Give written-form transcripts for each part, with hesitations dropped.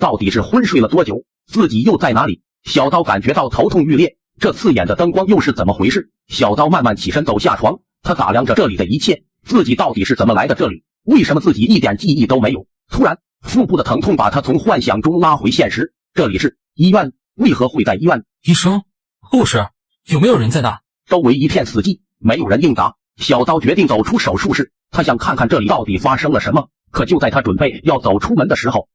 到底是昏睡了多久？自己又在哪里？小刀感觉到头痛欲裂，这刺眼的灯光又是怎么回事？小刀慢慢起身走下床，他打量着这里的一切，自己到底是怎么来的这里？为什么自己一点记忆都没有？突然，腹部的疼痛把他从幻想中拉回现实。这里是医院，为何会在医院？医生、护士，有没有人在那？周围一片死寂，没有人应答。小刀决定走出手术室，他想看看这里到底发生了什么。可就在他准备要走出门的时候，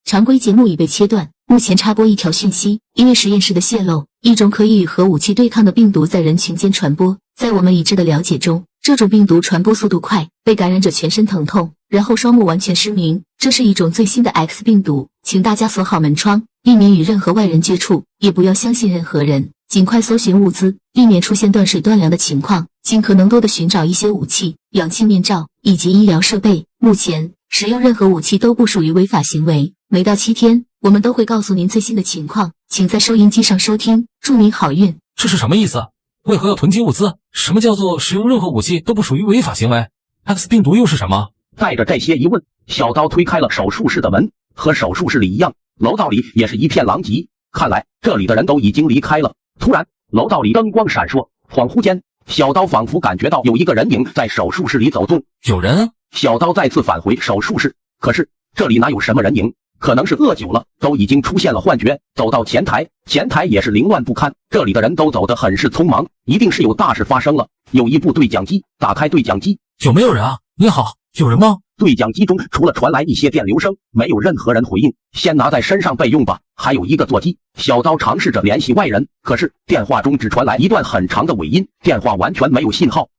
常规节目已被切断，目前插播一条讯息，因为实验室的泄露，一种可以与核武器对抗的病毒在人群间传播。在我们已知的了解中，这种病毒传播速度快，被感染者全身疼痛，然后双目完全失明。这是一种最新的 X 病毒，请大家锁好门窗，避免与任何外人接触，也不要相信任何人，尽快搜寻物资，避免出现断水断粮的情况，尽可能多的寻找一些武器、氧气面罩以及医疗设备。目前使用任何武器都不属于违法行为。每到7天，我们都会告诉您最新的情况，请在收音机上收听，祝您好运。这是什么意思？为何要囤积物资？什么叫做使用任何武器都不属于违法行为？ X 病毒又是什么？带着这些疑问，小刀推开了手术室的门。和手术室里一样，楼道里也是一片狼藉，看来这里的人都已经离开了。突然，楼道里灯光闪烁，恍惚间，小刀仿佛感觉到有一个人影在手术室里走动。有人？小刀再次返回手术室，可是这里哪有什么人影？可能是饿久了，都已经出现了幻觉。走到前台，前台也是凌乱不堪，这里的人都走得很是匆忙，一定是有大事发生了。有一部对讲机，打开对讲机。有没有人啊？你好，有人吗？对讲机中除了传来一些电流声，没有任何人回应。先拿在身上备用吧。还有一个座机。小刀尝试着联系外人，可是电话中只传来一段很长的尾音，电话完全没有信号。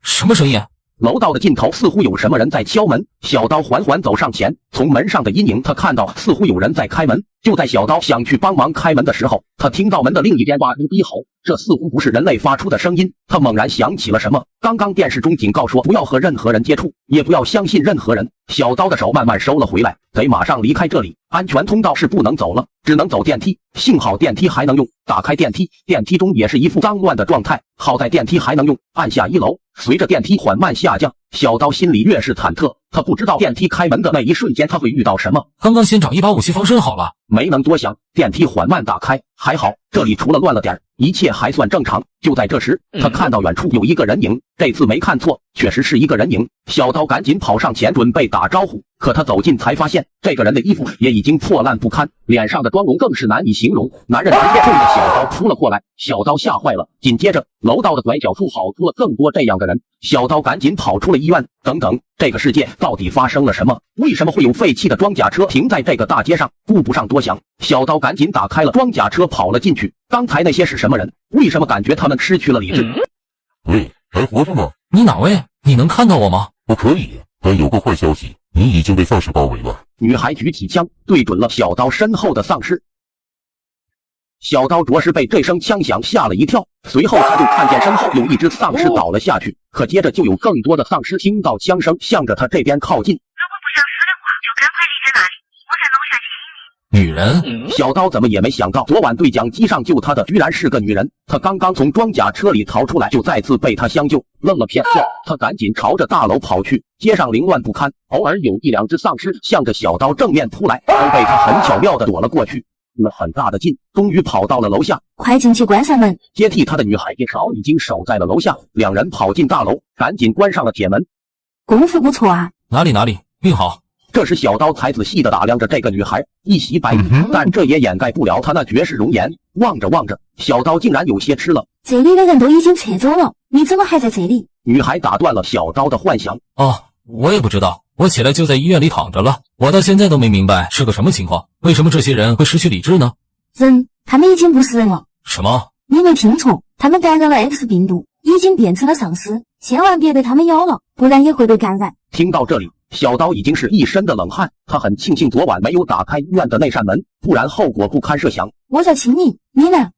什么声音？楼道的尽头似乎有什么人在敲门，小刀缓缓走上前，从门上的阴影他看到似乎有人在开门。就在小刀想去帮忙开门的时候，他听到门的另一边哇呜逼吼，这似乎不是人类发出的声音。他猛然想起了什么，刚刚电视中警告说不要和任何人接触，也不要相信任何人。小刀的手慢慢收了回来，得马上离开这里，安全通道是不能走了，只能走电梯。幸好电梯还能用，打开电梯，电梯中也是一副脏乱的状态，好在电梯还能用，按下1楼。随着电梯缓慢下降，小刀心里越是忐忑，他不知道电梯开门的那一瞬间他会遇到什么。刚刚先找一把武器防身好了。没能多想，电梯缓慢打开，还好这里除了乱了点，一切还算正常。就在这时，他看到远处有一个人影，这次没看错，确实是一个人影。小刀赶紧跑上前准备打招呼，可他走近才发现，这个人的衣服也已经破烂不堪，脸上的妆容更是难以形容。男人直接冲着小刀扑了过来，小刀吓坏了。紧接着，楼道的拐角处跑出了更多这样的人，小刀赶紧跑出了医院。等等，这个世界到底发生了什么？为什么会有废弃的装甲车停在这个大街上？顾不上多想，小刀赶紧打开了装甲车跑了进去。刚才那些是什么人？为什么感觉他们失去了理智？喂，还活着吗？你哪位？你能看到我吗？我可以，但有个坏消息，你已经被丧尸包围了。女孩举起枪，对准了小刀身后的丧尸。小刀着实被这声枪响吓了一跳，随后他就看见身后有一只丧尸倒了下去，可接着就有更多的丧尸听到枪声向着他这边靠近。如果不想死的话，就赶快离开那里，我在楼下接应你。女人？小刀怎么也没想到，昨晚对讲机上救他的居然是个女人。他刚刚从装甲车里逃出来，就再次被他相救。愣了片刻，他赶紧朝着大楼跑去。街上凌乱不堪，偶尔有1、2只丧尸向着小刀正面扑来，都被他很巧妙地躲了过去。了很大的劲，终于跑到了楼下。快进去关上门！接替他的女孩也早已经守在了楼下。两人跑进大楼，赶紧关上了铁门。功夫不错啊！哪里，病好。这时小刀才仔细地打量着这个女孩，一袭白衣，但这也掩盖不了她那绝世容颜。望着望着，小刀竟然有些吃了。这里的人都已经撤走了，你怎么还在这里？女孩打断了小刀的幻想。我也不知道，我起来就在医院里躺着了，我到现在都没明白是个什么情况，为什么这些人会失去理智呢？人，他们已经不是人了。什么？你没听错，他们感染了 X 病毒，已经变成了丧尸，千万别被他们咬了，不然也会被感染。听到这里，小刀已经是一身的冷汗，他很庆幸昨晚没有打开医院的那扇门，不然后果不堪设想。我叫青柠，你呢？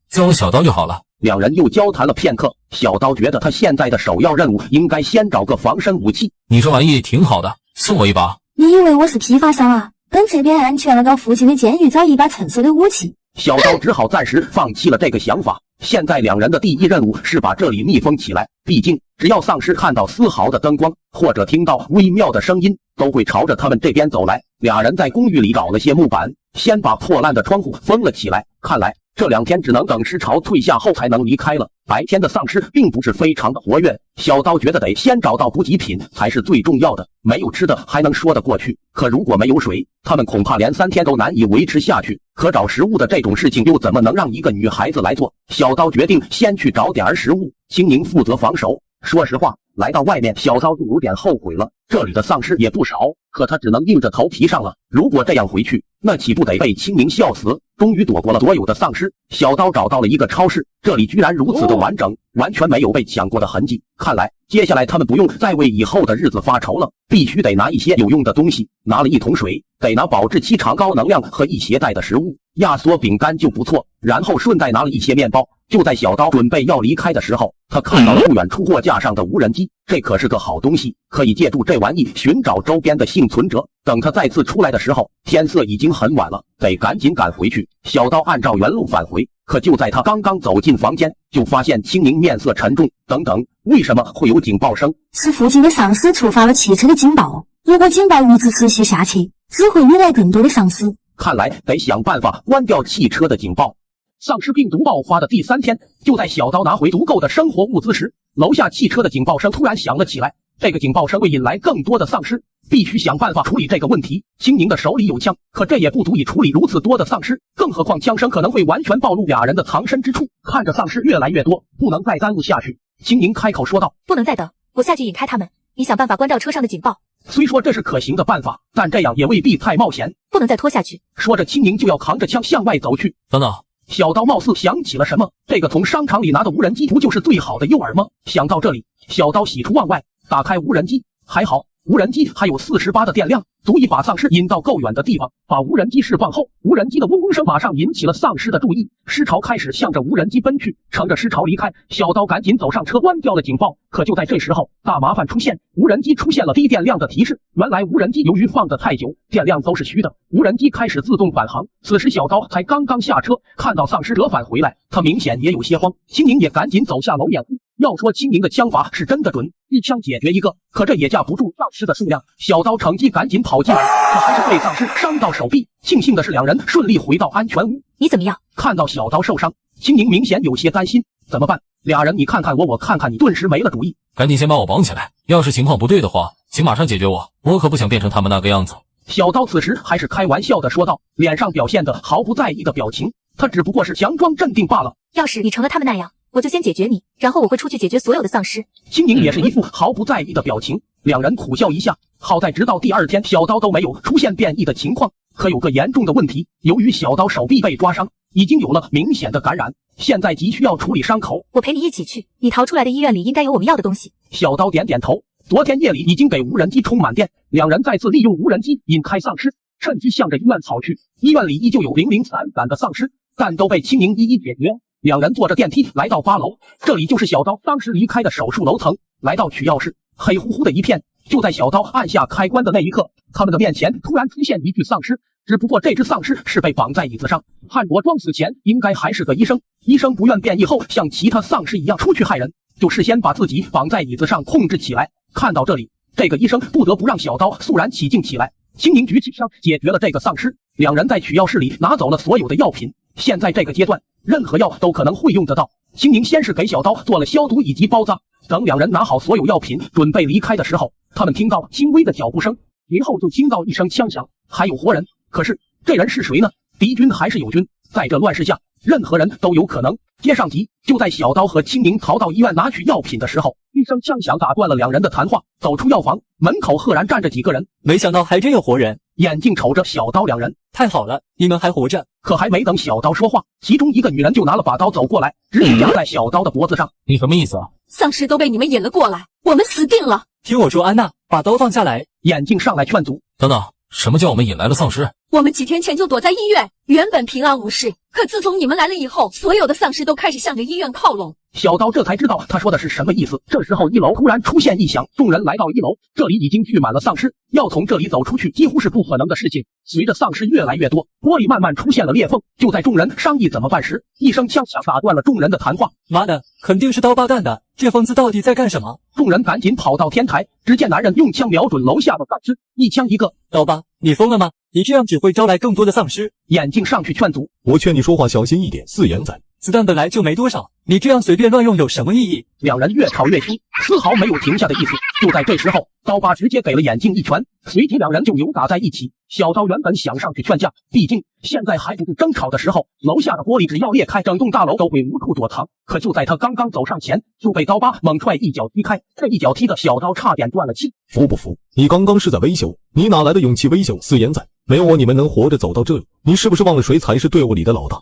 叫我小刀就好了。两人又交谈了片刻，小刀觉得他现在的首要任务应该先找个防身武器。你这玩意挺好的，送我一把。你以为我是批发商啊？等这边安全了，到附近的监狱找一把成熟的武器。小刀只好暂时放弃了这个想法。现在两人的第一任务是把这里密封起来，毕竟只要丧尸看到丝毫的灯光或者听到微妙的声音，都会朝着他们这边走来。俩人在公寓里找了些木板，先把破烂的窗户封了起来。看来这2天只能等尸潮退下后才能离开了。白天的丧尸并不是非常的活跃，小刀觉得得先找到补给品才是最重要的。没有吃的还能说得过去，可如果没有水，他们恐怕连3天都难以维持下去。可找食物的这种事情又怎么能让一个女孩子来做？小刀决定先去找点食物，青宁负责防守。说实话，来到外面，小刀就有点后悔了。这里的丧尸也不少，可他只能硬着头皮上了。如果这样回去，那岂不得被青宁笑死？终于躲过了所有的丧尸，小刀找到了一个超市，这里居然如此的完整，完全没有被抢过的痕迹。看来接下来他们不用再为以后的日子发愁了，必须得拿一些有用的东西。拿了1桶水，得拿保质期长、高能量和一携带的食物，压缩饼干就不错。然后顺带拿了一些面包。就在小刀准备要离开的时候，他看到了不远处货架上的无人机，这可是个好东西，可以借助这玩意寻找周边的幸存者。等他再次出来的时候，天色已经很晚了，得赶紧赶回去。小刀按照原路返回，可就在他刚刚走进房间，就发现青宁面色沉重。等等，为什么会有警报声？是附近的丧尸触发了汽车的警报，如果警报一直持续下去，只会引来更多的丧尸。看来得想办法关掉汽车的警报。丧尸病毒爆发的第3天，就在小刀拿回足够的生活物资时，楼下汽车的警报声突然响了起来。这个警报声会引来更多的丧尸，必须想办法处理这个问题。青宁的手里有枪，可这也不足以处理如此多的丧尸，更何况枪声可能会完全暴露俩人的藏身之处。看着丧尸越来越多，不能再耽误下去，青宁开口说道：“不能再等，我下去引开他们，你想办法关掉车上的警报。”虽说这是可行的办法，但这样也未必太冒险，不能再拖下去。说着，青宁就要扛着枪向外走去。等等。小刀貌似想起了什么，这个从商场里拿的无人机不就是最好的诱饵吗？想到这里，小刀喜出望外，打开无人机。还好无人机还有48的电量，足以把丧尸引到够远的地方。把无人机释放后，无人机的嗡嗡声马上引起了丧尸的注意，尸潮开始向着无人机奔去。乘着尸潮离开，小刀赶紧走上车，关掉了警报。可就在这时候，大麻烦出现，无人机出现了低电量的提示。原来无人机由于放得太久，电量都是虚的，无人机开始自动返航。此时小刀才刚刚下车，看到丧尸折返回来，他明显也有些慌。青宁也赶紧走下楼掩护。要说青宁的枪法是真的准，一枪解决一个，可这也架不住丧尸的数量。小刀乘机赶紧跑进来，可还是被丧尸伤到手臂。庆幸的是，两人顺利回到安全屋。你怎么样？看到小刀受伤，青宁明显有些担心。怎么办？俩人你看看我，我看看你，顿时没了主意。赶紧先把我绑起来，要是情况不对的话，请马上解决我，我可不想变成他们那个样子。小刀此时还是开玩笑的说道，脸上表现的毫不在意的表情，他只不过是强装镇定罢了。要是你成了他们那样，我就先解决你，然后我会出去解决所有的丧尸。青宁也是一副毫不在意的表情，两人苦笑一下。好在直到第2天，小刀都没有出现变异的情况。可有个严重的问题，由于小刀手臂被抓伤，已经有了明显的感染，现在急需要处理伤口。我陪你一起去，你逃出来的医院里应该有我们要的东西。小刀点点头。昨天夜里已经给无人机充满电，两人再次利用无人机引开丧尸，趁机向着医院跑去。医院里依旧有零零散散的丧尸，但都被青宁一一解决。两人坐着电梯来到8楼，这里就是小刀当时离开的手术楼层。来到取钥匙，黑乎乎的一片。就在小刀按下开关的那一刻，他们的面前突然出现一具丧尸，只不过这只丧尸是被绑在椅子上，汉着装死前应该还是个医生。医生不愿变异后像其他丧尸一样出去害人，就事先把自己绑在椅子上控制起来。看到这里，这个医生不得不让小刀肃然起敬起来。青宁举起枪解决了这个丧尸，两人在取药室里拿走了所有的药品。现在这个阶段，任何药都可能会用得到。青宁先是给小刀做了消毒以及包扎，等两人拿好所有药品准备离开的时候，他们听到轻微的脚步声，随后就听到一声枪响，还有活人。可是这人是谁呢？敌军还是友军？在这乱世下，任何人都有可能。接上集，就在小刀和青宁逃到医院拿取药品的时候，一声枪响打断了两人的谈话。走出药房，门口赫然站着几个人，没想到还真有活人。眼镜瞅着小刀两人，太好了，你们还活着。可还没等小刀说话，其中一个女人就拿了把刀走过来，直接架在小刀的脖子上。你什么意思啊？丧尸都被你们引了过来，我们死定了。听我说，安娜，把刀放下来。眼镜上来劝阻。等等，什么叫我们引来了丧尸？我们几天前就躲在医院，原本平安无事，可自从你们来了以后，所有的丧尸都开始向着医院靠拢。小刀这才知道他说的是什么意思。这时候1楼突然出现异响，众人来到1楼，这里已经聚满了丧尸，要从这里走出去几乎是不可能的事情。随着丧尸越来越多，玻璃慢慢出现了裂缝。就在众人商议怎么办时，一声枪响打断了众人的谈话。妈的，肯定是刀疤干的，这疯子到底在干什么？众人赶紧跑到天台，只见男人用枪瞄准楼下的丧尸，一枪一个。刀疤，你疯了吗？你这样只会招来更多的丧尸。眼镜上去劝阻，我劝你说话小心一点，四眼仔。子弹本来就没多少，你这样随便乱用有什么意义？两人越吵越凶，丝毫没有停下的意思。就在这时候，刀疤直接给了眼镜一拳，随即两人就扭打在一起。小刀原本想上去劝架，毕竟现在还不是争吵的时候，楼下的玻璃只要裂开，整栋大楼都会无处躲藏。可就在他刚刚走上前，就被刀疤猛踹一脚踢开，这一脚踢的小刀差点断了气。服不服？你刚刚是在威胁，你哪来的勇气威胁四眼仔？没有我你们能活着走到这里，你是不是忘了谁才是队伍里的老大？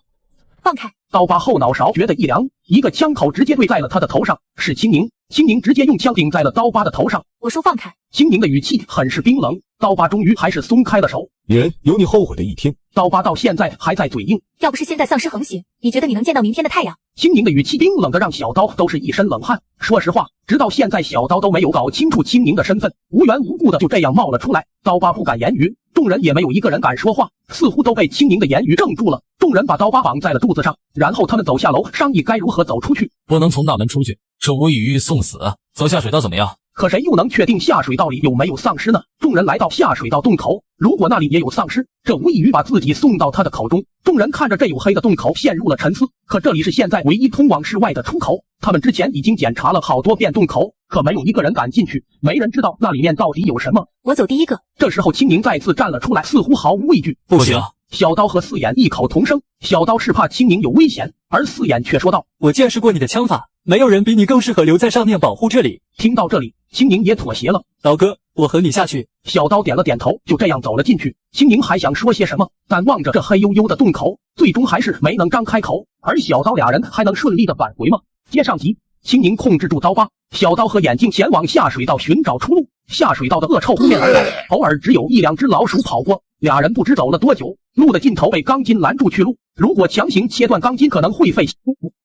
放开！刀疤后脑勺觉得一凉，一个枪口直接对在了他的头上，是青宁。青宁直接用枪顶在了刀疤的头上。我说放开！青宁的语气很是冰冷，刀疤终于还是松开了手。女人有你后悔的一天。刀疤到现在还在嘴硬，要不是现在丧尸横行，你觉得你能见到明天的太阳？青宁的语气冰冷的让小刀都是一身冷汗。说实话，直到现在小刀都没有搞清楚青宁的身份，无缘无故的就这样冒了出来。刀疤不敢言语，众人也没有一个人敢说话，似乎都被青宁的言语怔住了。众人把刀疤绑在了柱子上，然后他们走下楼，商议该如何走出去。不能从大门出去，这无异于送死。走下水道怎么样？可谁又能确定下水道里有没有丧尸呢？众人来到下水道洞口，如果那里也有丧尸，这无异于把自己送到他的口中。众人看着这黝黑的洞口，陷入了沉思。可这里是现在唯一通往室外的出口，他们之前已经检查了好多遍洞口，可没有一个人敢进去，没人知道那里面到底有什么。我走第一个。这时候青宁再次站了出来，似乎毫无畏惧。不行！小刀和四眼异口同声。小刀是怕青宁有危险，而四眼却说道：我见识过你的枪法，没有人比你更适合留在上面保护这里。听到这里，青宁也妥协了。刀哥，我和你下去。小刀点了点头，就这样走了进去。青宁还想说些什么，但望着这黑黝黝的洞口，最终还是没能张开口。而小刀俩人还能顺利的返回吗？接上集，青宁控制住刀疤，小刀和眼镜前往下水道寻找出路。下水道的恶臭扑面而来，偶尔只有一两只老鼠跑过。俩人不知走了多久，路的尽头被钢筋拦住去路，如果强行切断钢筋可能会费心。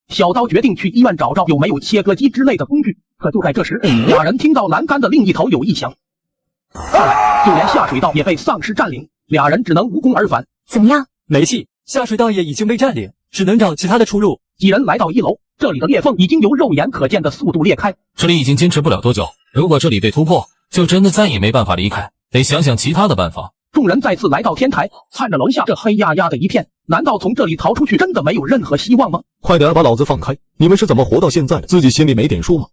小刀决定去医院找找有没有切割机之类的工具。可就在这时，俩人听到栏杆的另一头有异响，看来就连下水道也被丧尸占领，俩人只能无功而返。怎么样？没戏，下水道也已经被占领，只能找其他的出路。几人来到1楼，这里的裂缝已经由肉眼可见的速度裂开，这里已经坚持不了多久，如果这里被突破，就真的再也没办法离开，得想想其他的办法。众人再次来到天台，看着楼下这黑压压的一片，难道从这里逃出去真的没有任何希望吗？快点把老子放开！你们是怎么活到现在的？自己心里没点数吗？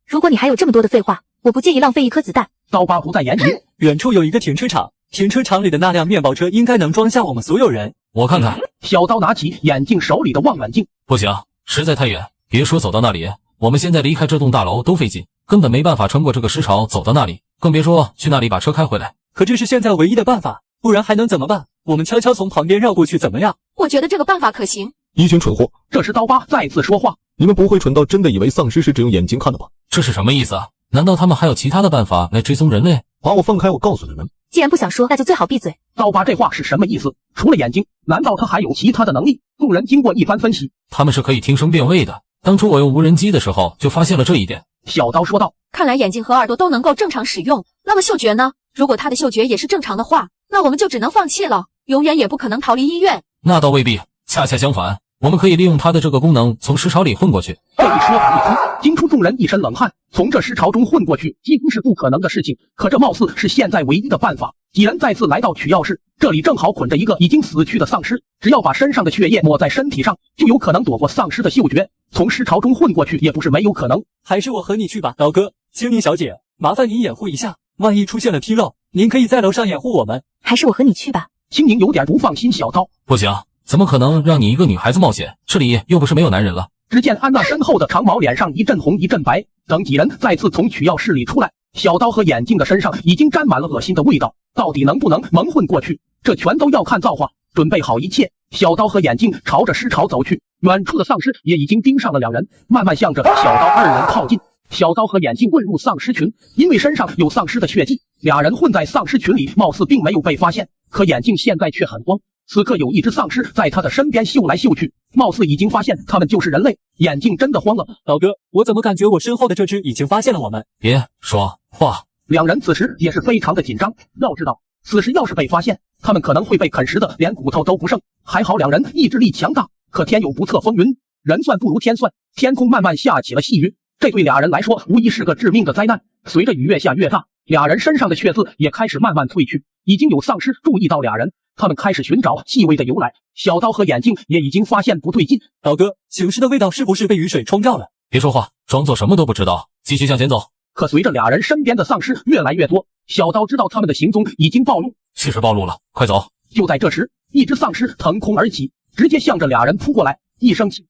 如果你还有这么多的废话，我不介意浪费一颗子弹。刀疤不再言语。远处有一个停车场，停车场里的那辆面包车应该能装下我们所有人。我看看。小刀拿起眼镜手里的望远镜。不行，实在太远，别说走到那里，我们现在离开这栋大楼都费劲，根本没办法穿过这个尸潮走到那里，更别说去那里把车开回来。可这是现在唯一的办法，不然还能怎么办？我们悄悄从旁边绕过去怎么样？我觉得这个办法可行。一群蠢货！这时刀疤再次说话：你们不会蠢到真的以为丧尸是只用眼睛看的吧？这是什么意思啊？难道他们还有其他的办法来追踪人类？把我放开，我告诉你们。既然不想说，那就最好闭嘴。刀疤这话是什么意思？除了眼睛，难道他还有其他的能力？众人经过一番分析，他们是可以听声辨位的。当初我用无人机的时候就发现了这一点。小刀说道：看来眼睛和耳朵都能够正常使用，那么嗅觉呢？如果他的嗅觉也是正常的话，那我们就只能放弃了，永远也不可能逃离医院。那倒未必，恰恰相反，我们可以利用他的这个功能从尸潮里混过去。这一说一听，惊出众人一身冷汗。从这尸潮中混过去几乎是不可能的事情，可这貌似是现在唯一的办法。几人再次来到取药室，这里正好捆着一个已经死去的丧尸，只要把身上的血液抹在身体上，就有可能躲过丧尸的嗅觉，从尸潮中混过去也不是没有可能。还是我和你去吧，刀哥。青宁小姐，麻烦您掩护一下，万一出现了纰漏，您可以在楼上掩护我们。还是我和你去吧。青宁有点不放心小刀。不行，怎么可能让你一个女孩子冒险？这里又不是没有男人了。只见安娜身后的长毛脸上一阵红一阵白，等几人再次从取药室里出来，小刀和眼镜的身上已经沾满了恶心的味道，到底能不能蒙混过去，这全都要看造化。准备好一切，小刀和眼镜朝着尸潮走去，远处的丧尸也已经盯上了两人，慢慢向着小刀二人靠近。小刀和眼镜混入丧尸群，因为身上有丧尸的血迹，俩人混在丧尸群里貌似并没有被发现，可眼镜现在却很慌，此刻有一只丧尸在他的身边嗅来嗅去，貌似已经发现他们就是人类，眼镜真的慌了。老哥，我怎么感觉我身后的这只已经发现了我们？别说话。两人此时也是非常的紧张，要知道此时要是被发现，他们可能会被啃食的连骨头都不剩。还好两人意志力强大，可天有不测风云，人算不如天算，天空慢慢下起了细雨，这对俩人来说无疑是个致命的灾难。随着雨越下越大，俩人身上的血渍也开始慢慢褪去，已经有丧尸注意到俩人，他们开始寻找气味的由来。小刀和眼镜也已经发现不对劲，老哥，行尸的味道是不是被雨水冲掉了？别说话，装作什么都不知道，继续向前走。可随着俩人身边的丧尸越来越多，小刀知道他们的行踪已经暴露，确实暴露了，快走。就在这时，一只丧尸腾空而起，直接向着俩人扑过来。一声气，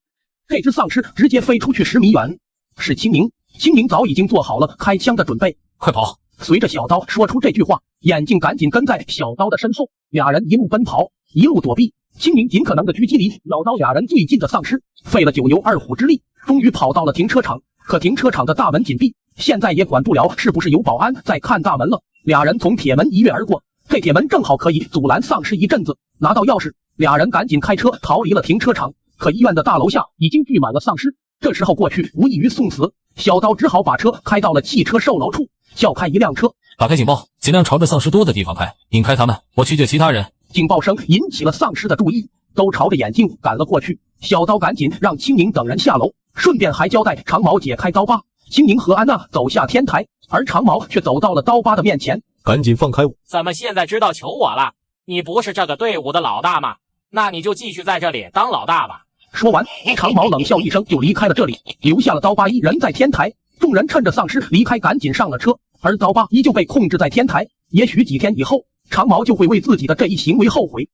这只丧尸直接飞出去10米远。是青宁，青宁早已经做好了开枪的准备。快跑！随着小刀说出这句话，眼镜赶紧跟在小刀的身后，俩人一路奔跑，一路躲避。青宁尽可能的狙击离老刀俩人最近的丧尸，费了9牛2虎之力，终于跑到了停车场。可停车场的大门紧闭，现在也管不了是不是有保安在看大门了。俩人从铁门一跃而过，这铁门正好可以阻拦丧尸一阵子。拿到钥匙，俩人赶紧开车逃离了停车场。可医院的大楼下已经聚满了丧尸，这时候过去无异于送死。小刀只好把车开到了汽车售楼处，叫开一辆车，打开警报，尽量朝着丧尸多的地方开，引开他们，我去救其他人。警报声引起了丧尸的注意，都朝着眼镜赶了过去。小刀赶紧让青宁等人下楼，顺便还交代长毛解开刀疤。青宁和安娜走下天台，而长毛却走到了刀疤的面前，赶紧放开我！怎么现在知道求我了？你不是这个队伍的老大吗？那你就继续在这里当老大吧。说完，长毛冷笑一声就离开了这里，留下了刀疤一人在天台。众人趁着丧尸离开，赶紧上了车，而刀疤依旧被控制在天台。也许几天以后，长毛就会为自己的这一行为后悔。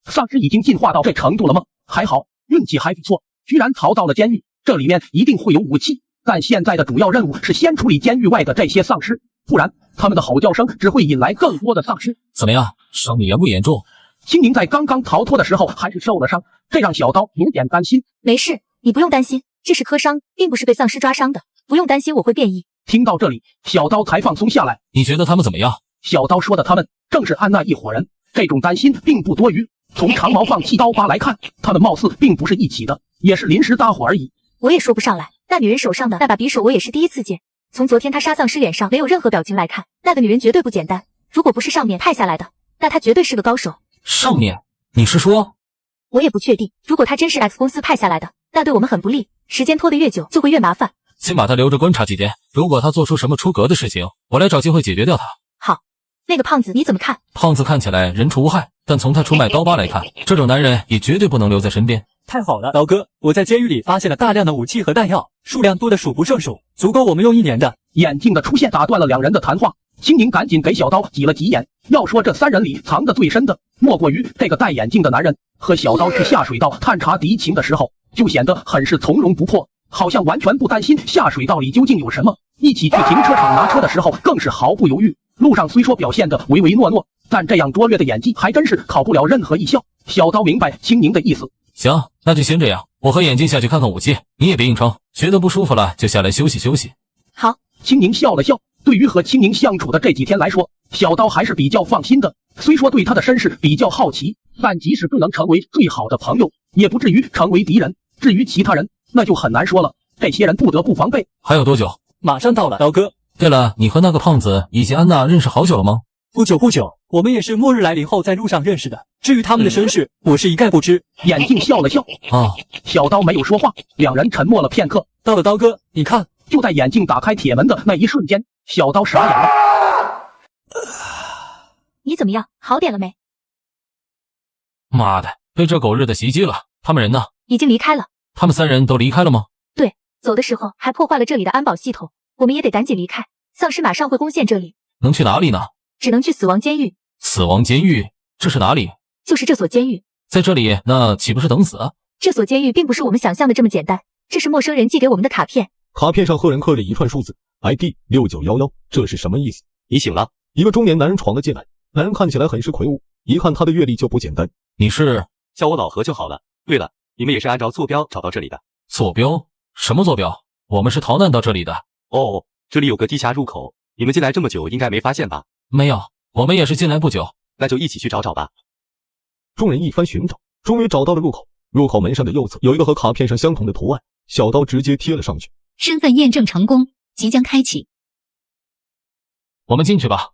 丧尸已经进化到这程度了吗？还好，运气还不错，居然逃到了监狱。这里面一定会有武器，但现在的主要任务是先处理监狱外的这些丧尸，不然他们的吼叫声只会引来更多的丧尸。怎么样，伤的严不严重？青宁在刚刚逃脱的时候还是受了伤，这让小刀有点担心。没事，你不用担心，这是磕伤，并不是被丧尸抓伤的，不用担心我会变异。听到这里，小刀才放松下来。你觉得他们怎么样？小刀说的他们正是安娜一伙人，这种担心并不多余。从长毛放弃刀疤来看，他们貌似并不是一起的，也是临时搭伙而已。我也说不上来，那女人手上的那把匕首我也是第一次见。从昨天她杀丧尸脸上没有任何表情来看，那个女人绝对不简单。如果不是上面派下来的，那她绝对是个高手。上面？你是说？我也不确定。如果她真是 X 公司派下来的，那对我们很不利。时间拖得越久，就会越麻烦。先把她留着观察几天，如果她做出什么出格的事情，我来找机会解决掉她。好，那个胖子你怎么看？胖子看起来人畜无害，但从他出卖刀疤来看，这种男人也绝对不能留在身边。太好了，老哥，我在监狱里发现了大量的武器和弹药，数量多得数不胜数，足够我们用1年的。眼镜的出现打断了两人的谈话，青宁赶紧给小刀挤了挤眼。要说这3人里藏得最深的，莫过于这个戴眼镜的男人。和小刀去下水道探查敌情的时候，就显得很是从容不迫，好像完全不担心下水道里究竟有什么。一起去停车场拿车的时候，更是毫不犹豫。路上虽说表现得唯唯诺诺，但这样拙劣的演技还真是考不了任何一校。小刀明白青宁的意思。行，那就先这样，我和眼镜下去看看武器，你也别硬撑，觉得不舒服了就下来休息休息。好。青宁笑了笑，对于和青宁相处的这几天来说，小刀还是比较放心的。虽说对他的身世比较好奇，但即使不能成为最好的朋友，也不至于成为敌人。至于其他人，那就很难说了，这些人不得不防备。还有多久？马上到了，老哥。对了，你和那个胖子以及安娜认识好久了吗？不久，我们也是末日来临后在路上认识的。至于他们的身世，我是一概不知。眼镜笑了笑。小刀没有说话，两人沉默了片刻。到了，刀哥，你看。就在眼镜打开铁门的那一瞬间，小刀傻眼了。你怎么样？好点了没？妈的，被这狗日的袭击了！他们人呢？已经离开了。他们3人都离开了吗？对，走的时候还破坏了这里的安保系统，我们也得赶紧离开。丧尸马上会攻陷这里。能去哪里呢？只能去死亡监狱。死亡监狱？这是哪里？就是这所监狱。在这里，那岂不是等死？这所监狱并不是我们想象的这么简单，这是陌生人寄给我们的卡片。卡片上赫然刻了一串数字 ，ID 6911，这是什么意思？你醒了。一个中年男人闯了进来，男人看起来很是魁梧，一看他的阅历就不简单。你是？叫我老何就好了。对了，你们也是按照坐标找到这里的。坐标？什么坐标？我们是逃难到这里的。哦，这里有个地下入口，你们进来这么久，应该没发现吧？没有，我们也是进来不久。那就一起去找找吧。众人一番寻找，终于找到了入口。入口门上的右侧有一个和卡片上相同的图案，小刀直接贴了上去。身份验证成功，即将开启。我们进去吧。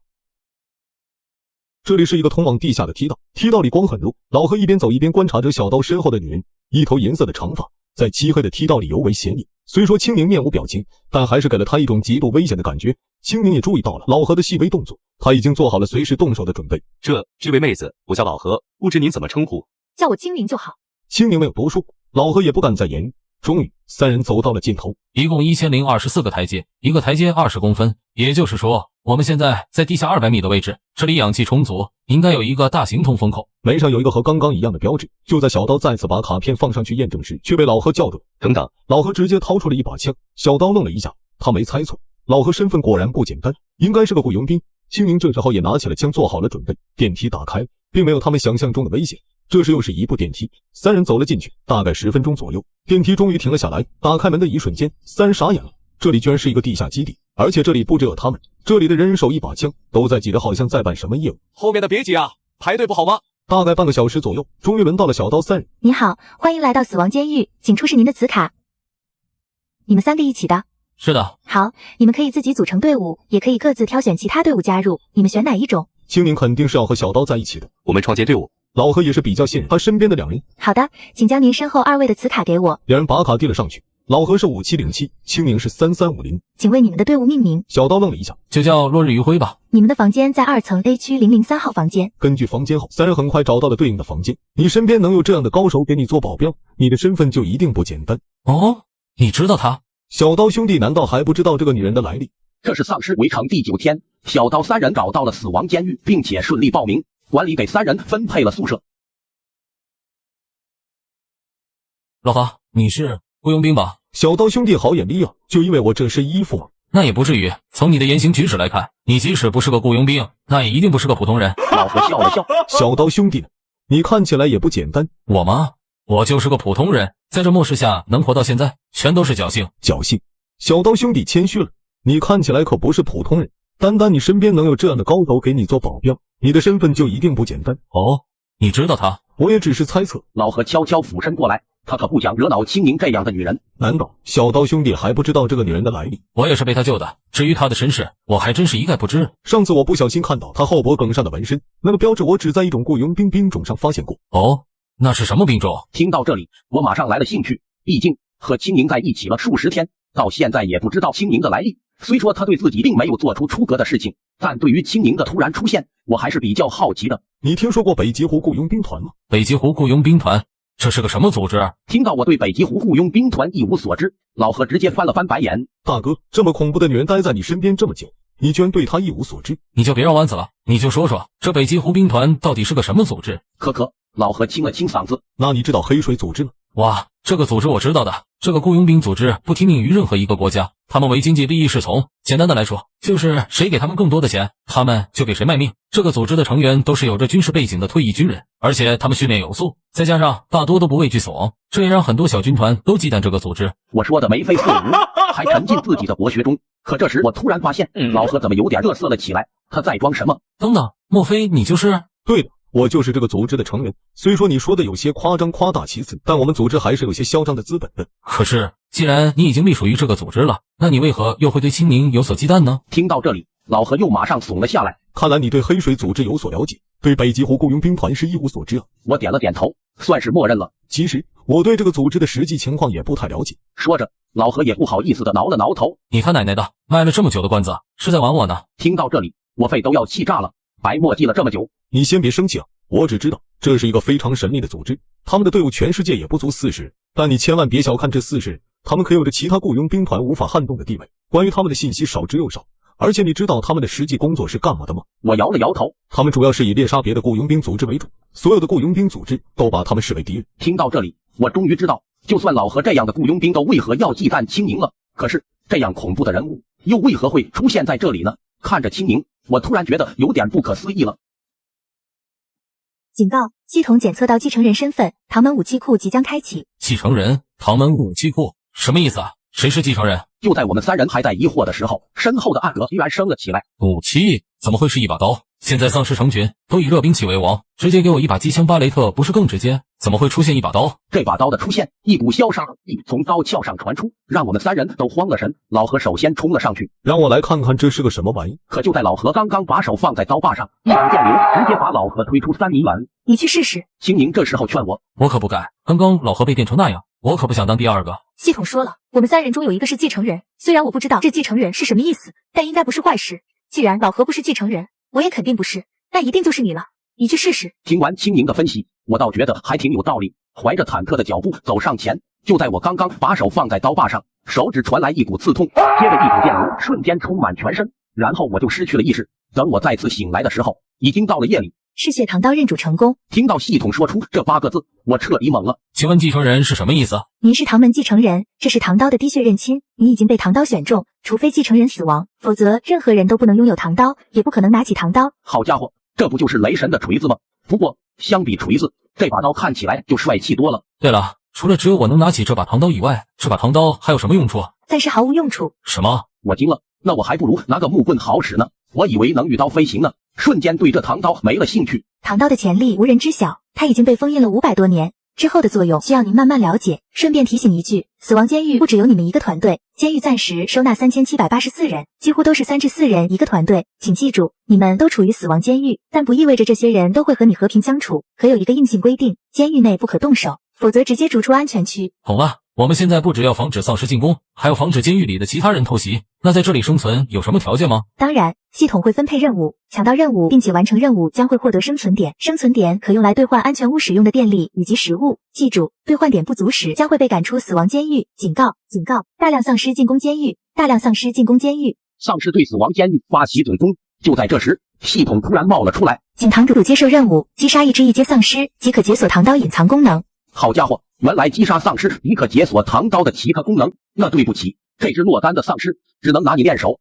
这里是一个通往地下的梯道，梯道里光很弱。老何一边走一边观察着小刀身后的女人，一头银色的长发，在漆黑的梯道里尤为显眼。虽说青宁面无表情，但还是给了他一种极度危险的感觉。青宁也注意到了老何的细微动作，他已经做好了随时动手的准备。这位妹子，我叫老何，不知您怎么称呼？叫我青宁就好。青宁没有多说，老何也不敢再言语。终于，三人走到了尽头，一共1024个台阶，一个台阶20公分，也就是说，我们现在在地下200米的位置，这里氧气充足，应该有一个大型通风口。门上有一个和刚刚一样的标志。就在小刀再次把卡片放上去验证时，却被老何叫住。等等，老何直接掏出了一把枪。小刀愣了一下，他没猜错，老何身份果然不简单，应该是个雇佣兵。青宁这时候也拿起了枪，做好了准备。电梯打开，并没有他们想象中的危险。这时又是一部电梯，三人走了进去，大概10分钟左右，电梯终于停了下来。打开门的一瞬间，三人傻眼了，这里居然是一个地下基地，而且这里不只有他们，这里的人手一把枪，都在挤着，好像在办什么业务。后面的别挤啊，排队不好吗？大概半个小时左右，终于轮到了小刀三人。你好，欢迎来到死亡监狱，请出示您的磁卡。你们3个一起的？是的。好，你们可以自己组成队伍，也可以各自挑选其他队伍加入，你们选哪一种？青宁肯定是要和小刀在一起的，我们创建队伍。老何也是比较信任他身边的2人。好的，请将您身后2位的磁卡给我。2人把卡递了上去，老何是5707，青宁是3350。请为你们的队伍命名。小刀愣了一下，就叫落日余晖吧。你们的房间在2层 A 区003号房间。根据房间号，三人很快找到了对应的房间。你身边能有这样的高手给你做保镖，你的身份就一定不简单。哦，你知道他？小刀兄弟难道还不知道这个女人的来历？这是丧尸围城第9天，小刀3人找到了死亡监狱，并且顺利报名，管理给3人分配了宿舍。老何，你是雇佣兵吧？小刀兄弟好眼力啊，就因为我这身衣服吗？那也不至于，从你的言行举止来看，你即使不是个雇佣兵，那也一定不是个普通人。老何笑了笑，小刀兄弟呢？你看起来也不简单。我吗？我就是个普通人，在这末世下能活到现在，全都是侥幸。侥幸？小刀兄弟谦虚了，你看起来可不是普通人，单单你身边能有这样的高手给你做保镖，你的身份就一定不简单。哦，你知道他？我也只是猜测。老何悄悄俯身过来，他可不想惹恼青宁这样的女人。难道小刀兄弟还不知道这个女人的来历？我也是被他救的，至于他的身世，我还真是一概不知。上次我不小心看到他后脖梗上的纹身，那个标志我只在一种雇佣兵兵种上发现过。哦，那是什么兵种？听到这里，我马上来了兴趣，毕竟和青宁在一起了数十天，到现在也不知道青宁的来历。虽说他对自己并没有做出出格的事情，但对于青宁的突然出现，我还是比较好奇的。你听说过北极湖雇佣兵团吗？北极湖雇佣兵团，这是个什么组织？听到我对北极湖雇佣兵团一无所知，老何直接翻了翻白眼。大哥，这么恐怖的女人待在你身边这么久，你居然对她一无所知？你就别绕弯子了，你就说说这北极湖兵团到底是个什么组织？可，老何清了清嗓子。那你知道黑水组织吗？哇，这个组织我知道的。这个雇佣兵组织不听命于任何一个国家，他们为经济利益是从。简单的来说，就是谁给他们更多的钱，他们就给谁卖命。这个组织的成员都是有着军事背景的退役军人，而且他们训练有素，再加上大多都不畏惧死亡，这也让很多小军团都忌惮这个组织。我说的眉飞色舞，还沉浸自己的国学中。可这时我突然发现，老何怎么有点嘚瑟了起来？他在装什么？等等，莫非你就是？对的，我就是这个组织的成员。虽说你说的有些夸张夸大其词，但我们组织还是有些嚣张的资本的。可是既然你已经隶属于这个组织了，那你为何又会对青宁有所忌惮呢？听到这里，老何又马上怂了下来。看来你对黑水组织有所了解，对北极湖雇佣兵团是一无所知啊。我点了点头，算是默认了。其实我对这个组织的实际情况也不太了解。说着，老何也不好意思的挠了挠头。你他奶奶的，卖了这么久的关子，是在玩我呢。听到这里，我肺都要气炸了，白墨迹了这么久。你先别生气啊，我只知道这是一个非常神秘的组织，他们的队伍全世界也不足40人，但你千万别小看这40人，他们可有着其他雇佣兵团无法撼动的地位。关于他们的信息少之又少，而且你知道他们的实际工作是干嘛的吗？我摇了摇头。他们主要是以猎杀别的雇佣兵组织为主，所有的雇佣兵组织都把他们视为敌人。听到这里，我终于知道，就算老何这样的雇佣兵都为何要忌惮青宁了。可是这样恐怖的人物又为何会出现在这里呢？看着青宁，我突然觉得有点不可思议了。警告，系统检测到继承人身份，唐门武器库即将开启。继承人？唐门武器库？什么意思啊？谁是继承人？就在我们三人还在疑惑的时候，身后的暗格居然升了起来。武器怎么会是一把刀？现在丧尸成群，都以热兵器为王，直接给我一把机枪巴雷特不是更直接？怎么会出现一把刀？这把刀的出现，一股萧杀意从刀鞘上传出，让我们三人都慌了神。老何首先冲了上去，让我来看看这是个什么玩意。可就在老何刚刚把手放在刀把上，一股电流直接把老何推出3米远。你去试试。青宁这时候劝我，我可不敢，刚刚老何被电成那样，我可不想当第二个。系统说了，我们三人中有一个是继承人，虽然我不知道这继承人是什么意思，但应该不是坏事。既然老何不是继承人，我也肯定不是，那一定就是你了。你去试试。听完青宁的分析，我倒觉得还挺有道理，怀着忐忑的脚步走上前。就在我刚刚把手放在刀把上，手指传来一股刺痛，接着一股电流瞬间充满全身，然后我就失去了意识。等我再次醒来的时候，已经到了夜里。嗜血唐刀认主成功。听到系统说出这8个字，我彻底懵了。请问继承人是什么意思？您是唐门继承人，这是唐刀的滴血认亲，你已经被唐刀选中，除非继承人死亡，否则任何人都不能拥有唐刀，也不可能拿起唐刀。好家伙，这不就是雷神的锤子吗？不过相比锤子，这把刀看起来就帅气多了。对了，除了只有我能拿起这把唐刀以外，这把唐刀还有什么用处？暂时毫无用处。什么？我惊了，那我还不如拿个木棍好使呢。我以为能御刀飞行呢，瞬间对这唐刀没了兴趣。唐刀的潜力无人知晓，它已经被封印了500多年，之后的作用需要您慢慢了解。顺便提醒一句，死亡监狱不只有你们一个团队，监狱暂时收纳3784人，几乎都是3至4人一个团队。请记住，你们都处于死亡监狱，但不意味着这些人都会和你和平相处，可有一个硬性规定，监狱内不可动手，否则直接逐出安全区。懂了，我们现在不只要防止丧尸进攻，还要防止监狱里的其他人偷袭。那在这里生存有什么条件吗？当然，系统会分配任务，抢到任务并且完成任务将会获得生存点，生存点可用来兑换安全屋使用的电力以及食物。记住，兑换点不足时将会被赶出死亡监狱。警告！警告！大量丧尸进攻监狱！大量丧尸进攻监狱！丧尸对死亡监狱发起总攻。就在这时，系统突然冒了出来，请堂主接受任务，击杀一只异阶丧尸即可解锁唐刀隐藏功能。好家伙，原来击杀丧尸即可解锁唐刀的其他功能。那对不起，这只落单的丧尸只能拿你练手。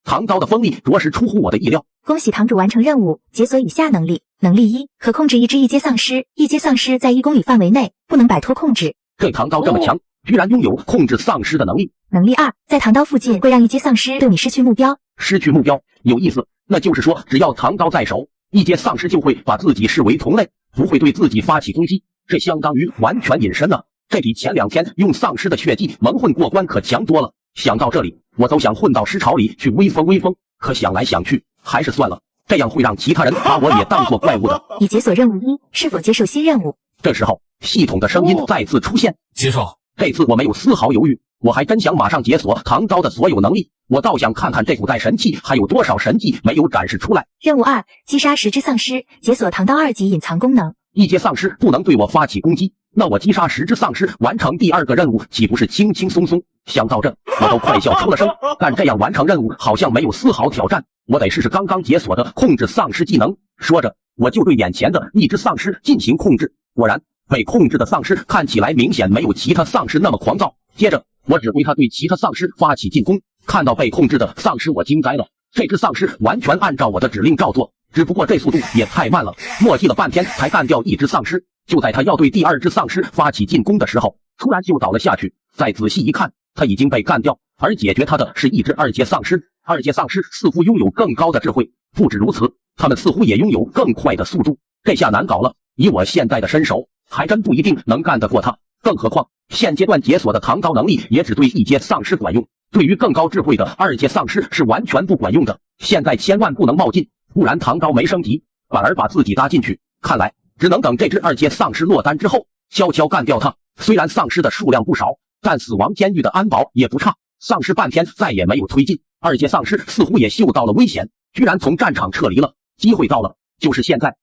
唐刀的锋利着实出乎我的意料。恭喜堂主完成任务，解锁以下能力。能力1，可控制一只异阶丧尸，异阶丧尸在1公里范围内不能摆脱控制。这唐刀这么强，居然拥有控制丧尸的能力。能力2，在唐刀附近会让异阶丧尸对你失去目标。失去目标，有意思。那就是说，只要唐刀在手，异阶丧尸就会把自己视为同类，不会对自己发起攻击。这相当于完全隐身啊！这比前2天用丧尸的血迹蒙混过关可强多了。想到这里，我都想混到尸潮里去威风威风，可想来想去，还是算了，这样会让其他人把我也当作怪物的。已解锁任务1，是否接受新任务？这时候，系统的声音再次出现，接受。这次我没有丝毫犹豫，我还真想马上解锁唐刀的所有能力。我倒想看看这古代神器还有多少神技没有展示出来。任务2，击杀10只丧尸，解锁唐刀2级隐藏功能。异阶丧尸不能对我发起攻击，那我击杀10只丧尸完成第2个任务岂不是轻轻松松？想到这，我都快笑出了声。但这样完成任务好像没有丝毫挑战，我得试试刚刚解锁的控制丧尸技能。说着，我就对眼前的一只丧尸进行控制。果然，被控制的丧尸看起来明显没有其他丧尸那么狂躁。接着，我指挥他对其他丧尸发起进攻。看到被控制的丧尸，我惊呆了。这只丧尸完全按照我的指令照做，只不过这速度也太慢了，磨叽了半天才干掉一只丧尸。就在他要对第2只丧尸发起进攻的时候，突然就倒了下去。再仔细一看，他已经被干掉，而解决他的是一只2阶丧尸。2阶丧尸似乎拥有更高的智慧，不止如此，他们似乎也拥有更快的速度。这下难搞了，以我现在的身手，还真不一定能干得过他。更何况，现阶段解锁的唐刀能力也只对1阶丧尸管用，对于更高智慧的2阶丧尸是完全不管用的。现在千万不能冒进，不然唐刀没升级，反而把自己搭进去。看来只能等这只2阶丧尸落单之后，悄悄干掉他。虽然丧尸的数量不少，但死亡监狱的安保也不差。丧尸半天再也没有推进，2阶丧尸似乎也嗅到了危险，居然从战场撤离了。机会到了，就是现在！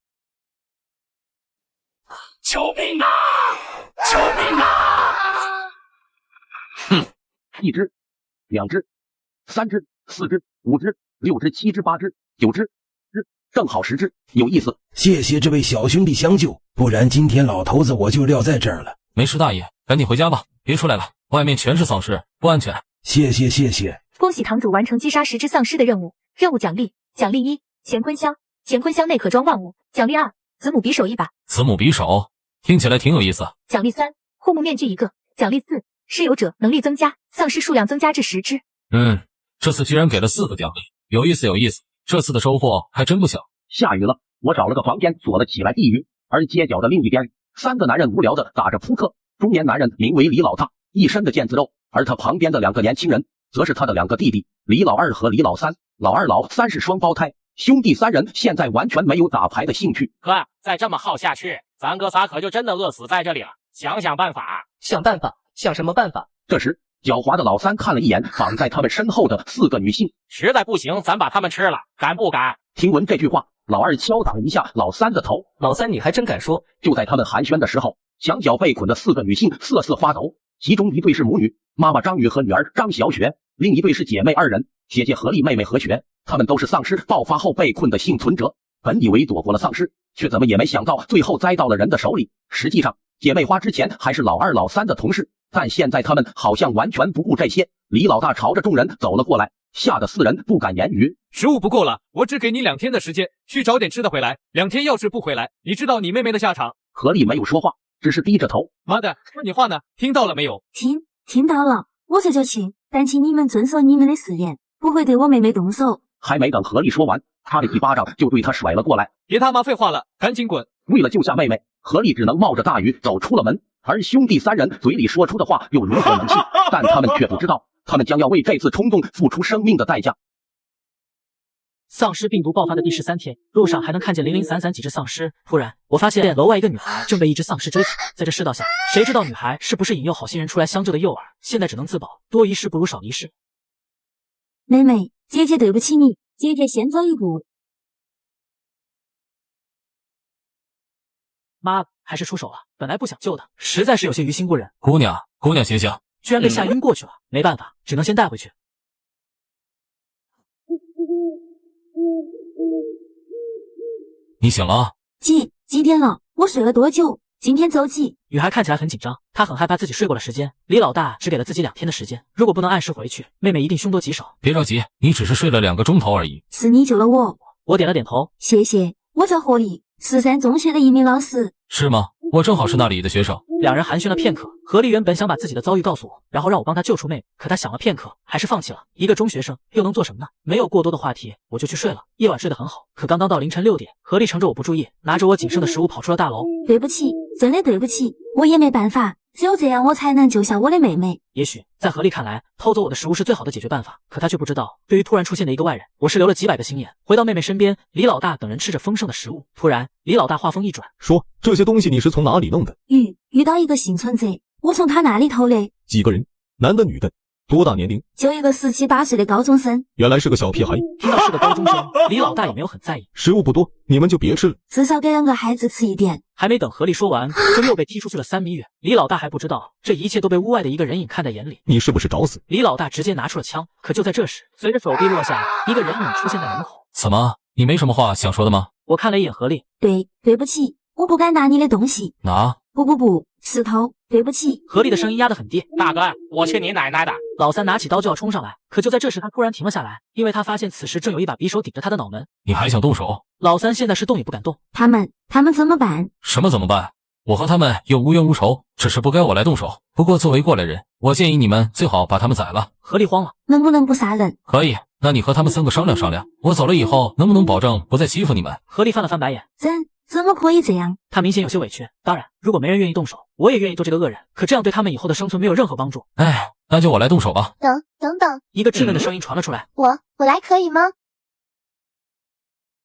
救命啊！救命啊！哼，1只、2只、3只、4只、5只、6只、7只、8只、9只，正好10只，有意思。谢谢这位小兄弟相救，不然今天老头子我就撂在这儿了。没事，大爷，赶紧回家吧，别出来了，外面全是丧尸，不安全。谢谢。恭喜堂主完成击杀10只丧尸的任务。任务奖励：奖励1，乾坤箱，乾坤箱内可装万物；奖励2，子母匕首1把。子母匕首听起来挺有意思。奖励3，护目面具1个。奖励4，施有者能力增加，丧尸数量增加至10只。这次居然给了4个奖励，有意思有意思，这次的收获还真不小。下雨了，我找了个房间锁了起来避雨，而街角的另一边，3个男人无聊的打着扑克。中年男人名为李老大，一身的腱子肉，而他旁边的2个年轻人则是他的2个弟弟，李老二和李老三。老二老三是双胞胎，兄弟3人现在完全没有打牌的兴趣。哥，再这么耗下去，咱哥仨可就真的饿死在这里了。想想办法。想办法？想什么办法？这时，狡猾的老三看了一眼绑在他们身后的4个女性，实在不行，咱把他们吃了，敢不敢？听闻这句话，老二敲打了一下老三的头。老三，你还真敢说！就在他们寒暄的时候，墙角被捆的4个女性瑟瑟发抖，其中一对是母女，妈妈张雨和女儿张小雪，另一对是姐妹2人，姐姐何丽，妹妹何雪。她们都是丧尸爆发后被困的幸存者，本以为躲过了丧尸，却怎么也没想到最后栽到了人的手里。实际上，姐妹花之前还是老二老三的同事，但现在他们好像完全不顾这些。李老大朝着众人走了过来，吓得4人不敢言语。食物不够了，我只给你2天的时间，去找点吃的回来。2天要是不回来，你知道你妹妹的下场。何丽没有说话，只是低着头。妈的，问你话呢，听到了没有？听到了，我这就去，但请你们遵守你们的誓言，不会对我妹妹动手。还没等何丽说完，他的一巴掌就对他甩了过来。别他妈废话了，赶紧滚！为了救下妹妹，何丽只能冒着大雨走出了门，而兄弟3人嘴里说出的话又如何武器，但他们却不知道，他们将要为这次冲动付出生命的代价。丧尸病毒爆发的第13天，路上还能看见零零散散几只丧尸。突然，我发现楼外一个女孩正被一只丧尸追捕。在这世道下，谁知道女孩是不是引诱好心人出来相救的诱饵？现在只能自保，多一事不如少一事。妹妹，姐姐对不起你，姐姐先走一步。妈，还是出手了，本来不想救的，实在是有些于心不忍。姑娘醒醒！居然被吓晕过去了，没办法，只能先带回去。你醒了啊？几点了？我睡了多久？今天走起。女孩看起来很紧张，她很害怕自己睡过了时间。李老大只给了自己2天的时间，如果不能按时回去，妹妹一定凶多吉少。别着急，你只是睡了2个钟头而已。是你救了我。我点了点头，谢谢。我叫何丽，13中学的一名老师。是吗？我正好是那里的学生。2人寒暄了片刻，何丽原本想把自己的遭遇告诉我，然后让我帮她救出妹妹，可她想了片刻，还是放弃了。一个中学生又能做什么呢？没有过多的话题，我就去睡了。夜晚睡得很好，可刚刚到凌晨6点，何丽趁着我不注意，拿着我仅剩的食物跑出了大楼。对不起，真的对不起，我也没办法，只有这样我才能救下我的妹妹。也许在何丽看来，偷走我的食物是最好的解决办法，可她却不知道，对于突然出现的一个外人，我是留了几百个心眼。回到妹妹身边，李老大等人吃着丰盛的食物，突然李老大话锋一转，说这些东西你是从哪里弄的？遇到一个幸存者，我从他那里偷的。几个人？男的女的？多大年龄？就一个17、18岁的高中生。原来是个小屁孩。听到是个高中生，李老大也没有很在意。食物不多，你们就别吃了，至少给2个孩子吃一点。还没等何丽说完，就又被踢出去了3米远。李老大还不知道，这一切都被屋外的一个人影看在眼里。你是不是找死？李老大直接拿出了枪，可就在这时，随着手臂落下，一个人影出现在门口。怎么？你没什么话想说的吗？我看了一眼何丽，对不起，我不敢拿你的东西。拿？不，石头，对不起。何丽的声音压得很低。大哥，我去你奶奶的！老三拿起刀就要冲上来，可就在这时他突然停了下来，因为他发现此时正有一把匕首顶着他的脑门。你还想动手？老三现在是动也不敢动。他们怎么办？什么怎么办？我和他们又无冤无仇，只是不该我来动手。不过作为过来人，我建议你们最好把他们宰了。何丽慌了，能不能不杀人？可以，那你和他们3个商量商量，我走了以后能不能保证不再欺负你们？何丽翻了翻白眼，怎么可以这样？他明显有些委屈。当然，如果没人愿意动手，我也愿意做这个恶人，可这样对他们以后的生存没有任何帮助。哎，那就我来动手吧。等等，一个稚嫩的声音传了出来，我来可以吗？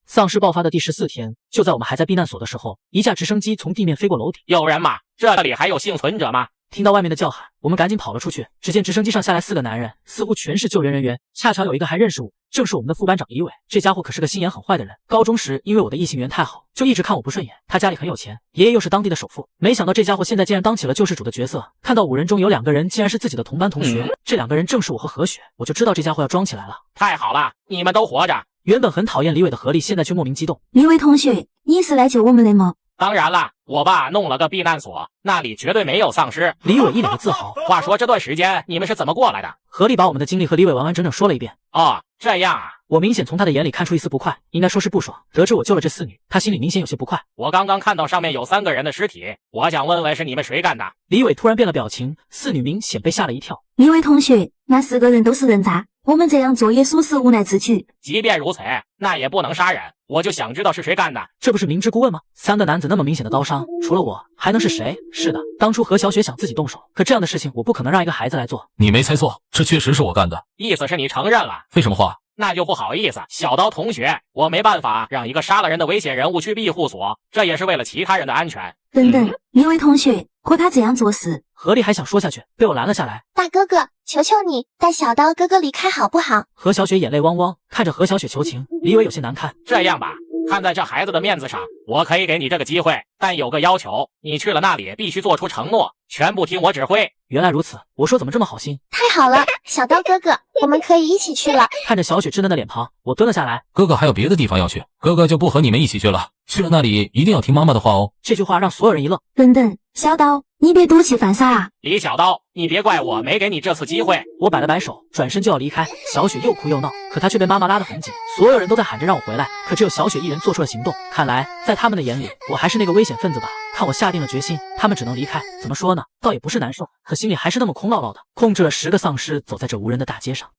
丧尸爆发的第14天，就在我们还在避难所的时候，一架直升机从地面飞过楼顶。有人吗？这里还有幸存者吗？听到外面的叫喊，我们赶紧跑了出去。只见直升机上下来4个男人，似乎全是救援人员。恰巧有一个还认识我，正是我们的副班长李伟。这家伙可是个心眼很坏的人。高中时因为我的异性缘太好，就一直看我不顺眼。他家里很有钱，爷爷又是当地的首富。没想到这家伙现在竟然当起了救世主的角色。看到5人中有2个人竟然是自己的同班同学，这2个人正是我和何雪，我就知道这家伙要装起来了。太好了，你们都活着。原本很讨厌李伟的何丽，现在却莫名激动。李伟同学，你是来救我们的吗？当然了，我爸弄了个避难所，那里绝对没有丧尸。李伟一脸的自豪。话说这段时间你们是怎么过来的？何丽把我们的经历和李伟完完整整说了一遍。哦，这样啊，我明显从他的眼里看出一丝不快，应该说是不爽。得知我救了这4女，他心里明显有些不快。我刚刚看到上面有3个人的尸体，我想问问是你们谁干的？李伟突然变了表情，4女明显被吓了一跳。李伟同学，那4个人都是人渣，我们这样做也属实无奈之举。即便如此，那也不能杀人。我就想知道是谁干的。这不是明知故问吗？3个男子那么明显的刀伤，除了我还能是谁？是的，当初何小雪想自己动手，可这样的事情我不可能让一个孩子来做。你没猜错，这确实是我干的。意思是你承认了？废什么话？那就不好意思，小刀同学，我没办法让一个杀了人的危险人物去庇护所，这也是为了其他人的安全。等等，李伟同学，可他这样做事……何丽还想说下去，被我拦了下来。大哥哥，求求你带小刀哥哥离开好不好？何小雪眼泪汪汪，看着何小雪求情，李伟有些难堪。这样吧，看在这孩子的面子上，我可以给你这个机会，但有个要求，你去了那里必须做出承诺，全部听我指挥。原来如此，我说怎么这么好心？太好了，小刀哥哥，我们可以一起去了。看着小雪稚嫩的脸庞，我蹲了下来。哥哥还有别的地方要去，哥哥就不和你们一起去了。去了那里一定要听妈妈的话哦。这句话让所有人一愣。等等，小刀，你别赌气犯傻啊！李小刀，你别怪我没给你这次机会。我摆了摆手，转身就要离开。小雪又哭又闹，可她却被妈妈拉得很紧。所有人都在喊着让我回来，可只有小雪一人做出了行动。看来在他们的眼里，我还是那个危险分子吧。看我下定了决心，他们只能离开。怎么说呢？倒也不是难受，可心里还是那么空落落的。控制了10个丧尸，走在这无人的大街上。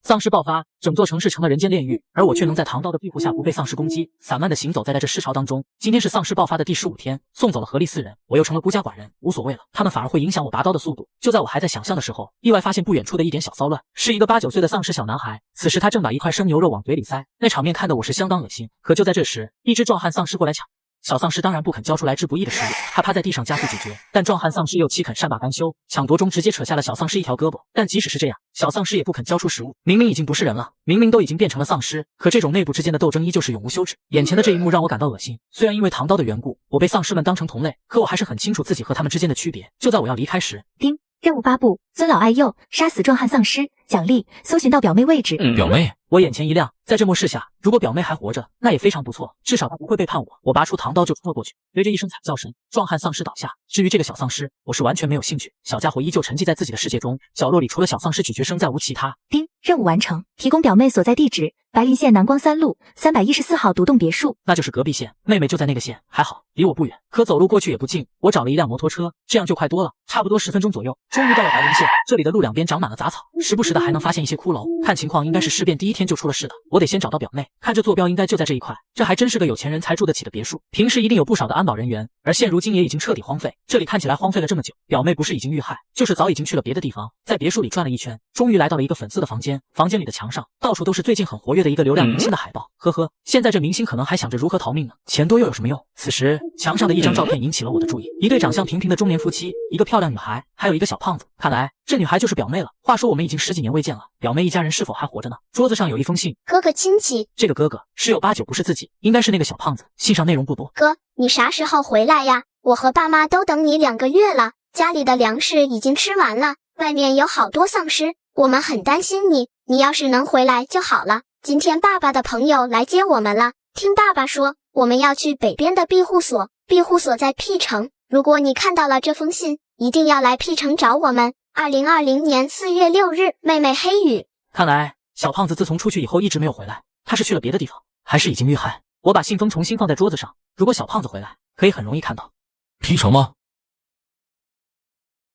丧尸爆发，整座城市成了人间炼狱，而我却能在唐刀的庇护下不被丧尸攻击，散漫的行走在这尸潮当中。今天是丧尸爆发的第15天，送走了何丽4人，我又成了孤家寡人，无所谓了，他们反而会影响我拔刀的速度。就在我还在想象的时候，意外发现不远处的一点小骚乱，是一个8、9岁的丧尸小男孩，此时他正把一块生牛肉往嘴里塞，那场面看得我是相当恶心。可就在这时，一只壮汉丧尸过来抢。小丧尸当然不肯交出来之不易的食物，他趴在地上加速咀嚼，但壮汉丧尸又岂肯善罢甘休，抢夺中直接扯下了小丧尸一条胳膊。但即使是这样，小丧尸也不肯交出食物，明明已经不是人了，明明都已经变成了丧尸，可这种内部之间的斗争依旧是永无休止。眼前的这一幕让我感到恶心，虽然因为唐刀的缘故，我被丧尸们当成同类，可我还是很清楚自己和他们之间的区别。就在我要离开时，叮，任务发布，尊老爱幼，杀死壮汉丧尸，奖励搜寻到表妹位置。表妹，我眼前一亮，在这末世下，如果表妹还活着，那也非常不错，至少她不会背叛我。我拔出唐刀就冲了过去，随着一声惨叫声，壮汉丧尸倒下。至于这个小丧尸，我是完全没有兴趣，小家伙依旧沉寂在自己的世界中，角落里除了小丧尸咀嚼声再无其他。叮，任务完成，提供表妹所在地址，白林县南光3路314号独栋别墅。那就是隔壁县，妹妹就在那个县，还好离我不远，可走路过去也不近。我找了一辆摩托车，这样就快多了，差不多10分钟左右，终于到了白林县。这里的路两边长满了杂草，时不时的还能发现一些骷髅，看情况应该是事变第1天就出了事的。我得先找到表妹，看这坐标应该就在这一块，这还真是个有钱人才住得起的别墅，平时一定有不少的安保人员，而现如今也已经彻底荒废。这里看起来荒废了这么久，表妹不是已经遇害，就是早已经去了别的地方。在别墅里转了一圈，终于来到了一个粉色的房间，房间里的墙上到处都是最近很活跃的一个流量明星的海报。呵呵，现在这明星可能还想着如何逃命呢，钱多又有什么用？此时墙上的一张照片引起了我的注意，一对长相平平的中年夫妻，一个漂亮女孩，还有一个小胖子，看来这女孩就是表妹了。话说我们已经10几年未见了，表妹一家人是否还活着呢？桌子上有一封信，哥哥亲戚。这个哥哥十有8、9不是自己，应该是那个小胖子。信上内容不多。哥，你啥时候回来呀？我和爸妈都等你2个月了，家里的粮食已经吃完了，外面有好多丧尸，我们很担心你，你要是能回来就好了。今天爸爸的朋友来接我们了，听爸爸说我们要去北边的庇护所，庇护所在 P 城，如果你看到了这封信，一定要来 P 城找我们。2020年4月6日，妹妹黑羽。看来小胖子自从出去以后一直没有回来，他是去了别的地方，还是已经遇害？我把信封重新放在桌子上，如果小胖子回来，可以很容易看到。P 城吗？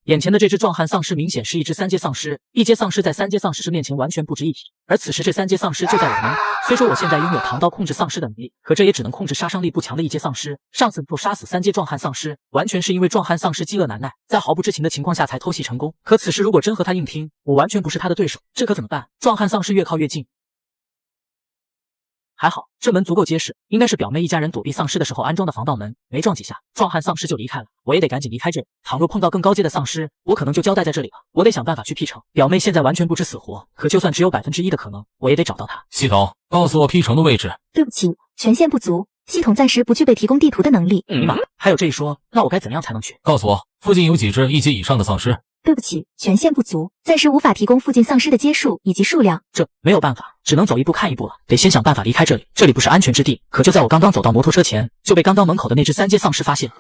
眼前的这只壮汉丧尸明显是一只3阶丧尸，一阶丧尸在3阶丧尸之面前完全不值一提，而此时这3阶丧尸就在我的门口。虽说我现在拥有唐刀控制丧尸的能力，可这也只能控制杀伤力不强的1阶丧尸。上次不杀死3阶壮汉丧尸，完全是因为壮汉丧尸饥饿难耐，在毫不知情的情况下才偷袭成功。可此时如果真和他硬拼，我完全不是他的对手，这可怎么办？壮汉丧尸越靠越近。还好，这门足够结实，应该是表妹一家人躲避丧尸的时候安装的防盗门，没撞几下，壮汉丧尸就离开了。我也得赶紧离开这里，倘若碰到更高阶的丧尸，我可能就交代在这里了。我得想办法去 P 城。表妹现在完全不知死活，可就算只有1%的可能，我也得找到她。系统，告诉我 P 城的位置。对不起，权限不足，系统暂时不具备提供地图的能力。妈，还有这一说，那我该怎样才能去？告诉我，附近有几只1阶以上的丧尸。对不起，权限不足，暂时无法提供附近丧尸的阶数以及数量。这没有办法，只能走一步看一步了，得先想办法离开这里。这里不是安全之地。可就在我刚刚走到摩托车前，就被刚刚门口的那只3阶丧尸发现。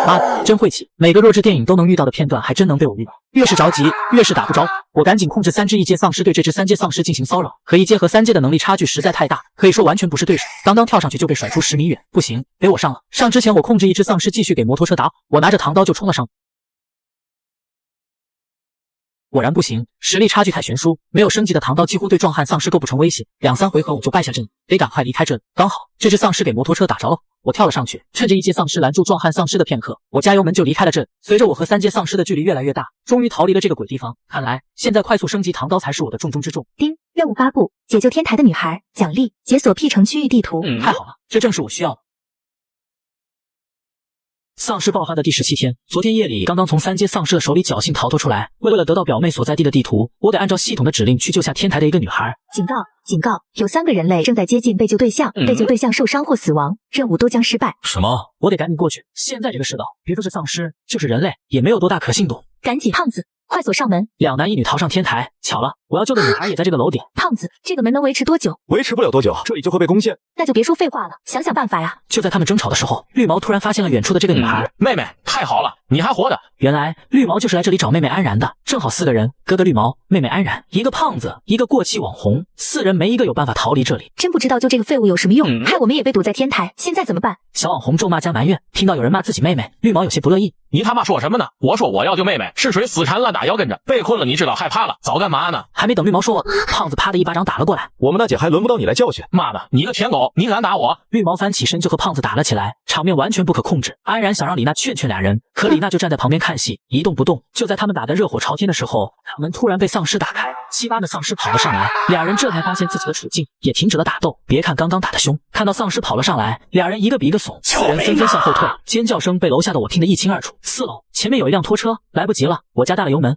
妈的，真晦气！每个弱智电影都能遇到的片段，还真能被我遇到。越是着急，越是打不着。我赶紧控制3只异界丧尸对这只3阶丧尸进行骚扰，可1阶和3阶的能力差距实在太大，可以说完全不是对手。刚刚跳上去就被甩出10米远，不行，得我上了。上之前我控制一只丧尸继续给摩托车打，我拿着唐刀就冲了上。果然不行，实力差距太悬殊，没有升级的唐刀几乎对壮汉丧尸构不成威胁，2、3回合我就败下阵，得赶快离开这里。刚好这只丧尸给摩托车打着了，我跳了上去，趁着1阶丧尸拦住壮汉丧尸的片刻，我加油门就离开了阵。随着我和3阶丧尸的距离越来越大，终于逃离了这个鬼地方。看来现在快速升级唐刀才是我的重中之重。叮，任务发布：解救天台的女孩，奖励解锁 P 城区域地图。太好了，这正是我需要的。丧尸爆发的第17天，昨天夜里刚刚从3阶丧尸的手里侥幸逃脱出来。为了得到表妹所在地的地图，我得按照系统的指令去救下天台的一个女孩。警告！警告！有3个人类正在接近被救对象，被救对象受伤或死亡，任务都将失败。什么？我得赶紧过去。现在这个世道，别说是丧尸，就是人类也没有多大可信度。赶紧，胖子，快锁上门！2男1女逃上天台，巧了，我要救的女孩也在这个楼顶。胖子，这个门能维持多久？维持不了多久，这里就会被攻陷。那就别说废话了，想想办法呀！就在他们争吵的时候，绿毛突然发现了远处的这个女孩。妹妹，太好了，你还活着！原来绿毛就是来这里找妹妹安然的，正好4个人，哥哥绿毛，妹妹安然，一个胖子，一个过气网红，4人没一个有办法逃离这里。真不知道救这个废物有什么用，害我们也被堵在天台，现在怎么办？小网红咒骂加埋怨，听到有人骂自己妹妹，绿毛有些不乐意。你他妈说什么呢？我说我要救妹妹，是谁死缠烂打要跟着？被困了，你知道害怕了，早干嘛呢？还没等绿毛说完，胖子啪的一巴掌打了过来。我们大姐还轮不到你来教训。妈的，你个舔狗，你敢打我！绿毛翻起身就和胖子打了起来，场面完全不可控制。安然想让李娜劝俩人，可李娜就站在旁边看戏，一动不动。就在他们打得热火朝天的时候，门突然被丧尸打开，7、8个丧尸跑了上来，俩人这才发现自己的处境，也停止了打斗。别看刚刚打得凶，看到丧尸跑了上来，俩人一个比一个怂，4人纷纷向后退，尖叫声被楼下的我听得一清二楚。4楼前面有一辆拖车，来不及了，我加大了油门。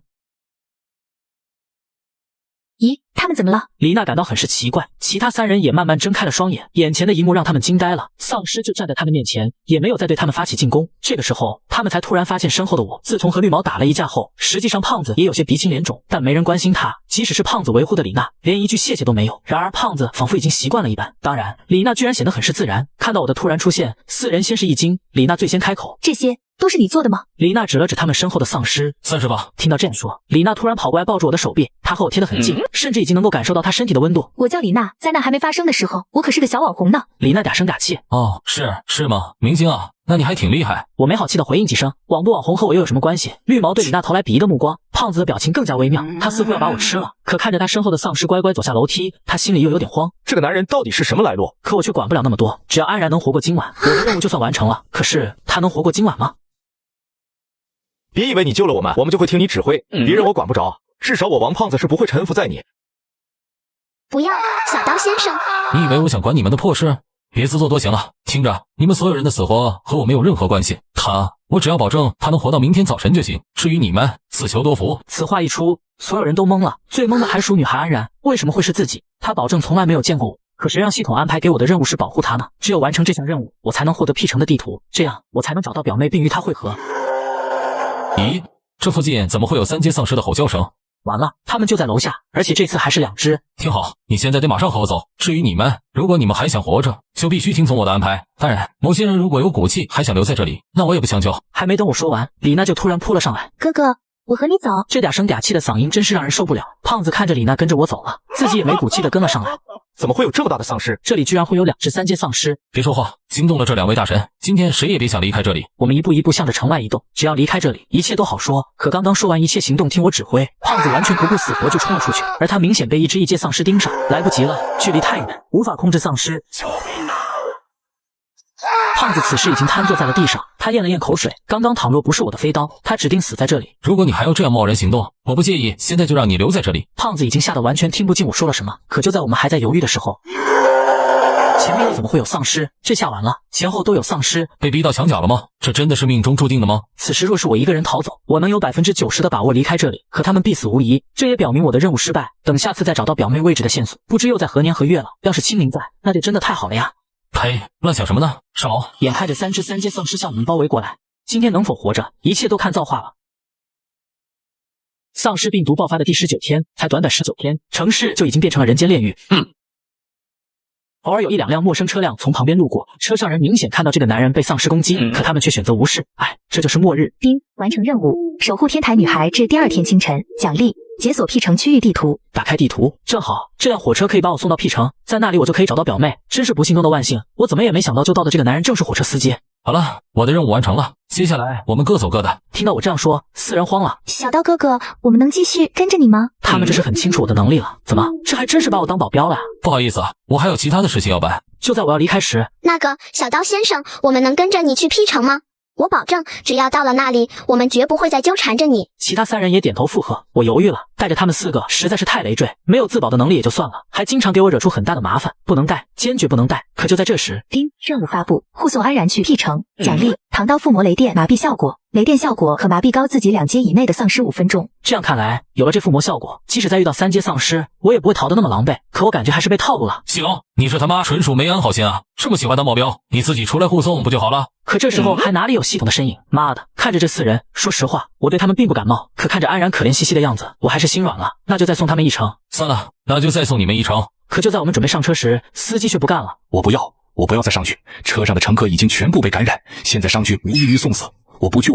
咦，他们怎么了？李娜感到很是奇怪，其他3人也慢慢睁开了双眼，眼前的一幕让他们惊呆了，丧尸就站在他们面前，也没有再对他们发起进攻。这个时候，他们才突然发现身后的我。自从和绿毛打了一架后，实际上胖子也有些鼻青脸肿，但没人关心他，即使是胖子维护的李娜，连一句谢谢都没有。然而胖子仿佛已经习惯了一般。当然，李娜居然显得很是自然。看到我的突然出现，4人先是一惊，李娜最先开口：这些都是你做的吗？李娜指了指他们身后的丧尸，算是吧。听到这样说，李娜突然跑过来抱住我的手臂，她和我贴得很近，甚至已经能够感受到她身体的温度。我叫李娜，灾难还没发生的时候，我可是个小网红呢。李娜嗲声嗲气。哦，是吗？明星啊，那你还挺厉害。我没好气的回应几声，网不网红和我又有什么关系？绿毛对李娜投来鄙夷的目光，胖子的表情更加微妙，他似乎要把我吃了。可看着他身后的丧尸乖乖走下楼梯，他心里又有点慌。这个男人到底是什么来路？可我却管不了那么多，只要安然能活过今晚，我的任务就算完成了。可是他能活过今晚吗？别以为你救了我们，我们就会听你指挥，别人我管不着，至少我王胖子是不会臣服在你。不要，小刀先生。你以为我想管你们的破事？别自作多情了。听着，你们所有人的死活和我没有任何关系。我只要保证他能活到明天早晨就行。至于你们，自求多福。此话一出，所有人都懵了，最懵的还属女孩安然，为什么会是自己？她保证从来没有见过我。可谁让系统安排给我的任务是保护她呢？只有完成这项任务，我才能获得 P 城的地图，这样我才能找到表妹并与她会合。咦，这附近怎么会有3阶丧尸的吼叫声？完了，他们就在楼下，而且这次还是2只。听好，你现在得马上和我走。至于你们，如果你们还想活着，就必须听从我的安排。当然，某些人如果有骨气还想留在这里，那我也不强求。还没等我说完，李娜就突然扑了上来。哥哥，我和你走。这嗲声嗲气的嗓音真是让人受不了。胖子看着李娜跟着我走了，自己也没骨气的跟了上来。怎么会有这么大的丧尸？这里居然会有2只3阶丧尸！别说话，惊动了这2位大神。今天谁也别想离开这里。我们一步一步向着城外移动，只要离开这里，一切都好说。可刚刚说完一切行动听我指挥，胖子完全不顾死活就冲了出去，而他明显被一只异界丧尸盯上，来不及了，距离太远，无法控制丧尸。胖子此时已经瘫坐在了地上，他咽了咽口水。刚刚倘若不是我的飞刀，他指定死在这里。如果你还要这样贸然行动，我不介意现在就让你留在这里。胖子已经吓得完全听不进我说了什么。可就在我们还在犹豫的时候，前面又怎么会有丧尸？这下完了，前后都有丧尸。被逼到墙角了吗？这真的是命中注定的吗？此时若是我一个人逃走，我能有90%的把握离开这里，可他们必死无疑，这也表明我的任务失败。等下次再找到表妹位置的线索，不知又在何年何月了。要是清明在，那就真的太好了呀。呸！乱想什么呢？上楼！眼看着3只3阶丧尸向我们包围过来，今天能否活着，一切都看造化了。丧尸病毒爆发的第19天，才短短19天，城市就已经变成了人间炼狱。偶尔有1、2辆陌生车辆从旁边路过，车上人明显看到这个男人被丧尸攻击，可他们却选择无视。哎，这就是末日。丁，完成任务，守护天台女孩至第2天清晨。奖励：解锁 P 城区域地图。打开地图，正好这辆火车可以把我送到 P 城，在那里我就可以找到表妹。真是不幸中的万幸，我怎么也没想到救到的这个男人正是火车司机。好了，我的任务完成了，接下来我们各走各的。听到我这样说，4人慌了。小刀哥哥，我们能继续跟着你吗？他们这是很清楚我的能力了，怎么这还真是把我当保镖了呀？不好意思，我还有其他的事情要办。就在我要离开时，那个小刀先生，我们能跟着你去 P 城吗？我保证，只要到了那里，我们绝不会再纠缠着你。其他3人也点头附和。我犹豫了，带着他们4个实在是太累赘，没有自保的能力也就算了，还经常给我惹出很大的麻烦，不能带，坚决不能带。可就在这时，丁，任务发布，护送安然去 P 城。奖励：唐刀附魔雷电麻痹效果，雷电效果可麻痹高自己2阶以内的丧尸5分钟。这样看来，有了这附魔效果，即使再遇到3阶丧尸，我也不会逃得那么狼狈。可我感觉还是被套路了。西龙，你这他妈纯属没安好心啊！这么喜欢当保镖，你自己出来护送不就好了？可这时候还哪里有系统的身影？妈的，看着这4人，说实话，我对他们并不感冒。可看着安然可怜兮兮的样子，我还是心软了。那就再送他们一程。算了，那就再送你们一程。可就在我们准备上车时，司机却不干了。我不要再上去，车上的乘客已经全部被感染，现在上去无异于送死。我不去。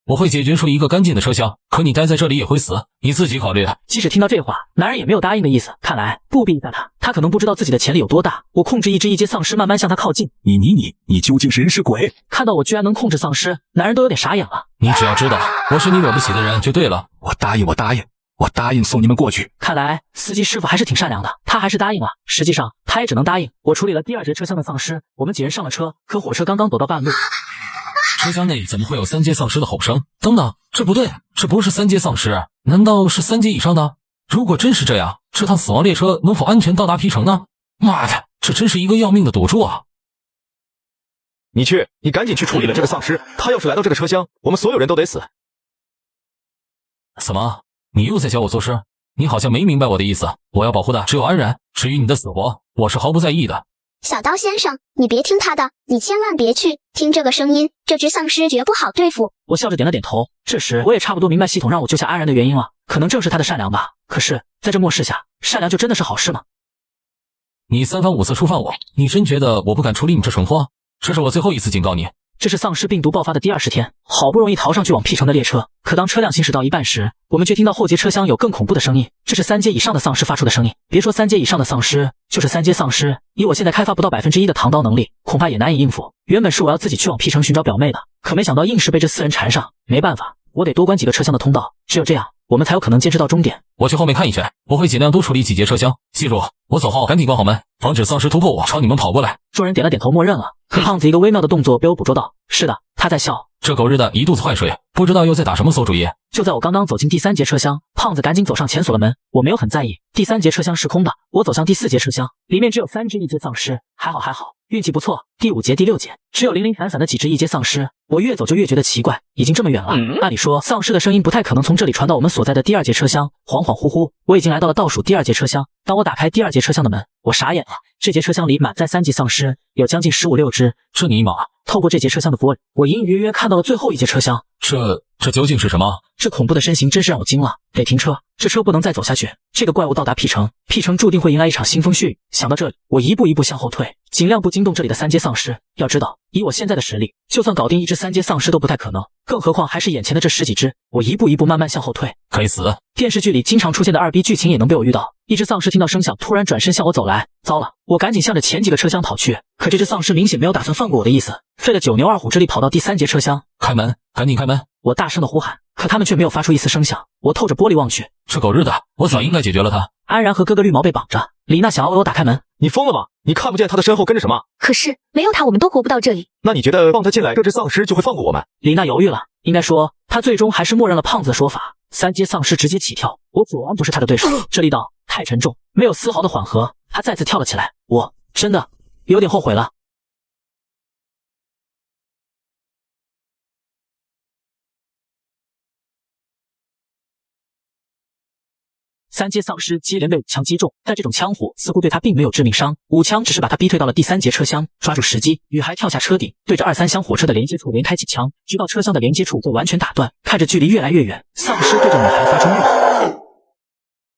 我会解决出一个干净的车厢，可你待在这里也会死，你自己考虑。即使听到这话，男人也没有答应的意思。看来不必在他可能不知道自己的潜力有多大。我控制一只1阶丧尸慢慢向他靠近。你究竟是人是鬼？看到我居然能控制丧尸，男人都有点傻眼了。你只要知道我是你惹不起的人就对了。我答应送你们过去。看来司机师傅还是挺善良的，他还是答应了。实际上他也只能答应。我处理了第2节车厢的丧尸，我们几人上了车。可火车刚刚走到半路，车厢内怎么会有3阶丧尸的吼声？等等，这不对，这不是3阶丧尸，难道是3阶以上的？如果真是这样，这趟死亡列车能否安全到达 P 城呢？妈的，这真是一个要命的赌注啊！你赶紧去处理了这个丧尸，他要是来到这个车厢，我们所有人都得死。什么？你又在教我做事？你好像没明白我的意思。我要保护的只有安然，至于你的死活，我是毫不在意的。小刀先生，你别听他的，你千万别去。听这个声音，这只丧尸绝不好对付。我笑着点了点头。这时我也差不多明白系统让我救下安然的原因了，可能正是他的善良吧。可是在这末世下，善良就真的是好事吗？你3番5次触犯我，你真觉得我不敢处理你这蠢货？这是我最后一次警告你。这是丧尸病毒爆发的第20天，好不容易逃上去往 P 城的列车，可当车辆行驶到一半时，我们却听到后节车厢有更恐怖的声音。这是3阶以上的丧尸发出的声音。别说3阶以上的丧尸，就是3阶丧尸，以我现在开发不到1%的唐刀能力，恐怕也难以应付。原本是我要自己去往 P 城寻找表妹的，可没想到硬是被这4人缠上。没办法，我得多关几个车厢的通道，只有这样，我们才有可能坚持到终点。我去后面看一圈，我会尽量多处理几节车厢。记住，我走后赶紧关好门，防止丧尸突破我朝你们跑过来。众人点了点头，默认了。可胖子一个微妙的动作被我捕捉到，是的，他在笑。这狗日的一肚子坏水，不知道又在打什么馊主意。就在我刚刚走进第3节车厢，胖子赶紧走上前锁了门。我没有很在意，第3节车厢是空的。我走向第4节车厢，里面只有3只1阶丧尸，还好，运气不错。第5节、第6节只有零零散散的几只1阶丧尸。我越走就越觉得奇怪，已经这么远了，按理说丧尸的声音不太可能从这里传到我们所在的第2节车厢。恍恍惚惚，我已经来到了倒数第2节车厢。当我打开第2节车厢的门，我傻眼了。这节车厢里满载3级丧尸，有将近15、16只。这尼玛！透过这节车厢的玻璃，我隐隐约约看到了最后一节车厢。这究竟是什么？这恐怖的身形真是让我惊了。得停车，这车不能再走下去。这个怪物到达 P 城注定会迎来一场腥风血雨。想到这里，我一步一步向后退，尽量不惊动这里的3阶丧尸。要知道，以我现在的实力，就算搞定一只3阶丧尸都不太可能，更何况还是眼前的这10几只。我一步一步慢慢向后退。该死！电视剧里经常出现的2B 剧情也能被我遇到。一只丧尸听到声响，突然转身向我走来。糟了，我赶紧向着前几个车厢跑去。可这只丧尸明显没有打算放过我的意思，费了9牛2虎之力跑到第3节车厢。开门，赶紧开门！我大声的呼喊，可他们却没有发出一丝声响。我透着玻璃望去，这狗日的，我早应该解决了他。安然和哥哥绿毛被绑着，李娜想要为我打开门。你疯了吗？你看不见他的身后跟着什么？可是没有他，我们都活不到这里。那你觉得放他进来，这只丧尸就会放过我们？李娜犹豫了，应该说她最终还是默认了胖子的说法。3阶丧尸直接起跳，我果然不是他的对手。这力道太沉重，没有丝毫的缓和，他再次跳了起来。我真的有点后悔了。3阶丧尸接连被5枪击中，但这种枪火似乎对他并没有致命伤，5枪只是把他逼退到了第3节车厢。抓住时机，女孩跳下车顶，对着2、3厢火车的连接处连开几枪，直到车厢的连接处被完全打断。看着距离越来越远，丧尸对着女孩发出怒吼。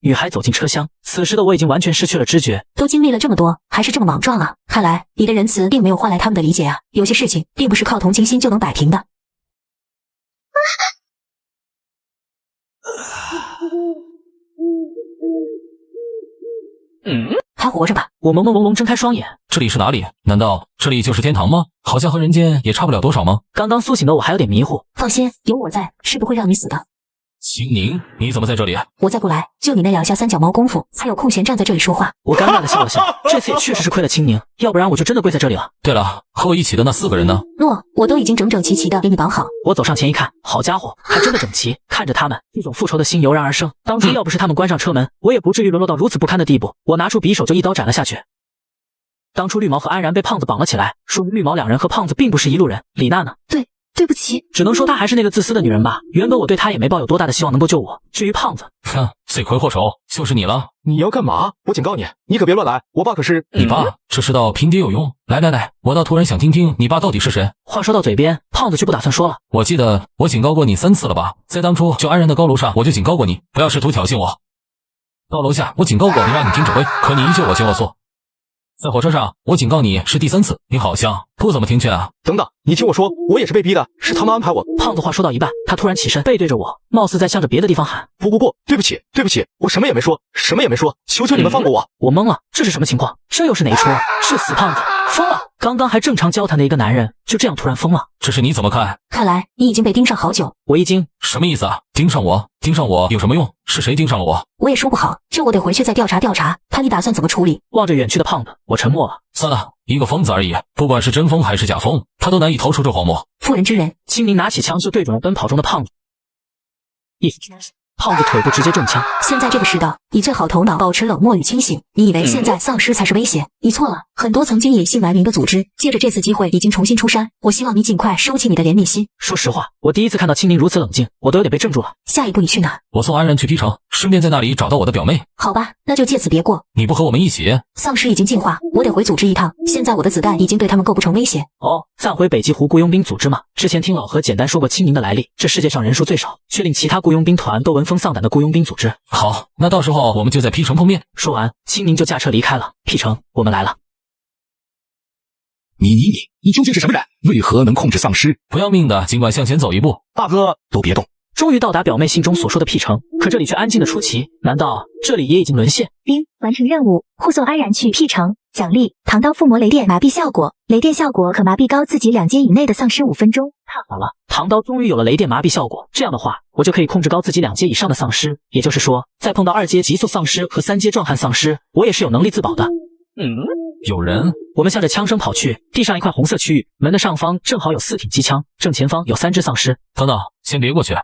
女孩走进车厢，此时的我已经完全失去了知觉。都经历了这么多，还是这么莽撞啊！看来你的仁慈并没有换来他们的理解啊。有些事情并不是靠同情心就能摆平的。还活着吧？我朦朦胧胧睁开双眼，这里是哪里？难道这里就是天堂吗？好像和人间也差不了多少吗？刚刚苏醒的我还有点迷糊。放心，有我在，是不会让你死的。青宁，你怎么在这里？我再不来，就你那两下三脚猫功夫，才有空闲站在这里说话。我尴尬的笑了笑，这次也确实是亏了青宁，要不然我就真的跪在这里了。对了，和我一起的那4个人呢？诺，我都已经整整齐齐的给你绑好。我走上前一看，好家伙，还真的整齐。看着他们，一种复仇的心油然而生。当初要不是他们关上车门，我也不至于沦落到如此不堪的地步。我拿出匕首就一刀斩了下去。当初绿毛和安然被胖子绑了起来，说明绿毛两人和胖子并不是一路人。李娜呢？对不起，只能说她还是那个自私的女人吧。原本我对她也没抱有多大的希望能够救我。至于胖子，哼，罪魁祸首就是你了。你要干嘛？我警告你，你可别乱来。我爸可是……你爸？这世道拼爹有用。来，我倒突然想听听你爸到底是谁。话说到嘴边，胖子却不打算说了。我记得我警告过你3次了吧？在当初救安然的高楼上，我就警告过你，不要试图挑衅我。到楼下，我警告过你，让你听指挥，可你依旧我行我素。在火车上，我警告你是第3次，你好像不怎么听劝啊！等等，你听我说，我也是被逼的，是他们安排我。胖子话说到一半，他突然起身，背对着我，貌似在向着别的地方喊：“不，对不起，我什么也没说，求求你们放过我！”我懵了，这是什么情况？这又是哪一出？是死胖子疯了？刚刚还正常交谈的一个男人，就这样突然疯了？这是你怎么看？看来你已经被盯上好久。我一惊，什么意思啊？盯上我有什么用？是谁盯上了我？我也说不好，这我得回去再调查调查，看你打算怎么处理。望着远去的胖子，我沉默了。算了，一个疯子而已，不管是真疯还是假疯，他都难以逃出这荒漠。妇人之仁。青宁拿起枪就对准了奔跑中的胖子，胖子腿部直接中枪。现在这个世道，你最好头脑保持冷漠与清醒。你以为现在丧尸才是威胁？你错了，很多曾经隐姓埋名的组织，借着这次机会已经重新出山。我希望你尽快收起你的怜悯心。说实话，我第一次看到青宁如此冷静，我都有点被镇住了。下一步你去哪？我送安然去 P 城，顺便在那里找到我的表妹。好吧，那就借此别过。你不和我们一起？丧尸已经进化，我得回组织一趟。现在我的子弹已经对他们构不成威胁。哦，暂回北极湖雇佣兵组织嘛。之前听老何简单说过青宁的来历，这世界上人数最少，却令其他雇佣兵团都闻风丧胆的雇佣兵组织。好，那到时候我们就在 P 城碰面。说完，青宁就驾车离开了。P 城，我们来了。你究竟是什么人？为何能控制丧尸？不要命的，尽管向前走一步。大哥，都别动。终于到达表妹信中所说的 P 城，可这里却安静的出奇。难道这里也已经沦陷？完成任务，护送安然去 P 城。奖励：唐刀附魔雷电麻痹效果，雷电效果可麻痹高自己2阶以内的丧尸5分钟。太好了，唐刀终于有了雷电麻痹效果，这样的话，我就可以控制高自己2阶以上的丧尸。也就是说，在碰到2阶极速丧尸和3阶壮汉丧尸，我也是有能力自保的。有人。我们向着枪声跑去，地上一块红色区域，门的上方正好有4挺机枪，正前方有3只丧尸。等等，先别过去。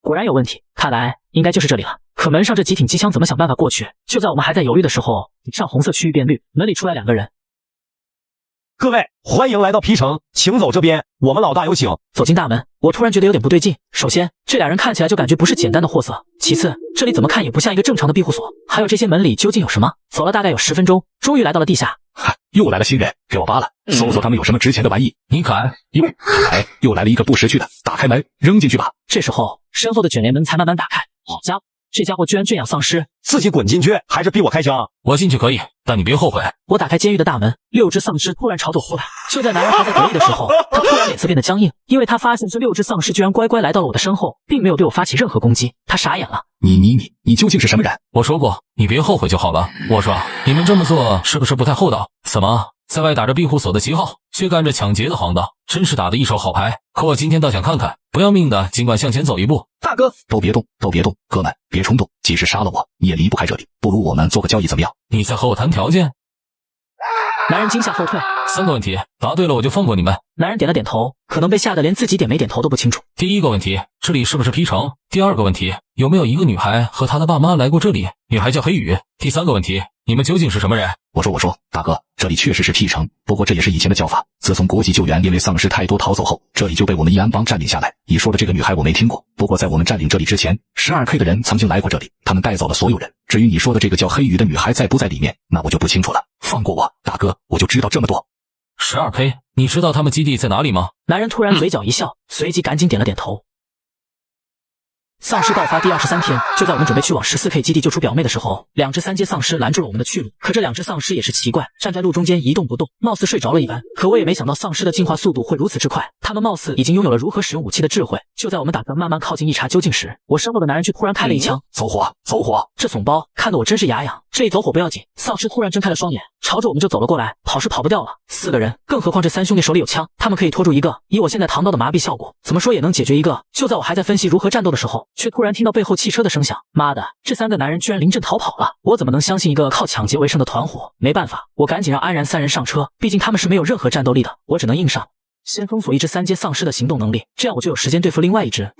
果然有问题，看来应该就是这里了。可门上这几挺机枪怎么想办法过去？就在我们还在犹豫的时候，上红色区域变绿，门里出来2个人。各位，欢迎来到 P 城，请走这边，我们老大有请。走进大门，我突然觉得有点不对劲。首先，这2人看起来就感觉不是简单的货色；其次，这里怎么看也不像一个正常的庇护所。还有这些门里究竟有什么？走了大概有10分钟，终于来到了地下。又来了新人，给我扒了，搜搜他们有什么值钱的玩意。你敢？又来了一个不识趣的，打开门，扔进去吧。这时候，身后的卷帘门才慢慢打开。好家伙，这家伙居然圈养丧尸！自己滚进去，还是逼我开枪？我进去可以，但你别后悔。我打开监狱的大门，6只丧尸突然朝着我扑来。就在男人还在得意的时候，他突然脸色变得僵硬，因为他发现这6只丧尸居然乖乖来到了我的身后，并没有对我发起任何攻击。他傻眼了。你究竟是什么人？我说过，你别后悔就好了。我说，你们这么做是不是不太厚道？怎么，在外打着庇护所的旗号，却干着抢劫的行当，真是打得一手好牌。可我今天倒想看看，不要命的尽管向前走一步。大哥，都别动，哥们，别冲动，即使杀了我，你也离不开这里。不如我们做个交易怎么样？你在和我谈条件？男人惊吓后退。 3个问题，答对了我就放过你们。男人点了点头，可能被吓得连自己点没点头都不清楚。第1个问题，这里是不是 P 城？第2个问题，有没有一个女孩和她的爸妈来过这里？女孩叫黑羽。第3个问题，你们究竟是什么人？我说，大哥，这里确实是 P 城，不过这也是以前的叫法。自从国际救援因为丧尸太多逃走后，这里就被我们义安帮占领下来。你说的这个女孩我没听过，不过在我们占领这里之前，12K 的人曾经来过这里，他们带走了所有人。至于你说的这个叫黑羽的女孩在不在里面，那我就不清楚了。放过我，大哥，我就知道这么多。 12K， 你知道他们基地在哪里吗？男人突然嘴角一笑，随即赶紧点了点头。丧尸爆发第23天，就在我们准备去往14K 基地救出表妹的时候，2只3阶丧尸拦住了我们的去路。可这2只丧尸也是奇怪，站在路中间一动不动，貌似睡着了一般。可我也没想到丧尸的进化速度会如此之快，他们貌似已经拥有了如何使用武器的智慧。就在我们打算慢慢靠近一查究竟时，我身后的男人却突然开了一枪，走火，走火！这怂包看得我真是牙痒。这一走火不要紧，丧尸突然睁开了双眼，朝着我们就走了过来，跑是跑不掉了。4个人，更何况这3兄弟手里有枪，他们可以拖住一个。以我现在唐刀的麻痹效果，怎么说也能解决一个。就在我还在分析如何战斗的时候，却突然听到背后汽车的声响。妈的，这3个男人居然临阵逃跑了！我怎么能相信一个靠抢劫为生的团伙？没办法，我赶紧让安然3人上车，毕竟他们是没有任何战斗力的，我只能硬上。先封锁一只3阶丧尸的行动能力，这样我就有时间对付另外一只。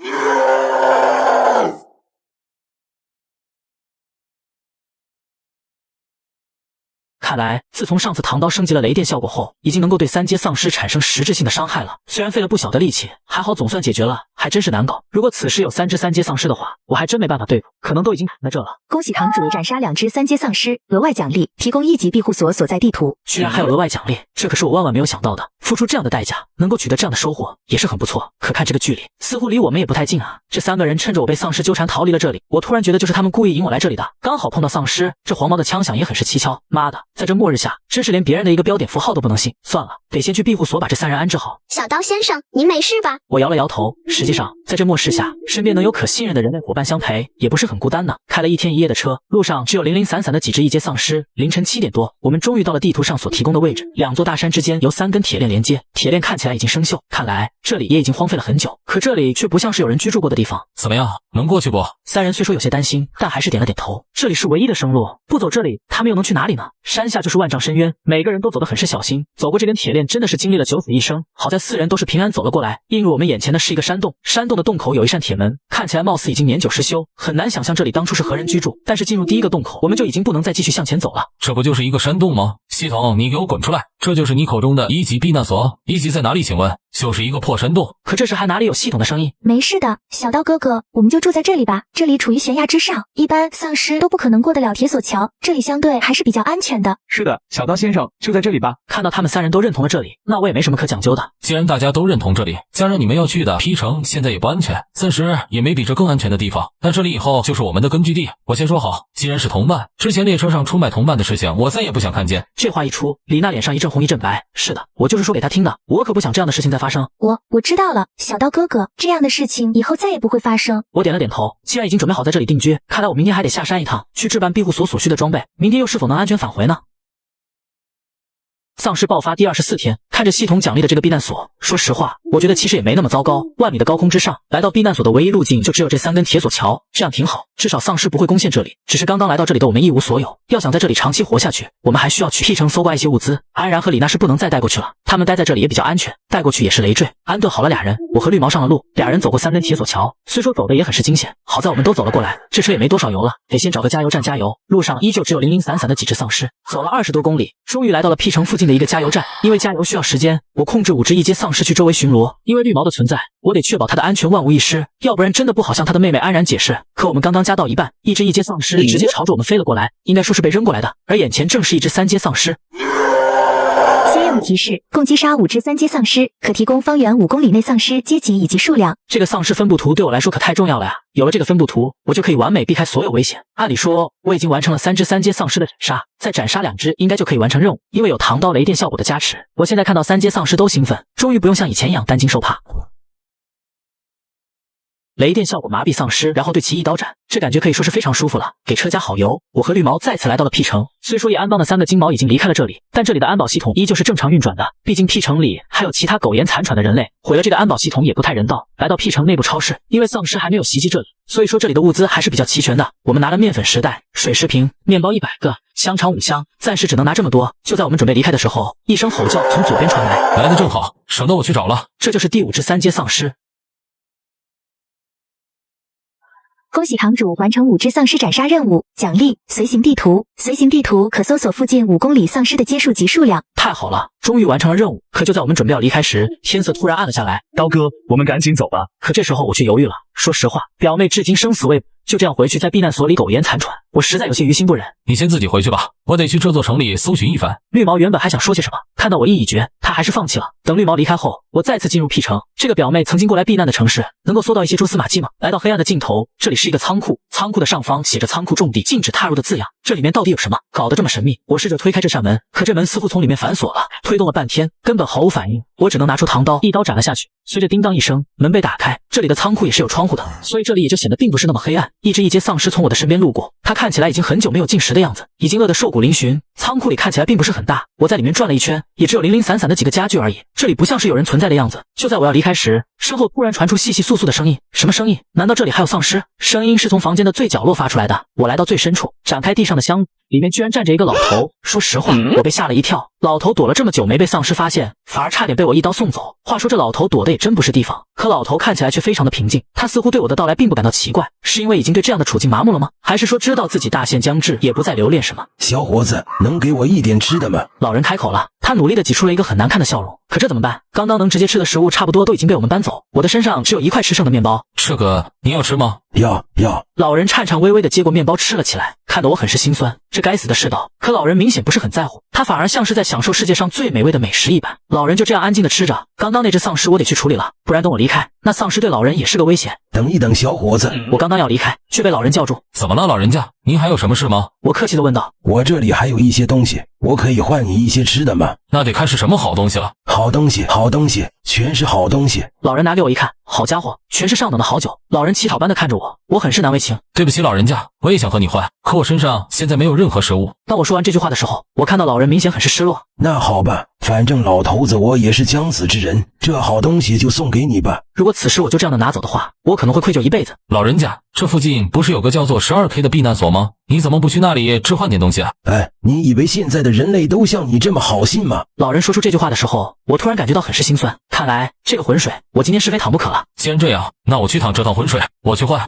看来，自从上次唐刀升级了雷电效果后，已经能够对3阶丧尸产生实质性的伤害了。虽然费了不小的力气，还好总算解决了，还真是难搞。如果此时有3只3阶丧尸的话，我还真没办法对付，可能都已经砍在这了。恭喜堂主斩杀2只3阶丧尸，额外奖励提供1级庇护所所在地图。居然还有额外奖励，这可是我万万没有想到的。付出这样的代价，能够取得这样的收获，也是很不错。可看这个距离，似乎离我们也不太近啊。这3个人趁着我被丧尸纠缠逃离了这里，我突然觉得就是他们故意引我来这里的。刚好碰到丧尸，这黄毛的枪响也很是蹊跷。妈的，在这末日下，真是连别人的一个标点符号都不能信。算了，得先去庇护所把这3人安置好。小刀先生，您没事吧？我摇了摇头。实际上，在这末世下，身边能有可信任的人类伙伴相陪，也不是很孤单呢。开了1天1夜的车，路上只有零零散散的几只1阶丧尸。凌晨7点多，我们终于到了地图上所提供的位置。2座大山之间由3根铁链连接，铁链看起来已经生锈，看来这里也已经荒废了很久。可这里却不像是有人居住过的地方。怎么样，能过去不？3人虽说有些担心，但还是点了点头。这里是唯一的生路，不走这里，他们又能去哪里呢？山下就是万丈深渊，每个人都走得很是小心。走过这根铁链真的是经历了九死一生，好在4人都是平安走了过来。映入我们眼前的是一个山洞，山洞的洞口有一扇铁门，看起来貌似已经年久失修，很难想象这里当初是何人居住。但是进入第一个洞口，我们就已经不能再继续向前走了。这不就是一个山洞吗？系统，你给我滚出来！这就是你口中的1级避难所？1级在哪里？请问？就是一个破山洞。可这时还哪里有系统的声音？没事的，小刀哥哥，我们就住在这里吧。这里处于悬崖之上，一般丧尸都不可能过得了铁索桥，这里相对还是比较安全的。是的，小刀先生，就在这里吧。看到他们3人都认同了这里，那我也没什么可讲究的。既然大家都认同这里，加上你们要去的 P 城现在也不安全，暂时也没比这更安全的地方。但这里以后就是我们的根据地。我先说好，既然是同伴，之前列车上出卖同伴的事情，我再也不想看见。这话一出，李娜脸上一阵红一阵白。是的，我就是说给他听的，我可不想这样的事情再发生。我知道了，小刀哥哥，这样的事情以后再也不会发生。我点了点头，既然已经准备好在这里定居，看来我明天还得下山一趟，去置办庇护所所需的装备。明天又是否能安全返回呢？丧尸爆发第24天，看着系统奖励的这个避难所，说实话，我觉得其实也没那么糟糕。万米的高空之上，来到避难所的唯一路径就只有这3根铁索桥，这样挺好，至少丧尸不会攻陷这里。只是刚刚来到这里的我们一无所有，要想在这里长期活下去，我们还需要去 P 城搜刮一些物资。安然和李娜是不能再带过去了，他们待在这里也比较安全，带过去也是累赘。安顿好了2人，我和绿毛上了路，2人走过3根铁索桥，虽说走的也很是惊险，好在我们都走了过来。这车也没多少油了，得先找个加油站加油。路上依旧只有零零散散的几只丧尸，走了20多公里，终于来到了 P 城附近的一个加油站。因为加油需要时间，我控制5只1阶丧尸去周围巡逻。因为绿毛的存在，我得确保他的安全万无一失，要不然真的不好向他的妹妹安然解释。可我们刚刚加到一半，一只1阶丧尸直接朝着我们飞了过来，应该说是被扔过来的，而眼前正是一只3阶丧尸。新任务提示：共击杀5只3阶丧尸，可提供方圆5公里内丧尸阶级以及数量。这个丧尸分布图对我来说可太重要了呀！有了这个分布图，我就可以完美避开所有危险。按理说，我已经完成了3只3阶丧尸的斩杀，再斩杀2只应该就可以完成任务。因为有唐刀雷电效果的加持，我现在看到3阶丧尸都兴奋，终于不用像以前一样担惊受怕。雷电效果麻痹丧尸，然后对其一刀斩，这感觉可以说是非常舒服了。给车加好油，我和绿毛再次来到了 P 城。虽说叶安帮的3个金毛已经离开了这里，但这里的安保系统依旧是正常运转的。毕竟 P 城里还有其他苟延残喘的人类，毁了这个安保系统也不太人道。来到 P 城内部超市，因为丧尸还没有袭击这里，所以说这里的物资还是比较齐全的。我们拿了面粉10袋、水10瓶、面包100个、香肠5箱，暂时只能拿这么多。就在我们准备离开的时候，一声吼叫从左边传来，来的正好，省得我去找了。这就是第5只3阶丧尸。恭喜堂主完成5只丧尸斩杀任务，奖励随行地图。随行地图可搜索附近5公里丧尸的阶数及数量。太好了，终于完成了任务。可就在我们准备要离开时，天色突然暗了下来。刀哥，我们赶紧走吧。可这时候我却犹豫了。说实话，表妹至今生死未卜，就这样回去在避难所里苟延残喘，我实在有些于心不忍。你先自己回去吧，我得去这座城里搜寻一番。绿毛原本还想说些什么，看到我意已决，他还是放弃了。等绿毛离开后，我再次进入 P 城，这个表妹曾经过来避难的城市，能够搜到一些蛛丝马迹吗？来到黑暗的尽头，这里是一个仓库，仓库的上方写着仓库重地，禁止踏入的字样。这里面到底有什么？搞得这么神秘。我试着推开这扇门，可这门似乎从里面反锁了，推动了半天，根本毫无反应。我只能拿出唐刀，一刀斩了下去。随着叮当一声，门被打开，这里的仓库也是有窗户的，所以这里也就显得并不是那么黑暗。一只一阶丧尸从我的身边路过，他看起来已经很久没有进食的样子，已经饿得瘦骨嶙峋。仓库里看起来并不是很大，我在里面转了一圈，也只有零零散散的几个家具而已，这里不像是有人存在的样子。就在我要离开时，身后突然传出细细簌簌的声音。什么声音？难道这里还有丧尸？声音是从房间的最角落发出来的。我来到最深处，展开地上的箱子，里面居然站着一个老头。说实话，我被吓了一跳。老头躲了这么久没被丧尸发现，反而差点被我一刀送走。话说这老头躲的也真不是地方，可老头看起来却非常的平静，他似乎对我的到来并不感到奇怪，是因为已经对这样的处境麻木了吗？还是说知道自己大限将至，也不再留恋什么？小伙子，能给我一点吃的吗？老人开口了，他努力地挤出了一个很难看的笑容。可这怎么办？刚刚能直接吃的食物差不多都已经被我们搬走，我的身上只有一块吃剩的面包。这个你要吃吗？要。老人颤颤巍巍地接过面包吃了起来，看得我很是心酸。这该死的世道！可老人明显不是很在乎，他反而像是在享受世界上最美味的美食一般。老人就这样安静地吃着。刚刚那只丧尸我得去处理了，不然等我离开，那丧尸对老人也是个威胁。等一等，小伙子，我刚刚要离开，却被老人叫住。怎么了，老人家？您还有什么事吗？我客气地问道。我这里还有一些东西，我可以换你一些吃的吗？那得看是什么好东西了。好东西，全是好东西。老人拿给我一看，好家伙，全是上等的好酒。老人乞讨般地看着我，我很是难为情。对不起，老人家，我也想和你换，可我身上现在没有任何食物。当我说完这句话的时候，我看到老人明显很是失落。那好吧，反正老头子我也是将死之人，这好东西就送给你吧。如果此时我就这样的拿走的话，我可能会愧疚一辈子。老人家，这附近不是有个叫做 12K 的避难所吗？你怎么不去那里置换点东西啊？你以为现在的人类都像你这么好心吗？老人说出这句话的时候，我突然感觉到很是心酸。看来这个浑水，我今天是非躺不可了。既然这样，那我去趟这趟浑水，我去换。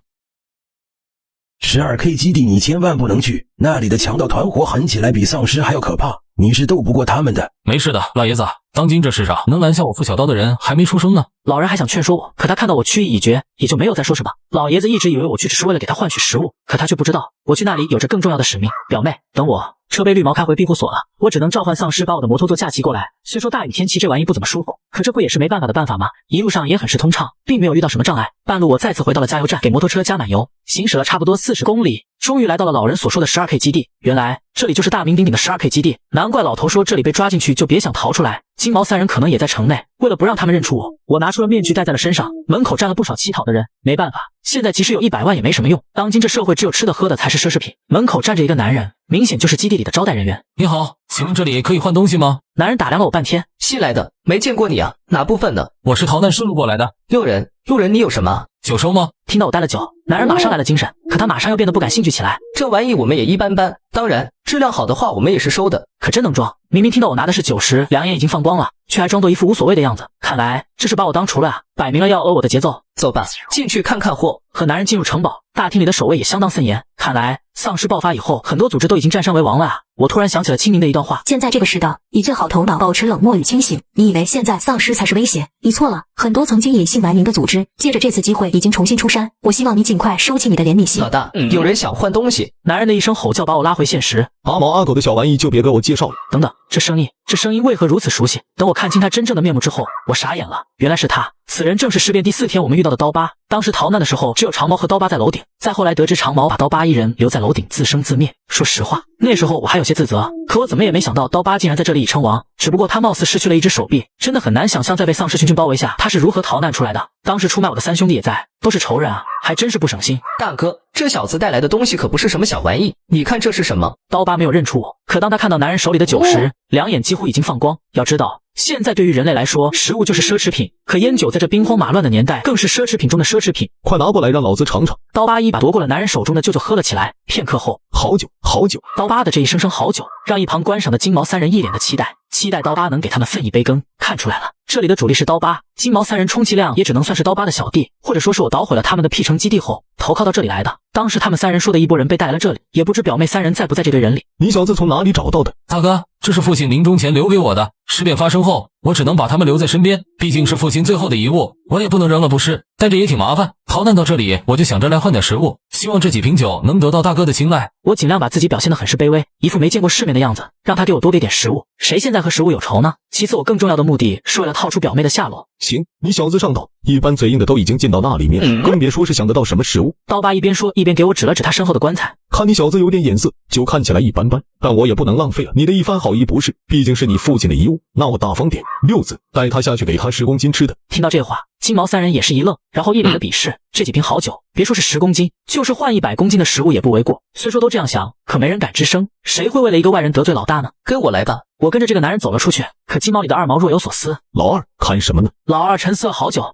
12K 基地你千万不能去，那里的强盗团伙狠起来比丧尸还要可怕，你是斗不过他们的。没事的，老爷子，当今这世上能拦下我付小刀的人还没出生呢。老人还想劝说我，可他看到我去意已决，也就没有再说什么。老爷子一直以为我去只是为了给他换取食物，可他却不知道我去那里有着更重要的使命。表妹，等我。车被绿毛开回庇护所了，我只能召唤丧尸把我的摩托做架骑过来。虽说大雨天骑这玩意不怎么舒服，可这不也是没办法的办法吗？一路上也很是通畅，并没有遇到什么障碍。半路我再次回到了加油站，给摩托车加满油，行驶了差不多40公里，终于来到了老人所说的 12K 基地。原来这里就是大名鼎鼎的 12K 基地，难怪老头说这里被抓进去就别想逃出来。金毛三人可能也在城内，为了不让他们认出我，我拿出了面具戴在了身上。门口站了不少乞讨的人，没办法，现在即使有100万也没什么用，当今这社会只有吃的喝的才是奢侈品。门口站着一个男人，明显就是基地里的招待人员。你好，请问这里可以换东西吗？男人打量了我半天，新来的，没见过你啊，哪部分的？我是逃难顺路过来的。路人，你有什么？酒收吗？听到我带了酒，男人马上来了精神，可他马上又变得不感兴趣起来。这玩意我们也一般般，当然质量好的话我们也是收的。可真能装，明明听到我拿的是酒时，两眼已经放光了，却还装作一副无所谓的样子。看来这是把我当厨了啊，摆明了要讹我的节奏。走吧，进去看看货。和男人进入城堡，大厅里的守卫也相当森严。看来丧尸爆发以后，很多组织都已经占山为王了啊！我突然想起了清明的一段话：现在这个世道，以最好头脑保持冷漠与清醒。你以为现在丧尸才是威胁？你错了，很多曾经隐姓埋名的组织，借着这次机会已经重新出山。我希望你尽快收起你的怜悯心。老大，有人想换东西。男人的一声吼叫把我拉回现实。阿毛阿狗的小玩意就别给我介绍了。等等，这声音为何如此熟悉？等我看清他真正的面目之后，我傻眼了，原来是他。此人正是事变第4天我们遇到的刀疤。当时逃难的时候，只有长毛和刀疤在楼顶，再后来得知长毛把刀疤一人留在楼顶自生自灭。说实话，那时候我还有些自责，可我怎么也没想到刀疤竟然在这里已称王。只不过他貌似失去了一只手臂，真的很难想象在被丧尸群包围下，他是如何逃难出来的。当时出卖我的3兄弟也在，都是仇人啊，还真是不省心。大哥，这小子带来的东西可不是什么小玩意，你看这是什么？刀疤没有认出我，可当他看到男人手里的酒时，两眼几乎已经放光。要知道，现在对于人类来说，食物就是奢侈品，可烟酒在这兵荒马乱的年代，更是奢侈品中的奢侈品。快拿过来，让老子尝尝。刀疤一把夺过了男人手中的舅舅，喝了起来。片刻后，好酒，好酒。刀疤的这一声好酒，让一旁观赏的金毛3人一脸的期待刀疤能给他们分一杯羹。看出来了，这里的主力是刀疤，金毛3人充其量也只能算是刀疤的小弟，或者说是我捣毁了他们的 P 城基地后投靠到这里来的。当时他们3人说的一拨人被带来了这里，也不知表妹3人在不在这队人里。你小子从哪里找到的？大哥，这是父亲临终前留给我的，事变发生后我只能把他们留在身边，毕竟是父亲最后的遗物，我也不能扔了不是，但这也挺麻烦。逃难到这里，我就想着来换点食物，希望这几瓶酒能得到大哥的青睐。我尽量把自己表现得很是卑微，一副没见过世面的样子，让他给我多给点食物。谁现在和食物有仇呢？其次，我更重要的目的是为了套出表妹的下落。行，你小子上道，一般嘴硬的都已经进到那里面，更别说是想得到什么食物。刀疤一边说一边给我指了指他身后的棺材。看你小子有点眼色，酒看起来一般般，但我也不能浪费了你的一番好意不是？毕竟是你父亲的遗物，那我大方点，6子带他下去给他10公斤吃的。听到这话，金毛三人也是一愣，然后一脸的鄙视。这几瓶好酒，别说是10公斤，就是换100公斤的食物也不为过。虽说都这样想，可没人敢吱声。谁会为了一个外人得罪老大呢？跟我来吧。我跟着这个男人走了出去，可金毛里的二毛若有所思。老二看什么呢？老二沉思了好久，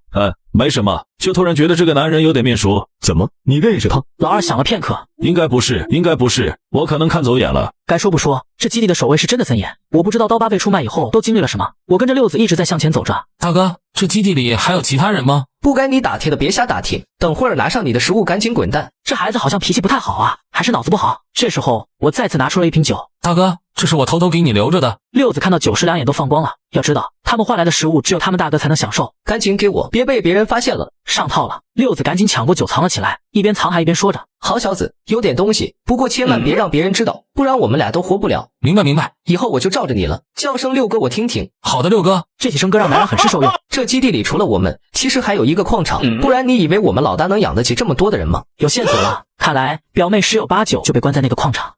没什么，就突然觉得这个男人有点面熟。怎么，你认识他？老二想了片刻，应该不是，我可能看走眼了。该说不说，这基地的守卫是真的森严。我不知道刀疤被出卖以后都经历了什么。我跟着6子一直在向前走着。大哥，这基地里还有其他人吗？不该你打听的别瞎打听，等会儿拿上你的食物赶紧滚蛋。这孩子好像脾气不太好啊，还是脑子不好。这时候我再次拿出了一瓶酒。大哥，这是我偷偷给你留着的。6子看到酒时两眼都放光了。要知道他们换来的食物只有他们大哥才能享受，赶紧给我，别被别人发现了。上套了，6子赶紧抢过酒藏了起来，一边藏还一边说着：好小子，有点东西，不过千万别让别人知道，不然我们俩都活不了。明白，以后我就罩着你了，叫声6哥我听听。好的，6哥。这几声歌让男人很是受用。这基地里除了我们，其实还有一个矿场，不然你以为我们老大能养得起这么多的人吗？有线索了，看来表妹10有8九就被关在那个矿场。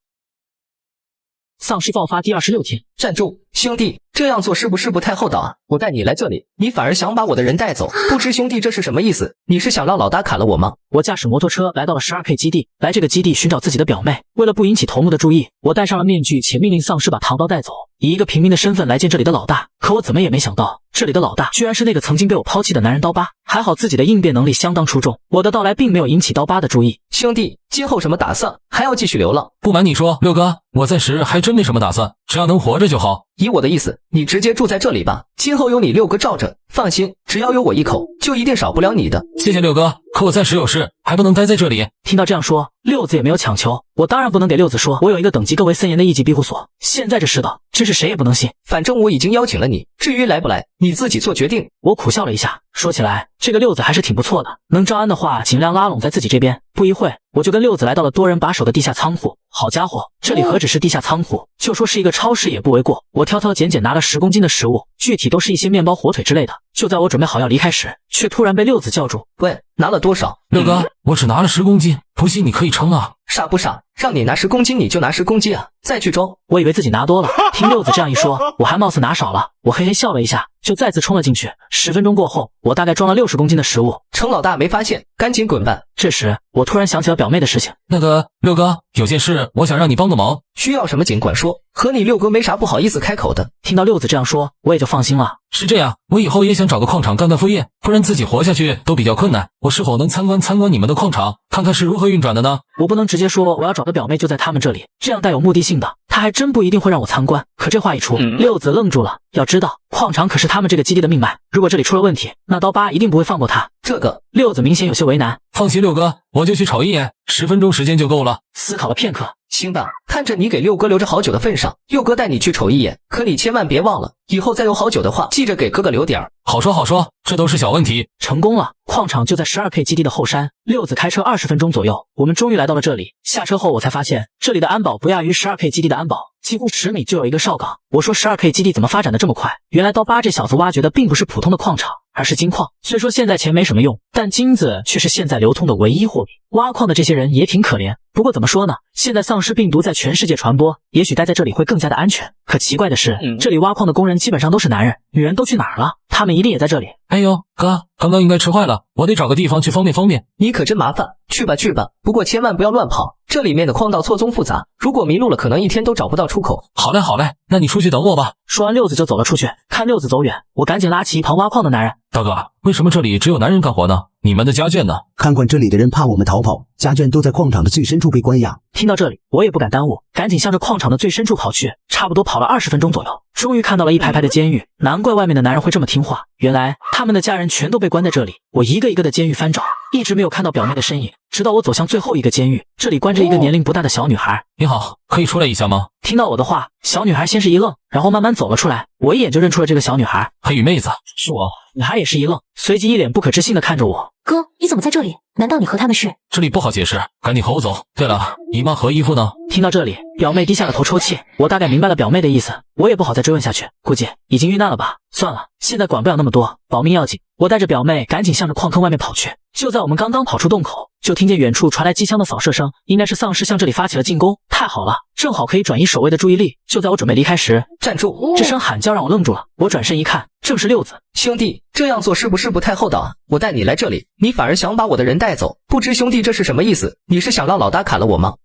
丧尸爆发第26天，站住，兄弟，这样做是不是不太厚道啊？我带你来这里，你反而想把我的人带走，不知兄弟这是什么意思？你是想让老大砍了我吗？我驾驶摩托车来到了12K 基地，来这个基地寻找自己的表妹。为了不引起头目的注意，我戴上了面具，且命令丧尸把唐刀带走，以一个平民的身份来见这里的老大。可我怎么也没想到，这里的老大居然是那个曾经被我抛弃的男人刀疤。还好自己的应变能力相当出众，我的到来并没有引起刀疤的注意。兄弟，今后什么打算？还要继续流浪？不瞒你说，6哥，我暂时还真没什么打算，只要能活着就好。以我的意思，你直接住在这里吧，今后有你6哥罩着，放心，只要有我一口，就一定少不了你的。谢谢6哥，可我暂时有事，还不能待在这里。听到这样说，6子也没有强求，我当然不能给6子说我有一个等级更为森严的1级庇护所。现在这世道，真是谁也不能信。反正我已经邀请了你，至于来不来，你自己做决定。我苦笑了一下，说起来，这个6子还是挺不错的，能招安的话，尽量拉拢在自己这边。不一会，我就跟6子来到了多人把守的地下仓库。好家伙，这里何止是地下仓库，就说是一个超市也不为过。我挑挑拣拣拿了10公斤的食物，具体都是一些面包、火腿之类的。就在我准备好要离开时，却突然被6子叫住：喂，拿了多少？6哥，我只拿了10公斤，不信你可以称啊。傻不傻？让你拿10公斤你就拿10公斤啊，再去装。我以为自己拿多了，听6子这样一说，我还貌似拿少了。我嘿嘿笑了一下，就再次冲了进去。10分钟过后，我大概装了60公斤的食物。程老大没发现，赶紧滚吧。这时我突然想起了表妹的事情。那个6哥，有件事我想让你帮个忙。需要什么尽管说，和你6哥没啥不好意思开口的。听到6子这样说，我也就放心了。是这样，我以后也想找个矿场干副业，不然自己活下去都比较困难。我是否能参观你们的矿场，看看是如何运转的呢？我不能直接说我要找的表妹就在他们这里，这样带有目的性的，他还真不一定会让我参观。可这话一出，6子愣住了。要知道，矿场可是他们这个基地的命脉，如果这里出了问题，那刀疤一定不会放过他。这个6子明显有些为难。放心，6哥，我就去瞅一眼，10分钟时间就够了。思考了片刻，行吧，看着你给6哥留着好酒的份上，6哥带你去瞅一眼，可你千万别忘了，以后再有好酒的话，记着给哥哥留点儿。好说，这都是小问题。成功了，矿场就在12K 基地的后山。6子开车20分钟左右，我们终于来到了这里。下车后我才发现，这里的安保不亚于12K 基地的安保，几乎10米就有一个哨岗。我说12K 基地怎么发展的这么快？原来刀疤这小子挖掘的并不是普通的矿场，而是金矿。虽说现在钱没什么用，但金子却是现在流通的唯一货币。挖矿的这些人也挺可怜，不过怎么说呢？现在丧尸病毒在全世界传播，也许待在这里会更加的安全。可奇怪的是，这里挖矿的工人基本上都是男人，女人都去哪儿了？他们一定也在这里。哎呦，哥，刚刚应该吃坏了，我得找个地方去方便。你可真麻烦，去吧，不过千万不要乱跑，这里面的矿道错综复杂，如果迷路了，可能一天都找不到出口。好嘞，那你出去等我吧。说完，6子就走了出去。看6子走远，我赶紧拉起一旁挖矿的男人。大哥，为什么这里只有男人干活呢？你们的家眷呢？看管这里的人怕我们逃跑，家眷都在矿场的最深处被关押。听到这里，我也不敢耽误，赶紧向着矿场的最深处跑去。差不多跑了20分钟左右，终于看到了一排排的监狱。难怪外面的男人会这么听话，原来他们的家人全都被关在这里。我一个一个的监狱翻找，一直没有看到表妹的身影，直到我走向最后一个监狱，这里关着一个年龄不大的小女孩。你好，可以出来一下吗？听到我的话，小女孩先是一愣，然后慢慢走了出来，我一眼就认出了这个小女孩，黑羽妹子，是我。女孩也是一愣，随即一脸不可置信的看着我。哥，你怎么在这里？难道你和他们是？这里不好解释，赶紧和我走。对了，你妈和姨父呢？听到这里，表妹低下了头抽泣。我大概明白了表妹的意思，我也不好再追问下去，估计已经遇难了吧。算了，现在管不了那么多，保命要紧。我带着表妹赶紧向着矿坑外面跑去。就在我们刚刚跑出洞口，就听见远处传来机枪的扫射声，应该是丧尸向这里发起了进攻。太好了，正好可以转移守卫的注意力。就在我准备离开时，站住！这声喊叫让我愣住了。我转身一看，正是六子。兄弟，这样做是不是不太厚道啊？我带你来这里，你反而想把我的人带走，不知兄弟这是什么意思？你是想让老大砍了我吗？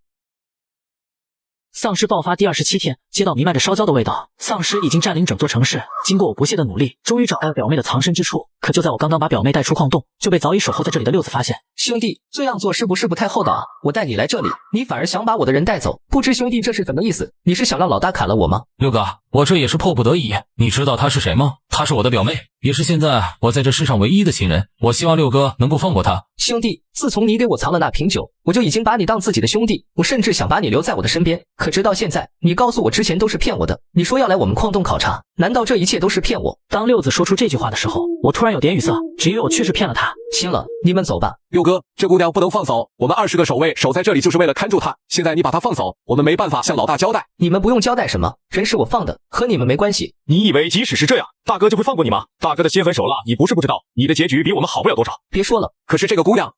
丧尸爆发第27天，街道弥漫着烧焦的味道，丧尸已经占领整座城市。经过我不懈的努力，终于找到了表妹的藏身之处。可就在我刚刚把表妹带出矿洞，就被早已守候在这里的六子发现。兄弟，这样做是不是不太厚道啊？我带你来这里，你反而想把我的人带走，不知兄弟这是什么意思？你是想让老大砍了我吗？六哥，我这也是迫不得已。你知道她是谁吗？她是我的表妹，也是现在我在这世上唯一的亲人。我希望六哥能够放过她。兄弟，自从你给我藏了那瓶酒，我就已经把你当自己的兄弟，我甚至想把你留在我的身边。可直到现在，你告诉我之前都是骗我的，你说要来我们矿洞考察，难道这一切都是骗我？当六子说出这句话的时候，我突然有点语塞，只因为我确实骗了他。行了，你们走吧。六哥，这姑娘不能放走，我们20个守卫守在这里就是为了看住她，现在你把她放走，我们没办法向老大交代。你们不用交代什么，人是我放的，和你们没关系。你以为即使是这样，大哥就会放过你吗？大哥的心狠手辣，你不是不知道，你的结局比我们好不了多少。别说了，可是这个姑娘，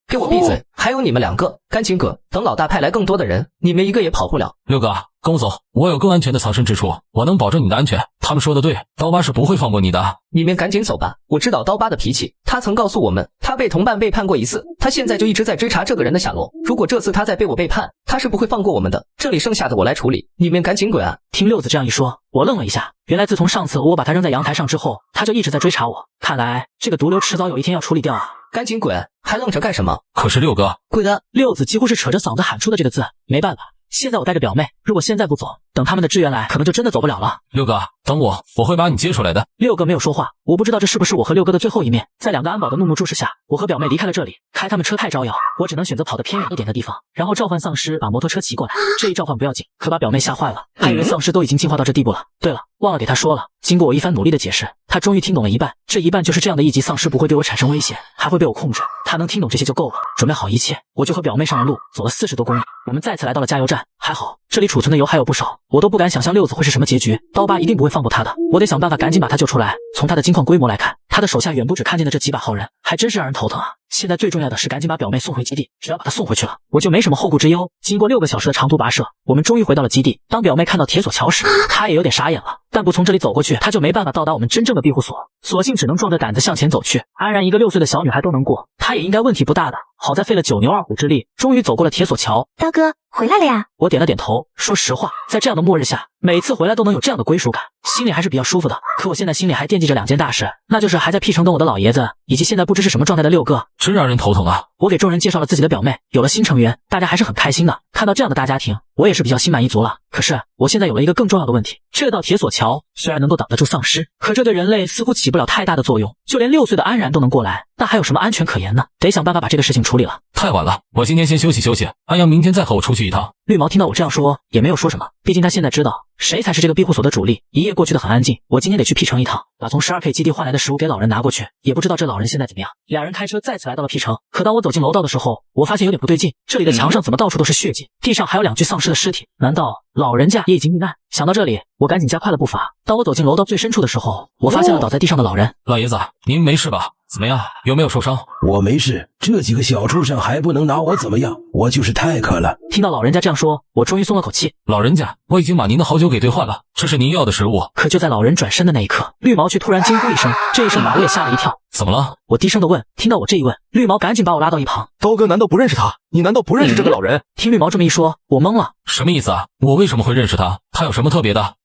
给我闭嘴！还有你们两个，赶紧滚！等老大派来更多的人，你们一个也跑不了。六哥，跟我走，我有更安全的藏身之处，我能保证你的安全。他们说的对，刀疤是不会放过你的。你们赶紧走吧，我知道刀疤的脾气，他曾告诉我们，他被同伴背叛过一次，他现在就一直在追查这个人的下落。如果这次他再被我背叛，他是不会放过我们的。这里剩下的我来处理，你们赶紧滚啊！听六子这样一说，我愣了一下。原来自从上次我把他扔在阳台上之后，他就一直在追查我。看来这个毒瘤迟早有一天要处理掉啊！赶紧滚，还愣着干什么？可是六哥，滚啊！六子几乎是扯着嗓子喊出的这个字。没办法，现在我带着表妹，如果现在不走，等他们的支援来，可能就真的走不了了。六哥，等我，我会把你接出来的。六哥没有说话，我不知道这是不是我和六哥的最后一面。在2个安保的怒目注视下，我和表妹离开了这里。开他们车太招摇，我只能选择跑得偏远一点的地方，然后召唤丧尸把摩托车骑过来。这一召唤不要紧，可把表妹吓坏了，还以为丧尸都已经进化到这地步了。对了，忘了给他说了，经过我一番努力的解释，他终于听懂了一半。这一半就是这样的一级丧尸不会对我产生威胁，还会被我控制。他能听懂这些就够了。准备好一切，我就和表妹上了路，走了40多公里。我们再次来到了加油站，还好这里储存的油还有不少，我都不敢想象六子会是什么结局。刀疤一定不会放过他的，我得想办法赶紧把他救出来。从他的金矿规模来看，他的手下远不止看见的这几把好人，还真是让人头疼啊！现在最重要的是赶紧把表妹送回基地，只要把她送回去了，我就没什么后顾之忧。经过6个小时的长途跋涉，我们终于回到了基地。当表妹看到铁索桥时，她也有点傻眼了。但不从这里走过去，她就没办法到达我们真正的庇护所，索性只能壮着胆子向前走去。安然一个6岁的小女孩都能过，她也应该问题不大的。好在费了9牛2虎之力，终于走过了铁索桥。大哥，回来了呀！我点了点头。说实话，在这样的末日下，每次回来都能有这样的归属感，心里还是比较舒服的。可我现在心里还惦记着2件大事，那就是还在 P 城等我的老爷子，以及现在不知是什么状态的6个，真让人头疼啊！我给众人介绍了自己的表妹，有了新成员，大家还是很开心的。看到这样的大家庭，我也是比较心满意足了。可是我现在有了一个更重要的问题，这道铁索桥虽然能够挡得住丧尸，可这对人类似乎起不了太大的作用，就连6岁的安然都能过来，那还有什么安全可言呢？得想办法把这个事情处理了。太晚了，我今天先休息休息，安阳明天再和我出去一趟。绿毛听到我这样说，也没有说什么，毕竟他现在知道谁才是这个庇护所的主力。一夜过去的很安静，我今天得去 P 城一趟，把从12K 基地换来的食物给老人拿过去，也不知道这老人现在怎么样。2人开车再次来到了 P 城，可当我走进楼道的时候，我发现有点不对劲，这里的墙上怎么到处都是血迹，地上还有2具丧尸的尸体，难道老人家也已经遇难？想到这里，我赶紧加快了步伐。当我走进楼道最深处的时候，我发现了倒在地上的老人。老爷子，您没事吧？怎么样？有没有受伤？我没事，这几个小畜生还不能拿我怎么样，我就是太渴了。听到老人家这样说，我终于松了口气。老人家，我已经把您的好酒给兑换了，这是您要的食物。可就在老人转身的那一刻，绿毛却突然惊呼一声，这一声把我也吓了一跳。怎么了？我低声的问。听到我这一问，绿毛赶紧把我拉到一旁。刀哥难道不认识他？你难道不认识这个老人？听绿毛这么一说，我懵了。什么意思啊？我为什么会认识他？他有什么特别的？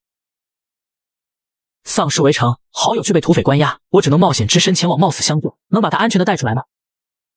丧尸围城，好友却被土匪关押，我只能冒险只身前往冒死相救，能把他安全的带出来吗？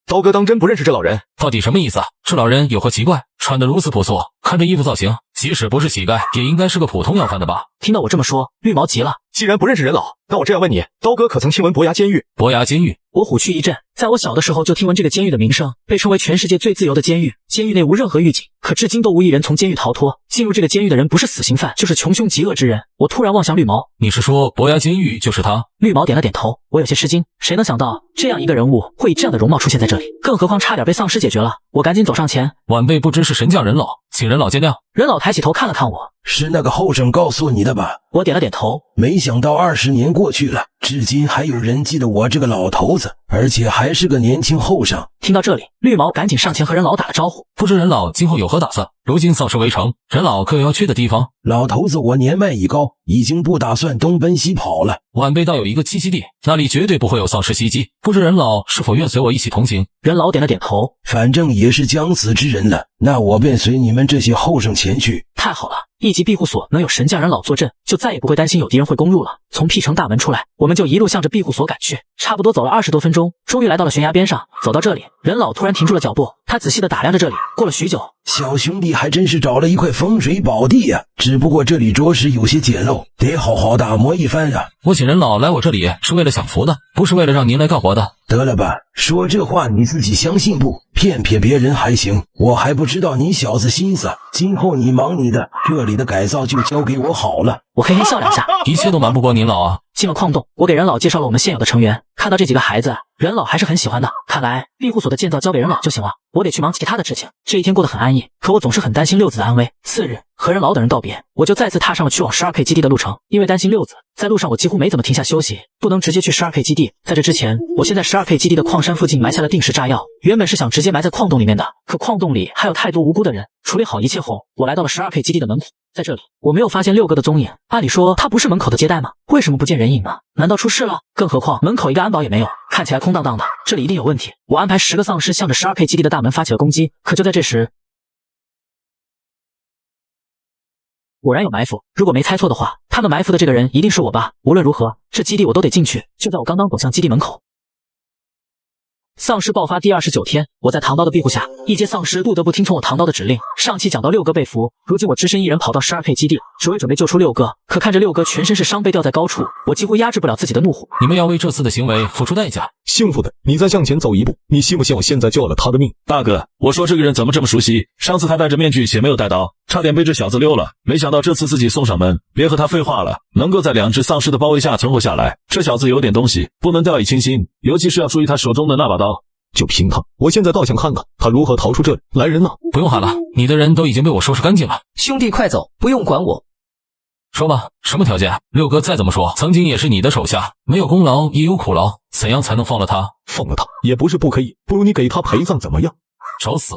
刀哥当真不认识这老人？到底什么意思？这老人有何奇怪？穿得如此朴素，看这衣服造型，即使不是乞丐，也应该是个普通要饭的吧？听到我这么说，绿毛急了，既然不认识任老，那我这样问你，刀哥可曾听闻伯牙监狱？伯牙监狱，我虎躯一震，在我小的时候就听闻这个监狱的名声，被称为全世界最自由的监狱。监狱内无任何狱警，可至今都无一人从监狱逃脱。进入这个监狱的人不是死刑犯，就是穷凶极恶之人。我突然望向绿毛，你是说伯牙监狱就是他？绿毛点了点头。我有些吃惊，谁能想到这样一个人物会以这样的容貌出现在这里？更何况差点被丧尸解决了。我赶紧走上前，晚辈不知是神将任老，请任老见谅。任老抬起头看了看我，是那个后生告诉你的吧？我点了点头。没想到20年过去了，至今还有人记得我这个老头子，而且还是个年轻后生。听到这里，绿毛赶紧上前和任老打了招呼。不知任老今后有何打算？如今丧尸围城，任老可有要去的地方？老头子，我年迈已高，已经不打算东奔西跑了。晚辈倒有一个栖息地，那里绝对不会有丧尸袭击。不知任老是否愿随我一起同行？任老点了点头。反正也是将死之人了，那我便随你们这些后生前去。太好了，一级庇护所能有神将任老坐镇，就再也不会担心有敌人会攻入了。从 P 城大门出来，我们就一路向着庇护所赶去。差不多走了20多分钟，终于来到了悬崖边上。走到这里，任老突然停住了脚步，他仔细地打量着这里。过了许久，小兄弟还真是找了一块风水宝地呀，只不过这里着实有些简陋，得好好打磨一番啊。我请任老来我这里是为了享福的，不是为了让您来干活的。得了吧，说这话你自己相信不？骗骗别人还行，我还不知道你小子心思，今后你忙你的，这里的改造就交给我好了。我嘿嘿笑两下，一切都瞒不过您老啊。进了矿洞，我给任老介绍了我们现有的成员，看到这几个孩子，任老还是很喜欢的。看来庇护所的建造交给任老就行了，我得去忙其他的事情。这一天过得很安逸，可我总是很担心六子的安危。4日，和任老等人道别，我就再次踏上了去往12K 基地的路程。因为担心六子，在路上我几乎没怎么停下休息，不能直接去12K 基地。在这之前，我先在12K 基地的矿山附近埋下了定时炸药，原本是想直接埋在矿洞里面的，可矿洞里还有太多无辜的人。处理好一切后，我来到了12K 基地的门口。在这里，我没有发现六哥的踪影。按理说他不是门口的接待吗？为什么不见人影呢？难道出事了？更何况门口一个安保也没有，看起来空荡荡的，这里一定有问题。我安排10个丧尸向着12K 基地的大门发起了攻击，可就在这时，果然有埋伏。如果没猜错的话，他们埋伏的这个人一定是我吧？无论如何，这基地我都得进去。就在我刚刚走向基地门口，丧尸爆发第29天，我在唐刀的庇护下，一阶丧尸不得不听从我唐刀的指令。上期讲到六哥被俘，如今我只身一人跑到12K 基地，只为准备救出六哥。可看着六哥全身是伤被吊在高处，我几乎压制不了自己的怒火。你们要为这次的行为付出代价。幸福的，你再向前走一步，你信不信我现在就要了他的命？大哥，我说这个人怎么这么熟悉？上次他戴着面具且没有带刀，差点被这小子溜了，没想到这次自己送上门。别和他废话了，能够在2只丧尸的包围下存活下来，这小子有点东西，不能掉以轻心，尤其是要注意他手中的那把刀。就凭他，我现在倒想看看他如何逃出这里。来人呐！不用喊了，你的人都已经被我收拾干净了。兄弟快走，不用管我。说吧，什么条件？六哥再怎么说，曾经也是你的手下，没有功劳也有苦劳，怎样才能放了他？放了他也不是不可以，不如你给他陪葬怎么样？找死！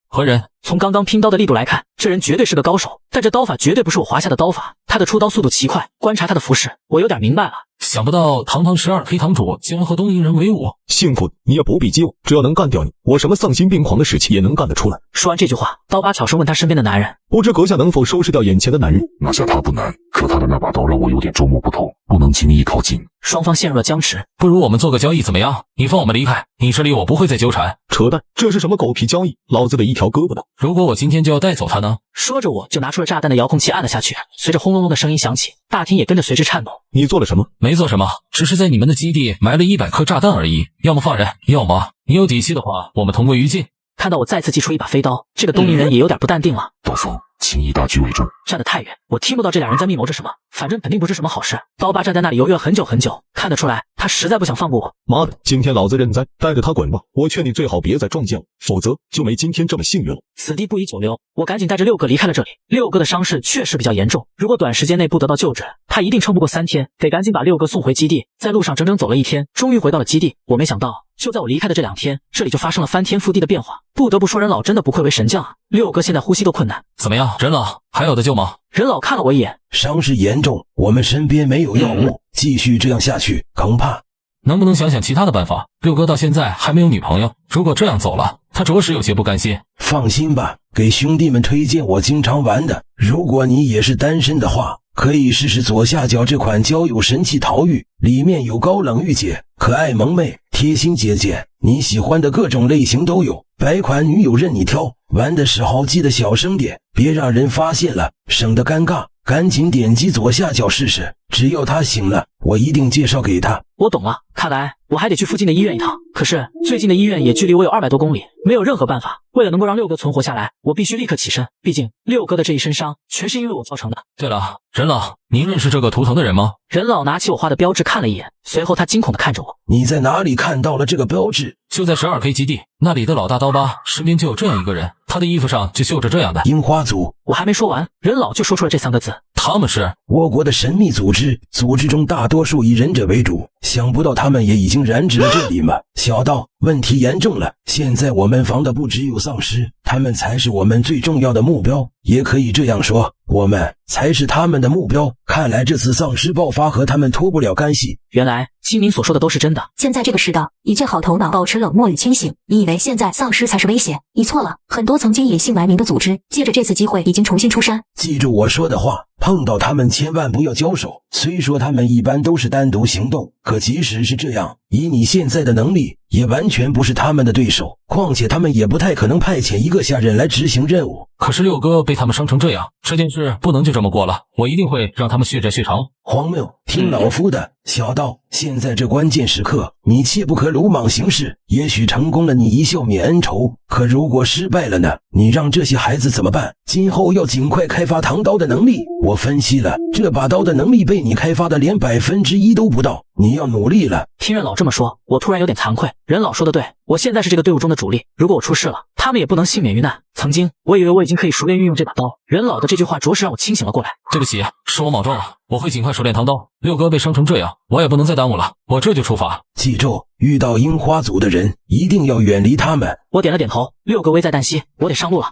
何人？从刚刚拼刀的力度来看，这人绝对是个高手，但这刀法绝对不是我华夏的刀法。他的出刀速度奇快，观察他的服饰，我有点明白了。想不到堂堂12K 堂主竟然和东瀛人为伍。幸福，你也不必激我，只要能干掉你，我什么丧心病狂的事情也能干得出来。说完这句话，刀疤悄声问他身边的男人：不知阁下能否收拾掉眼前的男人？拿下他不难，可他的那把刀让我有点捉摸不透，不能轻易靠近。双方陷入了僵持。不如我们做个交易怎么样？你放我们离开，你这里我不会再纠缠。扯淡，这是什么狗屁交易？老子的一条胳膊的。如果我今天就要带走他呢？说着我就拿出了炸弹的遥控器按了下去，随着轰隆隆的声音响起，大厅也跟着随之颤抖。你做了什么？没做什么，只是在你们的基地埋了100颗炸弹而已。要么放人，要么你有底气的话，我们同归于尽。看到我再次祭出一把飞刀，这个东瀛人也有点不淡定了。刀锋，请以大局为重。站得太远，我听不到这俩人在密谋着什么，反正肯定不是什么好事。刀疤站在那里犹豫了很久很久，看得出来他实在不想放过我。妈的，今天老子认栽，带着他滚吧！我劝你最好别再撞见我，否则就没今天这么幸运了。此地不宜久留，我赶紧带着六哥离开了这里。六哥的伤势确实比较严重，如果短时间内不得到救治，他一定撑不过3天，得赶紧把六哥送回基地。在路上整整走了1天，终于回到了基地。我没想到，就在我离开的这2天，这里就发生了翻天覆地的变化。不得不说，任老真的不愧为神将啊！六哥现在呼吸都困难。怎么样，任老还有的救吗？任老看了我一眼，伤势严重，我们身边没有药物，继续这样下去，恐怕……能不能想想其他的办法？六哥到现在还没有女朋友，如果这样走了，他着实有些不甘心。放心吧，给兄弟们推荐我经常玩的，如果你也是单身的话，可以试试左下角这款交友神器陶玉，里面有高冷御姐、可爱萌妹、贴心姐姐，你喜欢的各种类型都有，百款女友任你挑。玩的时候记得小声点，别让人发现了，省得尴尬。赶紧点击左下角试试，只要他醒了，我一定介绍给他。我懂了，看来我还得去附近的医院一趟。可是最近的医院也距离我有200多公里，没有任何办法。为了能够让六哥存活下来，我必须立刻起身。毕竟六哥的这一身伤全是因为我造成的。对了，任老，您认识这个图腾的人吗？任老拿起我画的标志看了一眼，随后他惊恐地看着我。你在哪里看到了这个标志？就在12K 基地那里的老大刀疤身边就有这样一个人，他的衣服上就绣着这样的樱花族。我还没说完，任老就说出了这3个字。他们是我国的神秘组织，组织中大多数以忍者为主，想不到他们也已经染指了这里嘛。小道，问题严重了，现在我们防的不只有丧尸，他们才是我们最重要的目标，也可以这样说，我们才是他们的目标。看来这次丧尸爆发和他们脱不了干系。原来精灵所说的都是真的。现在这个世道，一切好头脑，保持冷漠与清醒。你以为现在丧尸才是威胁？你错了，很多曾经隐姓埋名的组织，借着这次机会已经重新出山。记住我说的话，碰到他们千万不要交手。虽说他们一般都是单独行动，可即使是这样，以你现在的能力，也完全不是他们的对手。况且他们也不太可能派遣一个下人来执行任务。可是六哥被他们伤成这样，这件事不能就这么过了，我一定会让他们血债血偿。荒谬，听老夫的。小道，现在这关键时刻，你切不可鲁莽行事。也许成功了，你一笑泯恩仇，可如果失败了呢？你让这些孩子怎么办？今后要尽快开发唐刀的能力。我分析了，这把刀的能力被你开发的连1%都不到，你要努力了。听任老这么说，我突然有点惭愧。任老说的对，我现在是这个队伍中的主力，如果我出事了，他们也不能幸免于难。曾经我以为我已经可以熟练运用这把刀，任老的这句话着实让我清醒了过来。对不起，是我莽撞了，我会尽快熟练唐刀。六哥被伤成这样，我也不能再耽误了，我这就出发。记住，遇到樱花组的人，一定要远离他们。我点了点头，六哥危在旦夕，我得上路了。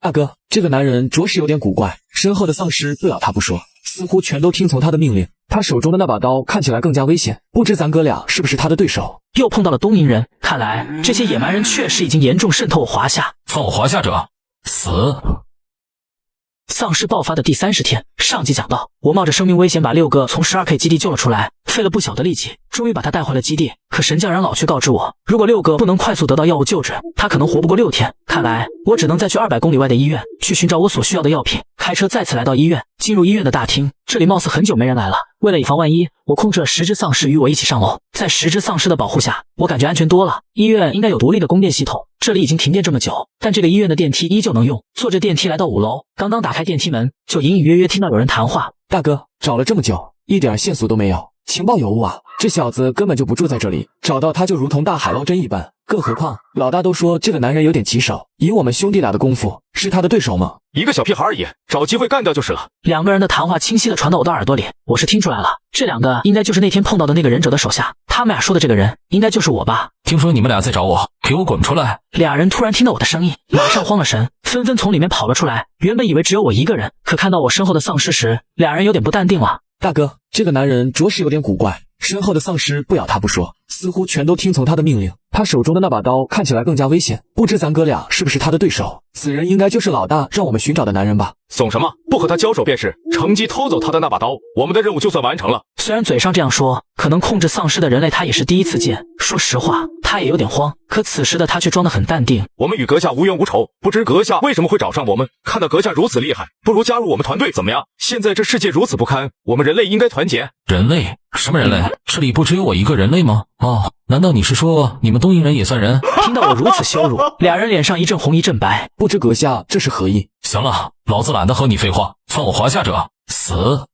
大哥，这个男人着实有点古怪，身后的丧尸不咬他不说，似乎全都听从他的命令。他手中的那把刀看起来更加危险，不知咱哥俩是不是他的对手？又碰到了东瀛人，看来这些野蛮人确实已经严重渗透我华夏。放我华夏者死！丧尸爆发的第30天，上集讲到，我冒着生命危险把六哥从12K 基地救了出来，费了不小的力气，终于把他带回了基地。可神教长老却告知我，如果六哥不能快速得到药物救治，他可能活不过6天。看来我只能再去200公里外的医院去寻找我所需要的药品。开车再次来到医院，进入医院的大厅，这里貌似很久没人来了。为了以防万一，我控制了10只丧尸与我一起上楼。在10只丧尸的保护下，我感觉安全多了。医院应该有独立的供电系统，这里已经停电这么久，但这个医院的电梯依旧能用。坐着电梯来到5楼，刚刚打开电梯门，就隐隐约约听到有人谈话。大哥，找了这么久，一点线索都没有，情报有误啊！这小子根本就不住在这里，找到他就如同大海捞针一般。更何况老大都说这个男人有点棘手，以我们兄弟俩的功夫，是他的对手吗？一个小屁孩而已，找机会干掉就是了。2个人的谈话清晰地传到我的耳朵里，我是听出来了，这2个应该就是那天碰到的那个忍者的手下，他们俩说的这个人应该就是我吧？听说你们俩在找我，给我滚出来！2人突然听到我的声音，马上慌了神，纷纷从里面跑了出来。原本以为只有我一个人，可看到我身后的丧尸时，2人有点不淡定了。大哥，这个男人着实有点古怪，身后的丧尸不咬他不说，似乎全都听从他的命令。他手中的那把刀看起来更加危险，不知咱哥俩是不是他的对手？此人应该就是老大让我们寻找的男人吧？怂什么？不和他交手便是，乘机偷走他的那把刀，我们的任务就算完成了。虽然嘴上这样说，可能控制丧尸的人类他也是第一次见。说实话，他也有点慌，可此时的他却装得很淡定。我们与阁下无冤无仇，不知阁下为什么会找上我们？看到阁下如此厉害，不如加入我们团队怎么样？现在这世界如此不堪，我们人类应该团结。人类？什么人类？这里不只有我一个人类吗？哦，难道你是说你们东瀛人也算人？听到我如此羞辱，2人脸上一阵红一阵白，不知阁下这是何意？行了，老子懒得和你废话，放我华夏者死！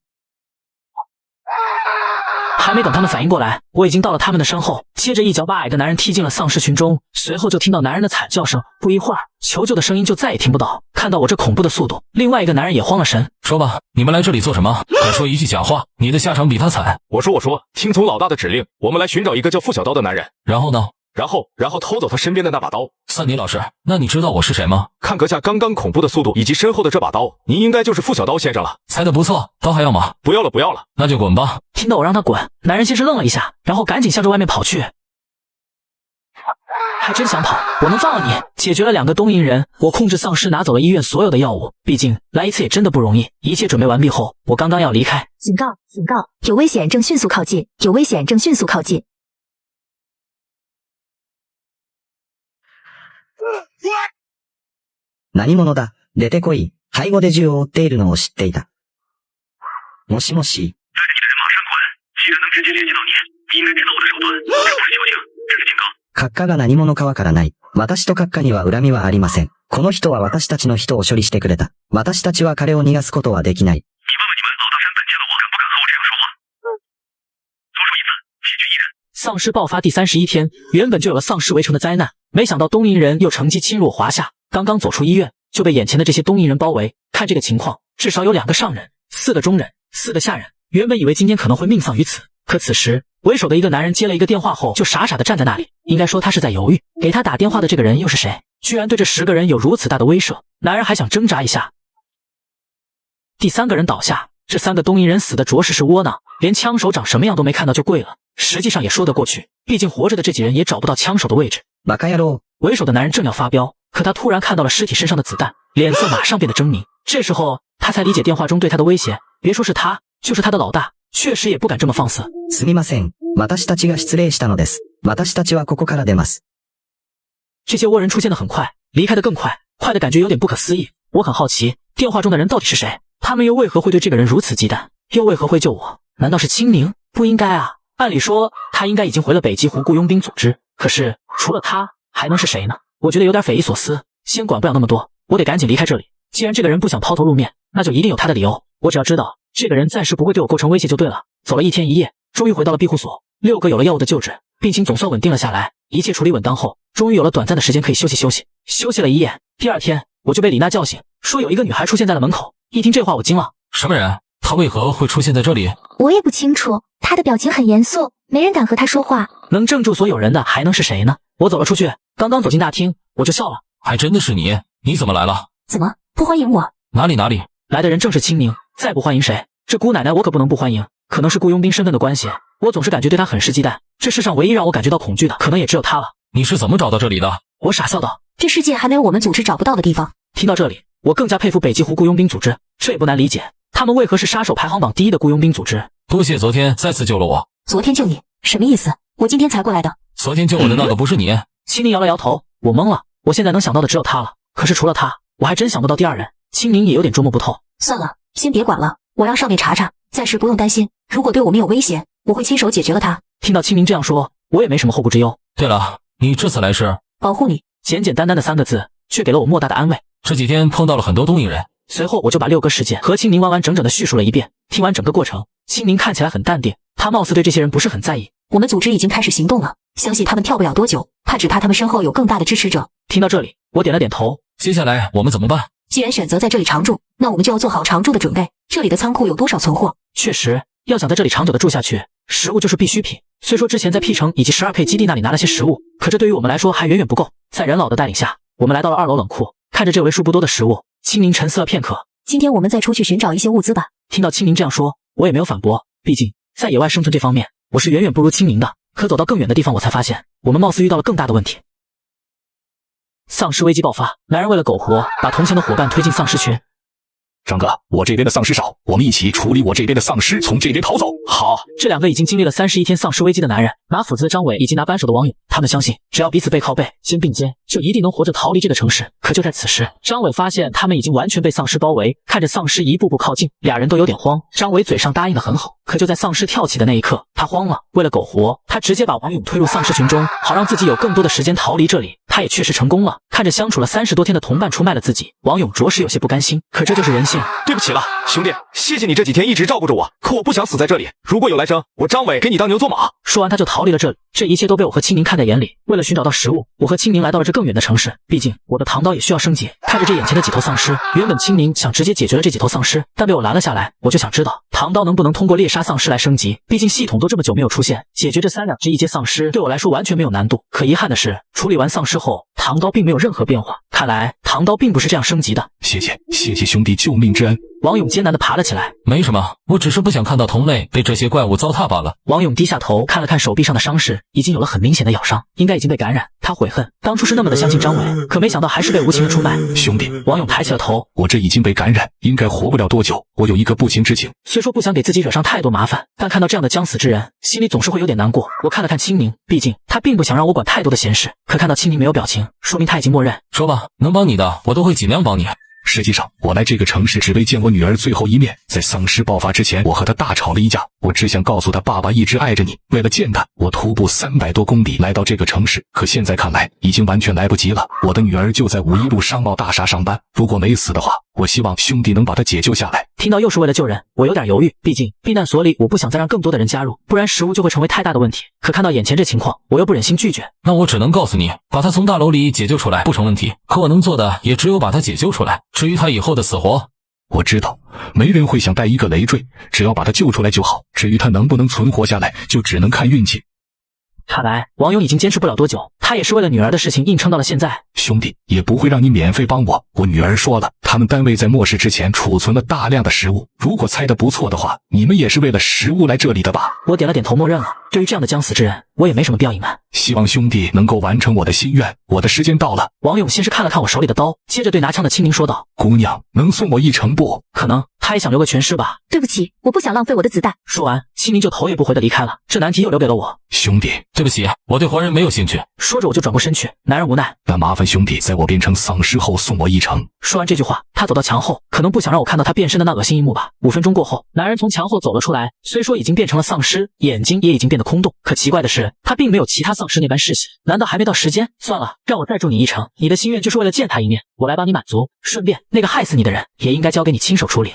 还没等他们反应过来，我已经到了他们的身后，接着一脚把矮个男人踢进了丧尸群中，随后就听到男人的惨叫声，不一会儿，求救的声音就再也听不到。看到我这恐怖的速度，另外一个男人也慌了神。说吧，你们来这里做什么？敢说一句假话，你的下场比他惨。我说，听从老大的指令，我们来寻找一个叫付小刀的男人。然后呢？然后偷走他身边的那把刀。算你老实，那你知道我是谁吗？看阁下刚刚恐怖的速度以及身后的这把刀，您应该就是付小刀先生了。猜得不错，刀还要吗？不要了，那就滚吧。听到我让他滚，男人先是愣了一下，然后赶紧向着外面跑去。还真想跑，我能放了你。解决了2个东瀛人，我控制丧尸拿走了医院所有的药物，毕竟来一次也真的不容易。一切准备完毕后，我刚刚要离开。警告！警告！有危险，正迅速靠近！有危险，正迅速靠近！何者だ、出てこい。背後で銃を撃っているのを知っていた。もしもし。既然能直接联系到你，你应该知道我的手段，这不是求情，这是警告。閣下が何者かわからない。私と閣下には恨みはありません。この人は私たちの人を処理してくれた。私たちは彼を逃がすことはできない。你问问你们老大山本街的我，敢不敢和我这样说话？多说一次，解决一人。丧尸爆发第31天，原本就有了丧尸围城的灾难，没想到东瀛人又乘机侵入华夏。刚刚走出医院，就被眼前的这些东瀛人包围。看这个情况，至少有2个上人，4个中人，4个下人。原本以为今天可能会命丧于此，可此时为首的一个男人接了一个电话后，就傻傻的站在那里。应该说他是在犹豫，给他打电话的这个人又是谁？居然对这10个人有如此大的威慑。男人还想挣扎一下，第3个人倒下。这3个东瀛人死的着实是窝囊，连枪手长什么样都没看到就跪了。实际上也说得过去，毕竟活着的这几人也找不到枪手的位置。马卡亚洛，为首的男人正要发飙，可他突然看到了尸体身上的子弹，脸色马上变得狰狞。这时候他才理解电话中对他的威胁，别说是他，就是他的老大，确实也不敢这么放肆。すみません、私たちが失礼したのです。私たちはここから出ます。这些倭人出现的很快，离开的更快，快的感觉有点不可思议。我很好奇，电话中的人到底是谁？他们又为何会对这个人如此忌惮？又为何会救我？难道是清明？不应该啊！按理说他应该已经回了北极湖雇佣兵组织，可是除了他还能是谁呢？我觉得有点匪夷所思。先管不了那么多，我得赶紧离开这里。既然这个人不想抛头露面，那就一定有他的理由。我只要知道这个人暂时不会对我构成威胁就对了。走了1天1夜，终于回到了庇护所。6个有了药物的救治，病情总算稳定了下来。一切处理稳当后，终于有了短暂的时间可以休息休息。休息了一夜，第2天我就被李娜叫醒，说有一个女孩出现在了门口。一听这话我惊了，什么人？她为何会出现在这里？我也不清楚，她的表情很严肃，没人敢和她说话。能镇住所有人的还能是谁呢？我走了出去，刚刚走进大厅，我就笑了。还真的是你？你怎么来了？怎么不欢迎我？哪里？来的人正是清明，再不欢迎谁？这姑奶奶我可不能不欢迎。可能是雇佣兵身份的关系，我总是感觉对她很是忌惮。这世上唯一让我感觉到恐惧的，可能也只有她了。你是怎么找到这里的？我傻笑道。这世界还没有我们组织找不到的地方。听到这里，我更加佩服北极湖雇佣兵组织。这也不难理解，他们为何是杀手排行榜第1的雇佣兵组织。多谢昨天再次救了我。昨天救你？什么意思？我今天才过来的。昨天救我的那个不是你？清明摇了摇头，我懵了。我现在能想到的只有他了，可是除了他，我还真想不到第2人。清明也有点捉摸不透。算了，先别管了，我让上面查查，暂时不用担心。如果对我们有威胁，我会亲手解决了他。听到清明这样说，我也没什么后顾之忧。对了，你这次来是？保护你。简简单单的3个字，却给了我莫大的安慰。这几天碰到了很多东瀛人。随后我就把6个事件和清明完完整整的叙述了一遍。听完整个过程，清明看起来很淡定，他貌似对这些人不是很在意。我们组织已经开始行动了，相信他们跳不了多久，只怕他们身后有更大的支持者。听到这里，我点了点头。接下来我们怎么办？既然选择在这里常住，那我们就要做好常住的准备。这里的仓库有多少存货？确实，要想在这里长久的住下去，食物就是必需品。虽说之前在 P 城以及12K 基地那里拿了些食物，可这对于我们来说还远远不够。在任老的带领下，我们来到了2楼冷库，看着这为数不多的食物，清明沉思了片刻。今天我们再出去寻找一些物资吧。听到清明这样说，我也没有反驳，毕竟在野外生存这方面，我是远远不如清明的。可走到更远的地方，我才发现我们貌似遇到了更大的问题。丧尸危机爆发，男人为了苟活，把同行的伙伴推进丧尸群。张哥，我这边的丧尸少，我们一起处理我这边的丧尸，从这边逃走。好。这2个已经经历了31天丧尸危机的男人，拿斧子的张伟以及拿扳手的王勇，他们相信只要彼此背靠背，肩并肩，就一定能活着逃离这个城市。可就在此时，张伟发现他们已经完全被丧尸包围，看着丧尸一步步靠近，2人都有点慌。张伟嘴上答应得很好，可就在丧尸跳起的那一刻，他慌了。为了苟活，他直接把王勇推入丧尸群中，好让自己有更多的时间逃离这里。他也确实成功了。看着相处了30多天的同伴出卖了自己，王勇着实有些不甘心。可这就是人性。对不起了，兄弟，谢谢你这几天一直照顾着我，可我不想死在这里。如果有来生，我张伟给你当牛做马。说完他就逃离了这里。这一切都被我和清明看在眼里。为了寻找到食物，我和清明来到了这更远的城市。毕竟我的唐刀也需要升级。看着这眼前的几头丧尸，原本清明想直接解决了这几头丧尸，但被我拦了下来。我就想知道唐刀能不能通过猎杀丧尸来升级，毕竟系统都这么久没有出现，解决这3-2只1阶丧尸对我来说完全没有难度。可遗憾的是，处理完丧尸后，唐刀并没有任何变化。看来唐刀并不是这样升级的。谢谢兄弟救命之恩。王勇艰难地爬了起来。没什么，我只是不想看到同类被这些怪物糟蹋罢了。王勇低下头看了看手臂上的伤势，已经有了很明显的咬伤，应该已经被感染。他悔恨当初是那么的相信张伟，可没想到还是被无情的出卖。兄弟，王勇抬起了头，我这已经被感染，应该活不了多久。我有一个不情之请。虽说不想给自己惹上太多麻烦，但看到这样的将死之人，心里总是会有点难过。我看了看青宁，毕竟他并不想让我管太多的闲事，可看到青宁没有表情，说明他已经默认。说吧，能帮你的我都会尽量帮你。实际上，我来这个城市只为见我女儿最后一面。在丧尸爆发之前，我和她大吵了一架。我只想告诉她，爸爸一直爱着你。为了见她，我徒步300多公里来到这个城市。可现在看来，已经完全来不及了。我的女儿就在51路商贸大厦上班，如果没死的话，我希望兄弟能把她解救下来。听到又是为了救人，我有点犹豫，毕竟避难所里我不想再让更多的人加入，不然食物就会成为太大的问题。可看到眼前这情况，我又不忍心拒绝。那我只能告诉你，把他从大楼里解救出来不成问题，可我能做的也只有把他解救出来。至于他以后的死活，我知道没人会想带一个累赘，只要把他救出来就好。至于他能不能存活下来，就只能看运气。看来王勇已经坚持不了多久，他也是为了女儿的事情硬撑到了现在。兄弟，也不会让你免费帮我。我女儿说了，他们单位在末世之前储存了大量的食物，如果猜得不错的话，你们也是为了食物来这里的吧？我点了点头，默认了。对于这样的将死之人，我也没什么必要隐瞒。希望兄弟能够完成我的心愿，我的时间到了。王勇先是看了看我手里的刀，接着对拿枪的青宁说道：姑娘，能送我一程不？可能，他也想留个全尸吧。对不起，我不想浪费我的子弹。说完，青宁就头也不回的离开了。这难题又留给了我。兄弟，对不起，我对活人没有兴趣。说着我就转过身去，男人无奈。那麻烦兄弟在我变成丧尸后送我一程。说完这句话，他走到墙后，可能不想让我看到他变身的那恶心一幕吧。5分钟过后，男人从墙后走了出来，虽说已经变成了丧尸，眼睛也已经变得空洞，可奇怪的是，他并没有其他丧尸那般嗜血。难道还没到时间？算了，让我再助你一程。你的心愿就是为了见他一面，我来帮你满足。顺便，那个害死你的人也应该交给你亲手处理。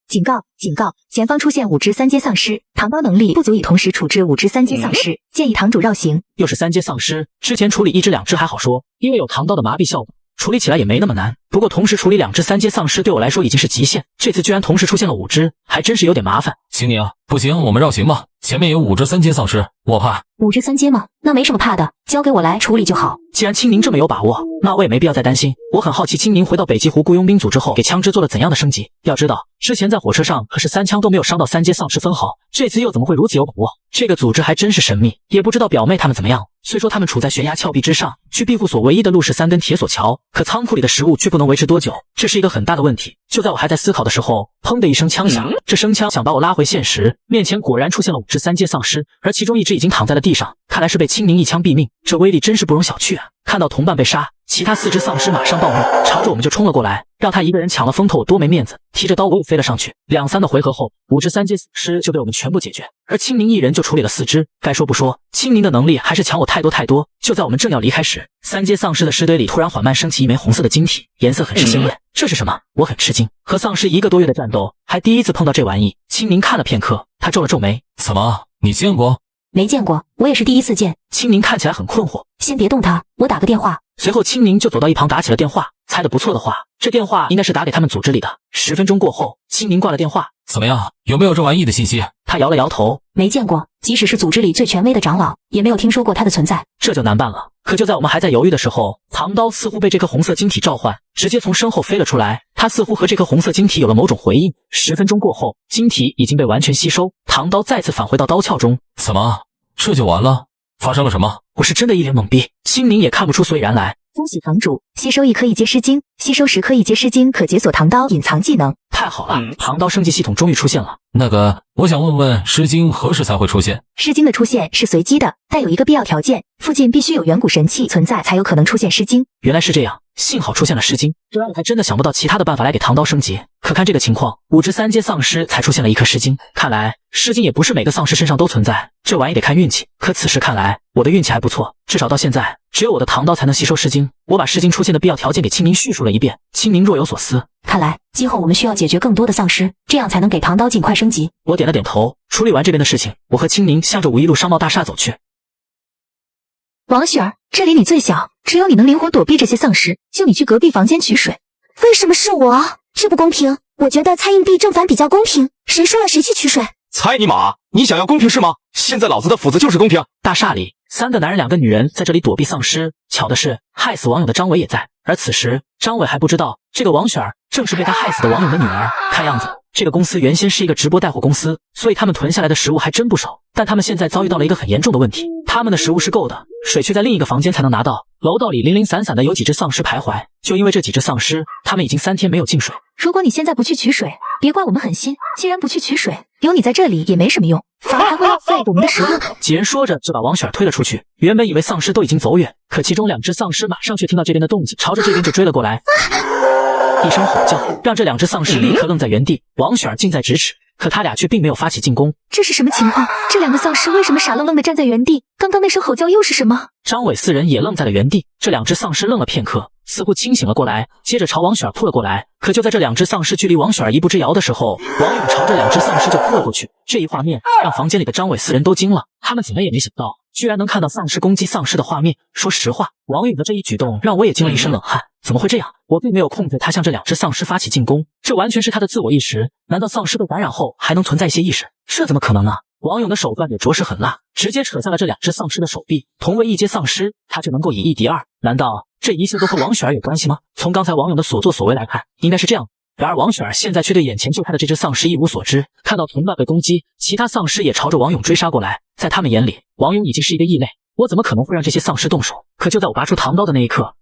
警告！警告！前方出现5只3阶丧尸，唐刀能力不足以同时处置5只3阶丧尸，建议堂主绕行。又是3阶丧尸，之前处理1只2只还好说，因为有唐刀的麻痹效果，处理起来也没那么难。不过同时处理2只3阶丧尸对我来说已经是极限，这次居然同时出现了5只，还真是有点麻烦。青宁，不行，我们绕行吧。前面有5只3阶丧尸，我怕。5只3阶吗？那没什么怕的，交给我来处理就好。既然青宁这么有把握，那我也没必要再担心。我很好奇青宁回到北极湖雇佣兵组之后，给枪支做了怎样的升级。要知道，之前在火车上可是3枪都没有伤到3阶丧尸分毫，这次又怎么会如此有把握？这个组织还真是神秘，也不知道表妹他们怎么样。虽说他们处在悬崖峭壁之上，距庇护所唯一的路是3根铁索桥，可仓库里的食物却不能维持多久，这是一个很大的问题。就在我还在思考的时候，砰的一声枪响，这声枪想把我拉回现实，面前果然出现了5只3阶丧尸，而其中1只已经躺在了地上，看来是被青宁一枪毙命，这威力真是不容小觑啊！看到同伴被杀，其他4只丧尸马上暴怒，朝着我们就冲了过来，让他一个人抢了风头，我多没面子。提着刀我又飞了上去，2、3的回合后，5只3阶死尸就被我们全部解决，而青宁一人就处理了4只。该说不说，青宁的能力还是强我太多太多。就在我们正要离开时，3阶丧尸的尸堆里突然缓慢升起一枚红色的晶体，颜色很是鲜艳。这是什么？我很吃惊，和丧尸1个多月的战斗，还第一次碰到这玩意。青宁看了片刻，他皱了皱眉，怎么？你见过？没见过，我也是第一次见。青宁看起来很困惑，先别动他，我打个电话。随后青宁就走到一旁打起了电话，猜得不错的话，这电话应该是打给他们组织里的。10分钟过后，青宁挂了电话。怎么样？有没有这玩意的信息？他摇了摇头，没见过，即使是组织里最权威的长老，也没有听说过他的存在。这就难办了。可就在我们还在犹豫的时候，唐刀似乎被这颗红色晶体召唤，直接从身后飞了出来。他似乎和这颗红色晶体有了某种回应。10分钟过后，晶体已经被完全吸收，唐刀再次返回到刀鞘中。怎么？这就完了？发生了什么？我是真的一脸懵逼，青宁也看不出所以然来。恭喜堂主，吸收1颗1阶尸晶，吸收10颗1阶尸晶可解锁唐刀隐藏技能。太好了，唐刀升级系统终于出现了。那个，我想问问，尸晶何时才会出现？尸晶的出现是随机的，但有一个必要条件，附近必须有远古神器存在，才有可能出现尸晶。原来是这样，幸好出现了尸晶，不然我还真的想不到其他的办法来给唐刀升级。可看这个情况，5只3阶丧尸才出现了1颗尸晶，看来尸晶也不是每个丧尸身上都存在，这玩意得看运气。可此时看来，我的运气还不错，至少到现在，只有我的唐刀才能吸收尸晶。我把尸晶出现的必要条件给青宁叙述了一遍，青宁若有所思。看来今后我们需要解决更多的丧尸，这样才能给唐刀尽快升级。我点了点头，处理完这边的事情，我和青宁向着51路商贸大厦走去。王雪儿，这里你最小，只有你能灵活躲避这些丧尸，就你去隔壁房间取水。为什么是我？这不公平！我觉得猜硬币正反比较公平，谁输了谁去取水。猜你妈！你想要公平是吗？现在老子的斧子就是公平。大厦里，3个男人2个女人在这里躲避丧尸。巧的是，害死网友的张伟也在。而此时，张伟还不知道这个王雪儿正是被他害死的王勇的女儿。看样子，这个公司原先是一个直播带货公司，所以他们囤下来的食物还真不少。但他们现在遭遇到了一个很严重的问题，他们的食物是够的，水却在另一个房间才能拿到。楼道里零零散散的有几只丧尸徘徊，就因为这几只丧尸，他们已经3天没有进水。如果你现在不去取水，别怪我们狠心。既然不去取水，有你在这里也没什么用，反而还会浪费我们的食物。几人说着就把王雪儿推了出去。原本以为丧尸都已经走远，可其中2只丧尸马上却听到这边的动静，朝着这边就追了过来。一声吼叫让这2只丧尸立刻愣在原地，王雪儿近在咫尺，可他俩却并没有发起进攻。这是什么情况？这2个丧尸为什么傻愣愣的站在原地？刚刚那声吼叫又是什么？张伟4人也愣在了原地。这2只丧尸愣了片刻，似乎清醒了过来，接着朝王雪儿扑了过来。可就在这2只丧尸距离王雪儿1步之遥的时候，王勇朝着2只丧尸就扑了过去。这一画面让房间里的张伟4人都惊了，他们怎么也没想到，居然能看到丧尸攻击丧尸的画面。说实话，王勇的这一举动让我也惊了一身冷汗。怎么会这样？我并没有控制他向这2只丧尸发起进攻，这完全是他的自我意识。难道丧尸被感染后还能存在一些意识？这怎么可能呢？王勇的手段也着实很辣，直接扯下了这2只丧尸的手臂。同为1阶丧尸，他就能够以1敌2，难道这一切都和王雪儿有关系吗？从刚才王勇的所作所为来看，应该是这样。然而王雪儿现在却对眼前就开的这只丧尸一无所知，看到同伴被攻击，其他丧尸也朝着王勇追杀过来。在他们眼里，王勇已经是一个异类，我怎么可能会让这些丧尸动手？可就在我拔出唐刀的那一刻，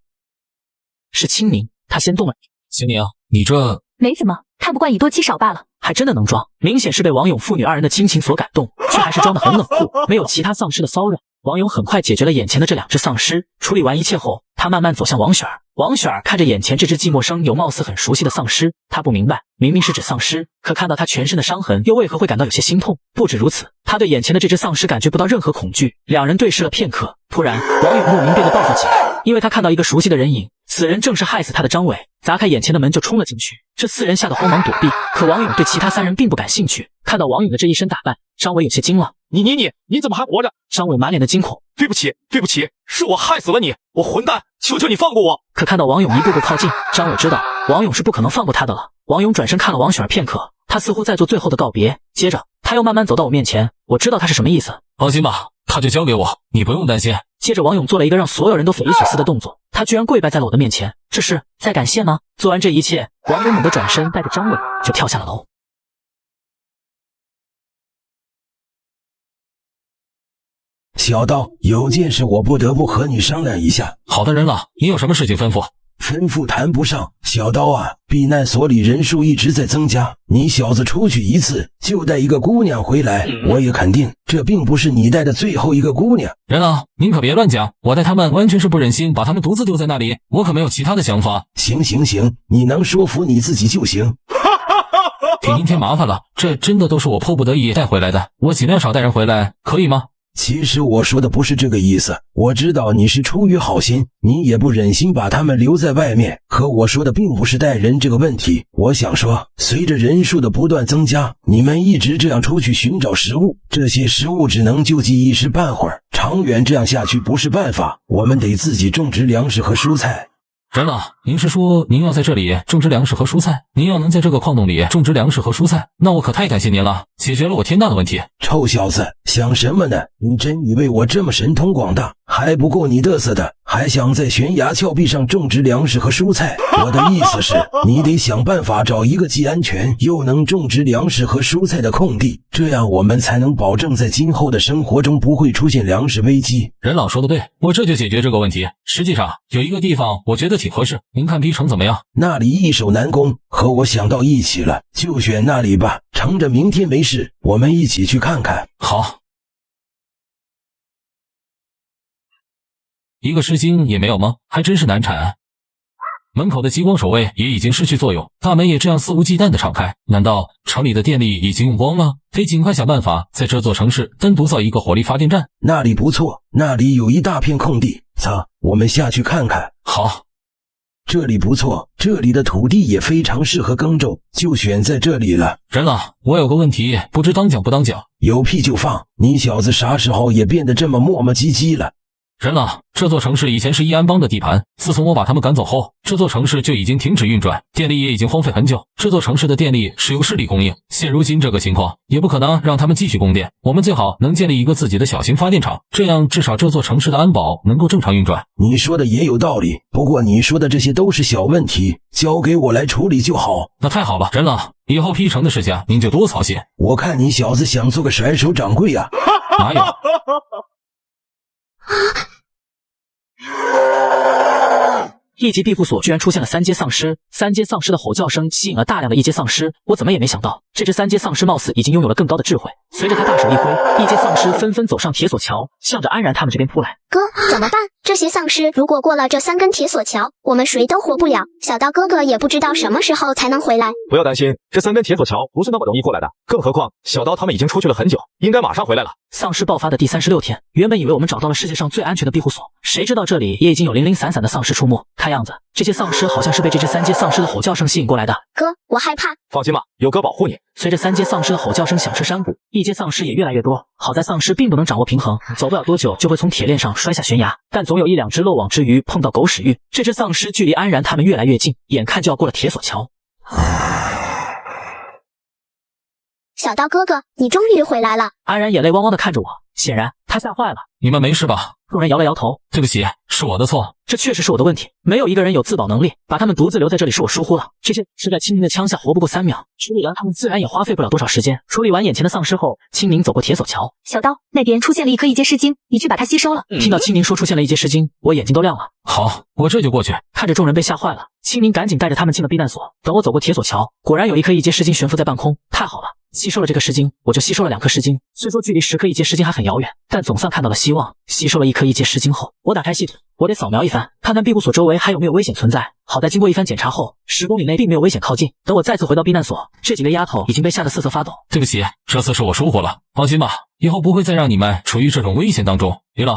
是清明，他先动了。清明，你这……没什么，看不惯以多欺少罢了。还真的能装，明显是被王勇父女2人的亲情所感动，却还是装得很冷酷，没有其他丧尸的骚扰。王勇很快解决了眼前的这2只丧尸，处理完一切后，他慢慢走向王雪儿。王雪儿看着眼前这只既陌生又貌似很熟悉的丧尸，她不明白，明明是指丧尸，可看到他全身的伤痕，又为何会感到有些心痛？不止如此，他对眼前的这只丧尸感觉不到任何恐惧。2人对视了片刻，突然，王勇莫名变得暴躁起来，因为他看到一个熟悉的人影，此人正是害死他的张伟。砸开眼前的门就冲了进去，这4人吓得慌忙躲避，可王勇对其他3人并不感兴趣。看到王勇的这一身打扮，张伟有些惊了。你怎么还活着？张伟满脸的惊恐。对不起，是我害死了你，我混蛋，求求你放过我。可看到王勇一步步靠近，张伟知道王勇是不可能放过他的了。王勇转身看了王雪儿片刻，他似乎在做最后的告别，接着他又慢慢走到我面前，我知道他是什么意思。放心吧，他就交给我，你不用担心。接着王勇做了一个让所有人都匪夷所思的动作，他居然跪拜在了我的面前，这是在感谢吗？做完这一切，王勇猛地转身带着张伟就跳下了楼。小刀，有件事我不得不和你商量一下。好的，人了，你有什么事情吩咐？吩咐谈不上，小刀啊，避难所里人数一直在增加，你小子出去一次就带一个姑娘回来，我也肯定这并不是你带的最后一个姑娘。人啊，您可别乱讲，我带他们完全是不忍心把他们独自丢在那里，我可没有其他的想法。行，你能说服你自己就行。给您添麻烦了，这真的都是我迫不得已带回来的，我尽量少带人回来，可以吗？其实我说的不是这个意思，我知道你是出于好心，你也不忍心把他们留在外面，可我说的并不是带人这个问题。我想说，随着人数的不断增加，你们一直这样出去寻找食物，这些食物只能救济一时半会儿，长远这样下去不是办法，我们得自己种植粮食和蔬菜。人了，您是说您要在这里种植粮食和蔬菜？您要能在这个矿洞里种植粮食和蔬菜，那我可太感谢您了，解决了我天大的问题。臭小子，想什么呢？你真以为我这么神通广大，还不够你嘚瑟的，还想在悬崖峭壁上种植粮食和蔬菜？我的意思是，你得想办法找一个既安全又能种植粮食和蔬菜的空地，这样我们才能保证在今后的生活中不会出现粮食危机。任老说的对，我这就解决这个问题。实际上有一个地方我觉得挺合适，您看逼城怎么样？那里易守难攻，和我想到一起了，就选那里吧，乘着明天没事，我们一起去看看。好。一个诗经也没有吗？还真是难产。门口的激光守卫也已经失去作用，大门也这样肆无忌惮地敞开，难道城里的电力已经用光了？得尽快想办法在这座城市单独造一个火力发电站。那里不错，那里有一大片空地，走，我们下去看看。好。这里不错，这里的土地也非常适合耕种，就选在这里了。人了，我有个问题，不知当讲不当讲。有屁就放，你小子啥时候也变得这么磨磨唧唧了？人了，这座城市以前是义安帮的地盘，自从我把他们赶走后，这座城市就已经停止运转，电力也已经荒废很久。这座城市的电力是由势力供应，现如今这个情况，也不可能让他们继续供电。我们最好能建立一个自己的小型发电厂，这样至少这座城市的安保能够正常运转。你说的也有道理，不过你说的这些都是小问题，交给我来处理就好。那太好了，人了，以后批城的事情您就多操心。我看你小子想做个甩手掌柜呀？哪有？一级庇护所居然出现了3阶丧尸，3阶丧尸的吼叫声吸引了大量的1阶丧尸。我怎么也没想到，这只3阶丧尸貌似已经拥有了更高的智慧。随着他大手一挥，1阶丧尸纷纷走上铁索桥，向着安然他们这边扑来。哥，怎么办？这些丧尸如果过了这3根铁索桥，我们谁都活不了。小刀哥哥也不知道什么时候才能回来。不要担心，这3根铁索桥不是那么容易过来的，更何况小刀他们已经出去了很久，应该马上回来了。丧尸爆发的第36天，原本以为我们找到了世界上最安全的庇护所，谁知道这里也已经有零零散散的丧尸出没。看样子，这些丧尸好像是被这只3阶丧尸的吼叫声吸引过来的。哥，我害怕。放心吧，有哥保护你。随着3阶丧尸的吼叫声响彻山谷，1阶丧尸也越来越多。好在丧尸并不能掌握平衡，走不了多久就会从铁链上摔下悬崖，但总有1-2只漏网之鱼碰到狗屎运。这只丧尸距离安然他们越来越近，眼看就要过了铁索桥。小刀哥哥，你终于回来了。安然眼泪汪汪的看着我，显然他吓坏了。你们没事吧？路人摇了摇头，对不起，是我的错。这确实是我的问题，没有一个人有自保能力，把他们独自留在这里是我疏忽了。这些是在青宁的枪下活不过3秒，处理完他们自然也花费不了多少时间。处理完眼前的丧尸后，青宁走过铁索桥。小刀，那边出现了一颗1阶尸精，你去把它吸收了。听到青宁说出现了1阶尸精，我眼睛都亮了。好，我这就过去。看着众人被吓坏了，青宁赶紧带着他们进了避难所。等我走过铁索桥，果然有一颗1阶尸精悬浮在半空。太好了，吸收了这颗尸精，我就吸收了2颗尸精。虽说距离10颗1阶尸精还很遥远，但总算看到了希望。吸收了1颗1阶尸精后，我打开系统，我得扫描一番，看看庇护所周围还有没有危险存在。好在经过一番检查后，10公里内并没有危险靠近。等我再次回到避难所，这几个丫头已经被吓得瑟瑟发抖。对不起，这次是我疏忽了。放心吧，以后不会再让你们处于这种危险当中。别了，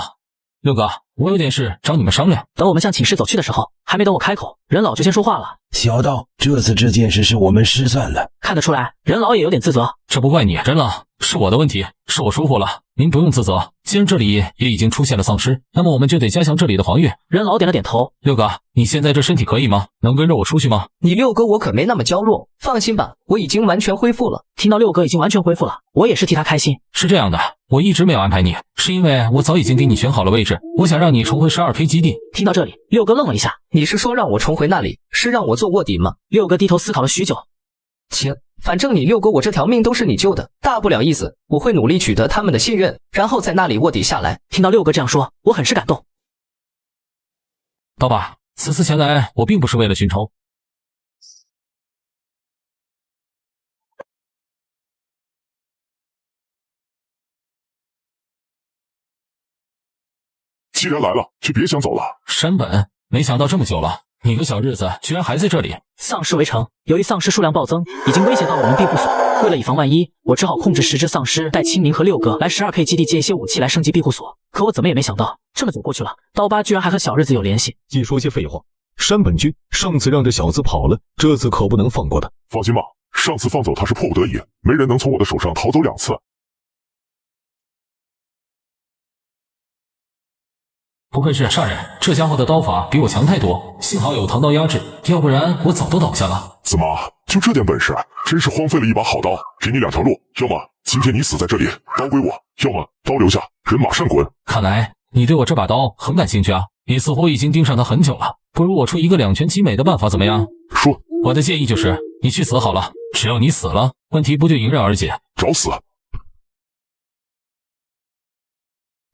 六哥，我有点事找你们商量。等我们向寝室走去的时候，还没等我开口，任老就先说话了。小刀，这次这件事是我们失算了。看得出来，任老也有点自责。这不怪你，任老，是我的问题，是我疏忽了，您不用自责。既然这里也已经出现了丧尸，那么我们就得加强这里的防御。任老点了点头。六哥，你现在这身体可以吗？能跟着我出去吗？你六哥我可没那么娇弱，放心吧，我已经完全恢复了。听到六哥已经完全恢复了，我也是替他开心。是这样的，我一直没有安排你，是因为我早已经给你选好了位置，我想让你重回12K 基地。听到这里，六哥愣了一下。你是说让我重回那里，是让我做卧底吗？六哥低头思考了许久。行，反正你六哥我这条命都是你救的，大不了意思，我会努力取得他们的信任，然后在那里卧底下来。听到六哥这样说，我很是感动。刀爸，此次前来我并不是为了寻仇。既然来了，就别想走了。山本，没想到这么久了，你个小日子居然还在这里。丧尸围城，由于丧尸数量暴增，已经威胁到了我们庇护所。为了以防万一，我只好控制10只丧尸，带青明和六哥来12K 基地借一些武器来升级庇护所。可我怎么也没想到，这么久过去了，刀疤居然还和小日子有联系。净说些废话！山本君上次让这小子跑了，这次可不能放过他。放心吧，上次放走他是迫不得已，没人能从我的手上逃走2次。不愧是上人，这家伙的刀法比我强太多，幸好有唐刀压制，要不然我早都倒下了。怎么就这点本事？真是荒废了一把好刀。给你2条路，要么今天你死在这里，刀归我；要么刀留下，人马上滚。看来你对我这把刀很感兴趣啊！你似乎已经盯上它很久了，不如我出一个2全其美的办法怎么样？说。我的建议就是你去死好了，只要你死了，问题不就迎刃而解？找死！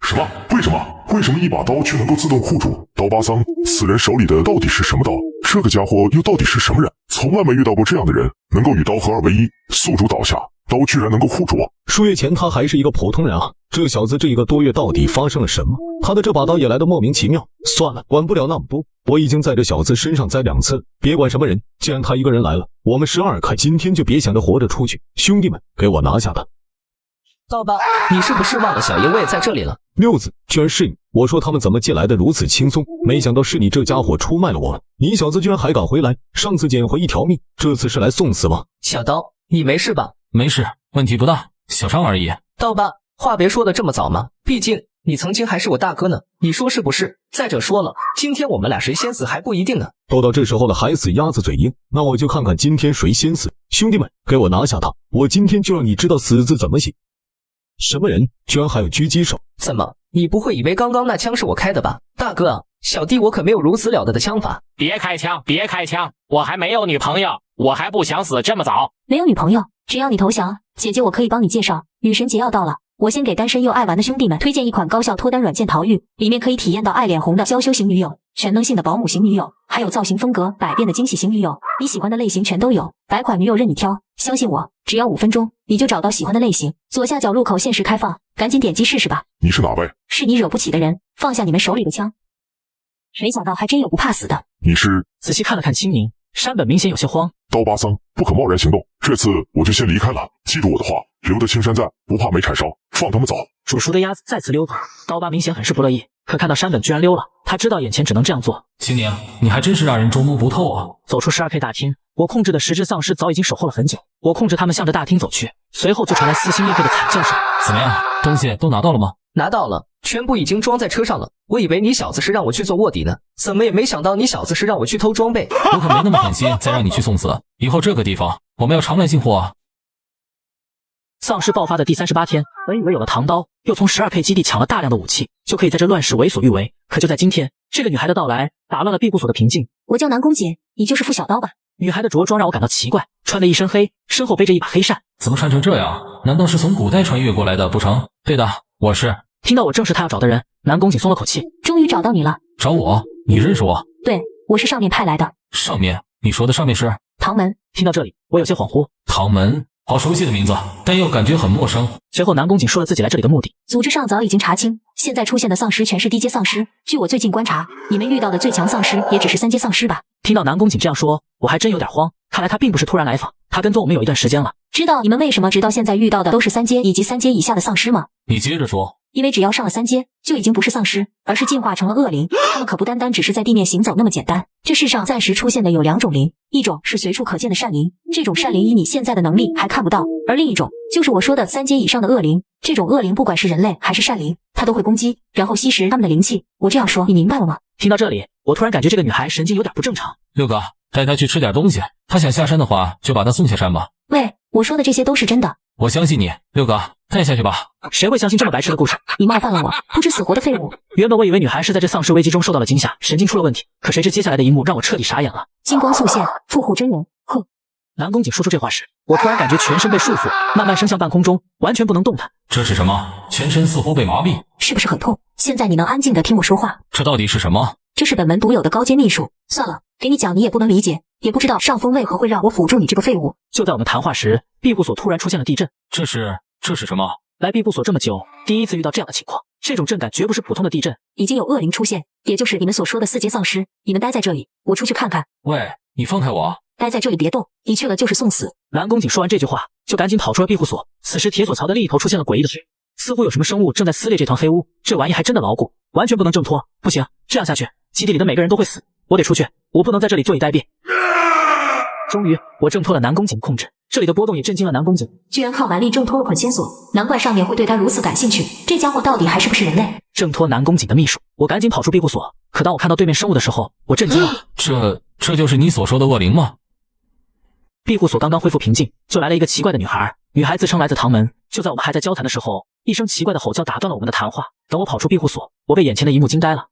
什么？为什么？为什么一把刀却能够自动护住？刀疤桑，此人手里的到底是什么刀？这个家伙又到底是什么人？从来没遇到过这样的人，能够与刀合2为一，宿主倒下，刀居然能够护住我。数月前他还是一个普通人啊，这小子这1个多月到底发生了什么？他的这把刀也来得莫名其妙。算了，管不了那么多，我已经在这小子身上栽2次，别管什么人，既然他一个人来了，我们12K今天就别想着活着出去。兄弟们，给我拿下他！刀疤，你是不是忘了小爷我也在这里了？六子，居然是你！我说他们怎么进来的如此轻松，没想到是你这家伙出卖了我们。你小子居然还敢回来，上次捡回1条命，这次是来送死吗？小刀，你没事吧？没事，问题不大，小伤而已。刀疤，话别说的这么早嘛，毕竟你曾经还是我大哥呢，你说是不是？再者说了，今天我们俩谁先死还不一定呢。都到这时候了，还死鸭子嘴硬，那我就看看今天谁先死。兄弟们，给我拿下他，我今天就让你知道死字怎么写。什么人，居然还有狙击手？怎么，你不会以为刚刚那枪是我开的吧？大哥啊，小弟我可没有如此了得的枪法。别开枪，别开枪，我还没有女朋友，我还不想死这么早。没有女朋友，只要你投降，姐姐我可以帮你介绍。女神节要到了，我先给单身又爱玩的兄弟们推荐一款高效脱单软件逃狱，里面可以体验到爱脸红的娇羞型女友、全能性的保姆型女友，还有造型风格百变的惊喜型女友，你喜欢的类型全都有，百款女友任你挑。相信我，只要5分钟，你就找到喜欢的类型。左下角入口限时开放，赶紧点击试试吧。你是哪位？是你惹不起的人，放下你们手里的枪。没想到还真有不怕死的。你是？仔细看了看清明，山本明显有些慌。刀疤桑，不可贸然行动，这次我就先离开了。记住我的话，留得青山在，不怕没柴烧，放他们走。煮熟的鸭子再次溜走，刀疤明显很是不乐意，可看到山本居然溜了，他知道眼前只能这样做。青宁，你还真是让人捉摸不透啊！走出 12K 大厅，我控制的10只丧尸早已经守候了很久，我控制他们向着大厅走去，随后就传来撕心裂肺的惨叫声。怎么样，东西都拿到了吗？拿到了，全部已经装在车上了。我以为你小子是让我去做卧底呢，怎么也没想到你小子是让我去偷装备。我可没那么狠心再让你去送死，以后这个地方我们要常来进货啊。丧尸爆发的第38天，本以为有了唐刀，又从12K 基地抢了大量的武器，就可以在这乱世为所欲为。可就在今天，这个女孩的到来打乱了庇护所的平静。我叫南宫姐，你就是付小刀吧？女孩的着装让我感到奇怪，穿的一身黑，身后背着一把黑扇。怎么穿成这样？难道是从古代穿越过来的不成？对的，我是。听到我正是他要找的人，南宫景松了口气，终于找到你了。找我？你认识我？对，我是上面派来的。上面？你说的上面是？唐门。听到这里，我有些恍惚。唐门，好熟悉的名字，但又感觉很陌生。随后南宫景说了自己来这里的目的。组织上早已经查清，现在出现的丧尸全是低阶丧尸。据我最近观察，你们遇到的最强丧尸也只是3阶丧尸吧？听到南宫景这样说，我还真有点慌。看来他并不是突然来访，他跟踪我们有一段时间了。知道你们为什么直到现在遇到的都是3阶以及3阶以下的丧尸吗？你接着说。因为只要上了3阶，就已经不是丧尸，而是进化成了恶灵。他们可不单单只是在地面行走那么简单。这世上暂时出现的有2种灵，一种是随处可见的善灵，这种善灵以你现在的能力还看不到；而另一种就是我说的3阶以上的恶灵。这种恶灵不管是人类还是善灵，它都会攻击，然后吸食他们的灵气。我这样说，你明白了吗？听到这里，我突然感觉这个女孩神经有点不正常。六哥，带她去吃点东西，她想下山的话，就把她送下山吧。喂，我说的这些都是真的。我相信你，六哥，带下去吧。谁会相信这么白痴的故事？你冒犯了我，不知死活的废物！原本我以为女孩是在这丧尸危机中受到了惊吓，神经出了问题，可谁知接下来的一幕让我彻底傻眼了。金光素现，复护真人，哼！南宫景说出这话时，我突然感觉全身被束缚，慢慢升向半空中，完全不能动弹。这是什么？全身似乎被麻痹，是不是很痛？现在你能安静的听我说话？这到底是什么？这是本门独有的高阶秘术。算了，给你讲你也不能理解，也不知道上峰为何会让我辅助你这个废物。就在我们谈话时，庇护所突然出现了地震。这是什么？来庇护所这么久，第一次遇到这样的情况，这种震感绝不是普通的地震。已经有恶灵出现，也就是你们所说的4阶丧尸。你们待在这里，我出去看看。喂，你放开我！待在这里别动，你去了就是送死。南宫景说完这句话，就赶紧跑出了庇护所。此时铁索桥的另一头出现了诡异的似乎有什么生物正在撕裂这团黑屋。这玩意还真的牢固，完全不能挣脱。不行，这样下去，基地里的每个人都会死。我得出去，我不能在这里坐以待毙。终于，我挣脱了南宫景控制。这里的波动也震惊了南宫景，居然靠蛮力挣脱了捆仙索，难怪上面会对他如此感兴趣。这家伙到底还是不是人类？挣脱南宫景的秘术，我赶紧跑出庇护所。可当我看到对面生物的时候，我震惊了。这就是你所说的恶灵吗？庇护所刚刚恢复平静，就来了一个奇怪的女孩。女孩自称来自唐门。就在我们还在交谈的时候，一声奇怪的吼叫打断了我们的谈话。等我跑出庇护所，我被眼前的一幕惊呆了。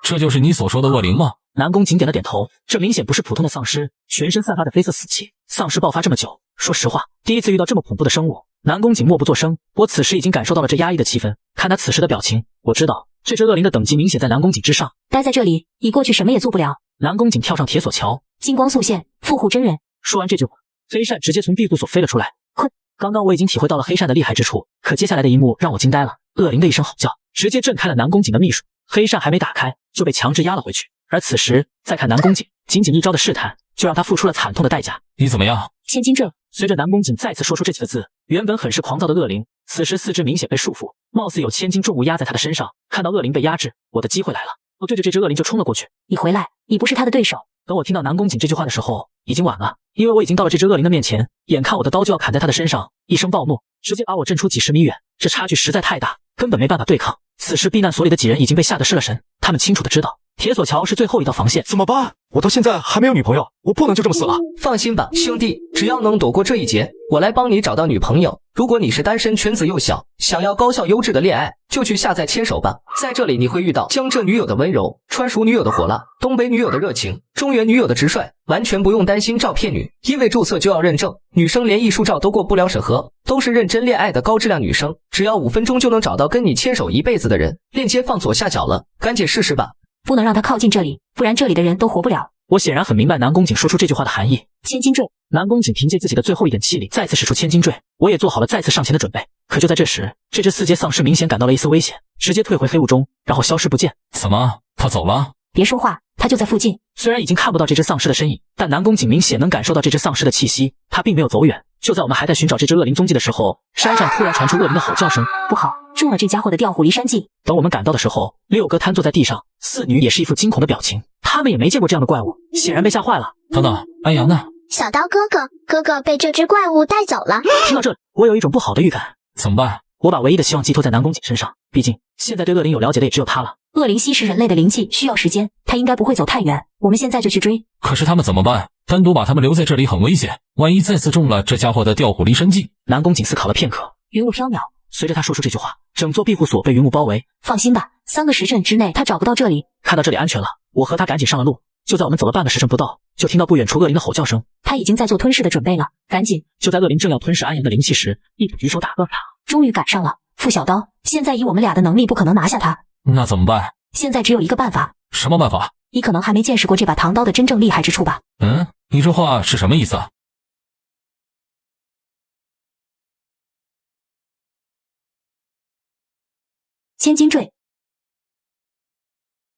这就是你所说的恶灵吗？南宫景点了点头，这明显不是普通的丧尸，全身散发着绯色死气。丧尸爆发这么久，说实话，第一次遇到这么恐怖的生物。南宫景默不作声，我此时已经感受到了这压抑的气氛。看他此时的表情，我知道这只恶灵的等级明显在南宫景之上。待在这里，你过去什么也做不了。南宫景跳上铁索桥，金光素现，复护真人。说完这句话，黑扇直接从庇护所飞了出来。困！刚刚我已经体会到了黑扇的厉害之处，可接下来的一幕让我惊呆了。恶灵的一声吼叫，直接震开了南宫景的秘术。黑扇还没打开，就被强制压了回去。而此时再看南宫景，仅仅一招的试探，就让他付出了惨痛的代价。你怎么样？千金阵。随着南宫景再次说出这几个字，原本很是狂躁的恶灵，此时四肢明显被束缚，貌似有千斤重物压在他的身上。看到恶灵被压制，我的机会来了，我对着这只恶灵就冲了过去。你回来，你不是他的对手。等我听到南宫景这句话的时候，已经晚了，因为我已经到了这只恶灵的面前，眼看我的刀就要砍在他的身上，一声暴怒，直接把我震出几十米远。这差距实在太大，根本没办法对抗。此时避难所里的几人已经被吓得失了神，他们清楚的知道铁索桥是最后一道防线。怎么办？我到现在还没有女朋友，我不能就这么死了。放心吧，兄弟，只要能躲过这一劫，我来帮你找到女朋友。如果你是单身，圈子又小，想要高效优质的恋爱，就去下载牵手吧。在这里你会遇到江浙女友的温柔，川蜀女友的火辣，东北女友的热情，中原女友的直率，完全不用担心照骗女，因为注册就要认证，女生连艺术照都过不了审核，都是认真恋爱的高质量女生，只要5分钟就能找到跟你牵手一辈子的人。链接放左下角了，赶紧试试吧。不能让他靠近这里，不然这里的人都活不了。我显然很明白南宫景说出这句话的含义。千金坠，南宫景凭借自己的最后一点气力，再次使出千金坠。我也做好了再次上前的准备。可就在这时，这只4阶丧尸明显感到了一丝危险，直接退回黑雾中，然后消失不见。怎么？他走了？别说话，他就在附近。虽然已经看不到这只丧尸的身影，但南宫景明显能感受到这只丧尸的气息，他并没有走远。就在我们还在寻找这只恶灵踪迹的时候，山上突然传出恶灵的吼叫声。不好，中了这家伙的调虎离山计。等我们赶到的时候，6哥瘫坐在地上，4女也是一副惊恐的表情，他们也没见过这样的怪物，显然被吓坏了。等等，安阳呢？小刀哥哥被这只怪物带走了。听到这里，我有一种不好的预感。怎么办？我把唯一的希望寄托在南宫景身上，毕竟现在对恶灵有了解的也只有他了。恶灵吸食人类的灵气需要时间，他应该不会走太远，我们现在就去追。可是他们怎么办？单独把他们留在这里很危险，万一再次中了这家伙的调虎离山计。南宫景思考了片刻，云雾缥缈。随着他说出这句话，整座庇护所被云雾包围。放心吧，3个时辰之内他找不到这里。看到这里安全了，我和他赶紧上了路。就在我们走了半个时辰不到，就听到不远处恶灵的吼叫声。他已经在做吞噬的准备了，赶紧！就在恶灵正要吞噬安阳的灵气时，一举手打断他。终于赶上了，傅小刀，现在以我们俩的能力不可能拿下他。那怎么办？现在只有一个办法。什么办法？你可能还没见识过这把唐刀的真正厉害之处吧？你这话是什么意思啊？千金坠。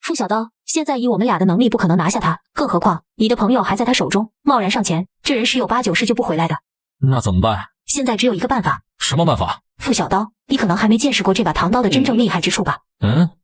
傅小刀，现在以我们俩的能力不可能拿下他，更何况你的朋友还在他手中，贸然上前，这人10有8九是救不回来的。那怎么办？现在只有一个办法。什么办法？傅小刀，你可能还没见识过这把唐刀的真正厉害之处吧？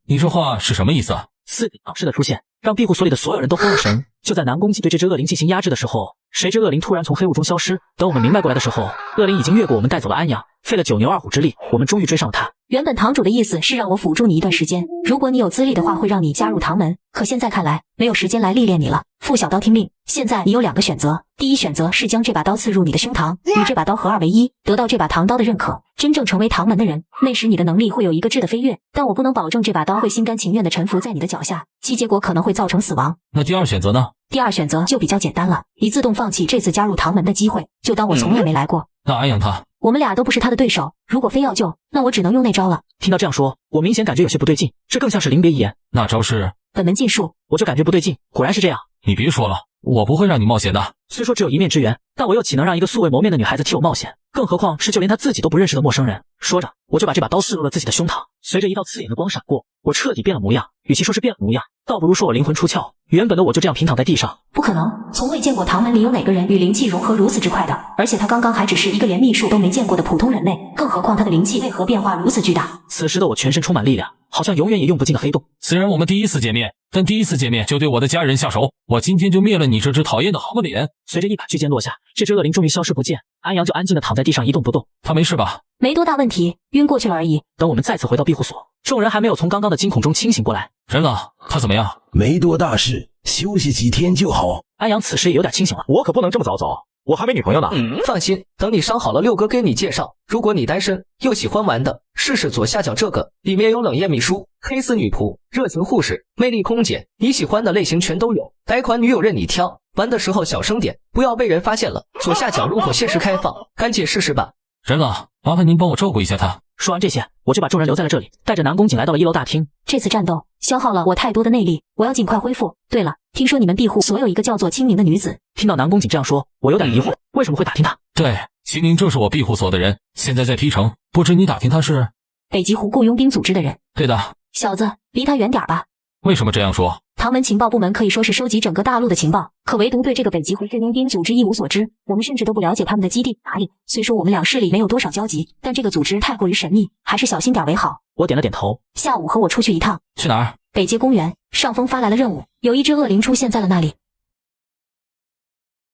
你这话是什么意思啊？4顶老师的出现让庇护所里的所有人都慌了神。就在南宫景对这只恶灵进行压制的时候，谁知恶灵突然从黑雾中消失。等我们明白过来的时候，恶灵已经越过我们带走了安阳，费了9牛2虎之力，我们终于追上了他。原本堂主的意思是让我辅助你一段时间，如果你有资历的话，会让你加入唐门。可现在看来，没有时间来历练你了。傅小刀听命，现在你有2个选择。第一选择是将这把刀刺入你的胸膛，与这把刀合2为1，得到这把唐刀的认可，真正成为唐门的人。那时你的能力会有一个质的飞跃，但我不能保证这把刀会心甘情愿地臣服在你的脚下，其结果可能会造成死亡。那第2选择呢？第2选择就比较简单了，你自动放弃这次加入唐门的机会，就当我从来没来过。那安阳他，我们俩都不是他的对手，如果非要救，那我只能用那招了。听到这样说，我明显感觉有些不对劲，这更像是临别一言。那招是本门禁术，我就感觉不对劲，果然是这样。你别说了，我不会让你冒险的。虽说只有一面之缘，但我又岂能让一个素未谋面的女孩子替我冒险？更何况是就连她自己都不认识的陌生人。说着，我就把这把刀刺入了自己的胸膛。随着一道刺眼的光闪过，我彻底变了模样。与其说是变了模样，倒不如说我灵魂出窍。原本的我就这样平躺在地上。不可能，从未见过唐门里有哪个人与灵气融合如此之快的。而且他刚刚还只是一个连秘术都没见过的普通人类，更何况他的灵气为何变化如此巨大？此时的我全身充满力量，好像永远也用不尽的黑洞。虽然我们第一次见面，但第一次见面就对我的家人下手，我今天就灭了你这只讨厌的好脸。随着一把巨剑落下，这只恶灵终于消失不见，安阳就安静地躺在地上一动不动。他没事吧？没多大问题，晕过去了而已。等我们再次回到庇护所，众人还没有从刚刚的惊恐中清醒过来。人了，他怎么样？没多大事，休息几天就好。安阳此时也有点清醒了。我可不能这么早走，我还没女朋友呢。放心，等你伤好了，6哥给你介绍。如果你单身又喜欢玩的，试试左下角这个，里面有冷艳秘书、黑丝女仆、热情护士、魅力空姐，你喜欢的类型全都有。贷款女友任你挑，玩的时候小声点，不要被人发现了。左下角入口限时开放，赶紧试试吧。人了，麻烦您帮我照顾一下他。说完这些，我就把众人留在了这里，带着南宫景来到了1楼大厅。这次战斗消耗了我太多的内力，我要尽快恢复。对了，听说你们庇护所有一个叫做清明的女子。听到南宫景这样说，我有点疑惑，为什么会打听他？对，清明正是我庇护所的人，现在在 P 城，不知你打听他是北极湖雇佣兵组织的人。对的。小子，离他远点吧。为什么这样说？唐门情报部门可以说是收集整个大陆的情报，可唯独对这个北极湖雇佣兵组织一无所知。我们甚至都不了解他们的基地哪里。虽说我们2势力没有多少交集，但这个组织太过于神秘，还是小心点为好。我点了点头。下午和我出去一趟。去哪儿？北街公园。上峰发来了任务，有一只恶灵出现在了那里。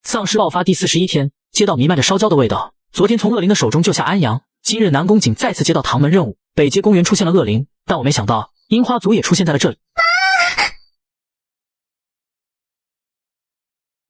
丧尸爆发第41天，街道弥漫着烧焦的味道。昨天从恶灵的手中救下安阳，今日南宫景再次接到唐门任务，北街公园出现了恶灵，但我没想到樱花族也出现在了这里。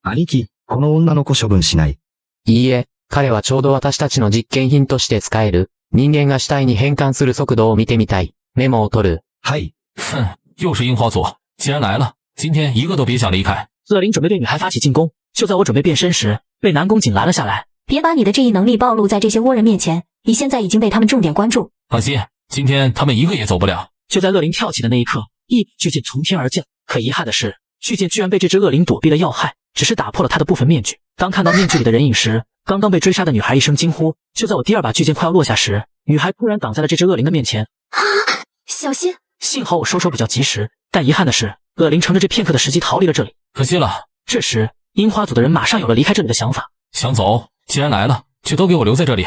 兄貴、この女の子処分しない。いいえ、彼はちょうど私たちの実験品として使える。人間が死体に変換する速度を見てみたい。メモを取る。はい。哼，又是樱花族，既然来了，今天一个都别想离开。恶灵准备对女孩发起进攻，就在我准备变身时，被南宫景拦了下来。别把你的这一能力暴露在这些倭人面前，你现在已经被他们重点关注。放心，今天他们一个也走不了。就在恶灵跳起的那一刻，一把巨剑从天而降。可遗憾的是，巨剑居然被这只恶灵躲避了要害，只是打破了他的部分面具。当看到面具里的人影时，刚刚被追杀的女孩一声惊呼。就在我第二把巨剑快要落下时，女孩突然挡在了这只恶灵的面前。小心！幸好我收手比较及时，但遗憾的是，恶灵乘着这片刻的时机逃离了这里。可惜了。这时，樱花组的人马上有了离开这里的想法。想走，既然来了，就都给我留在这里。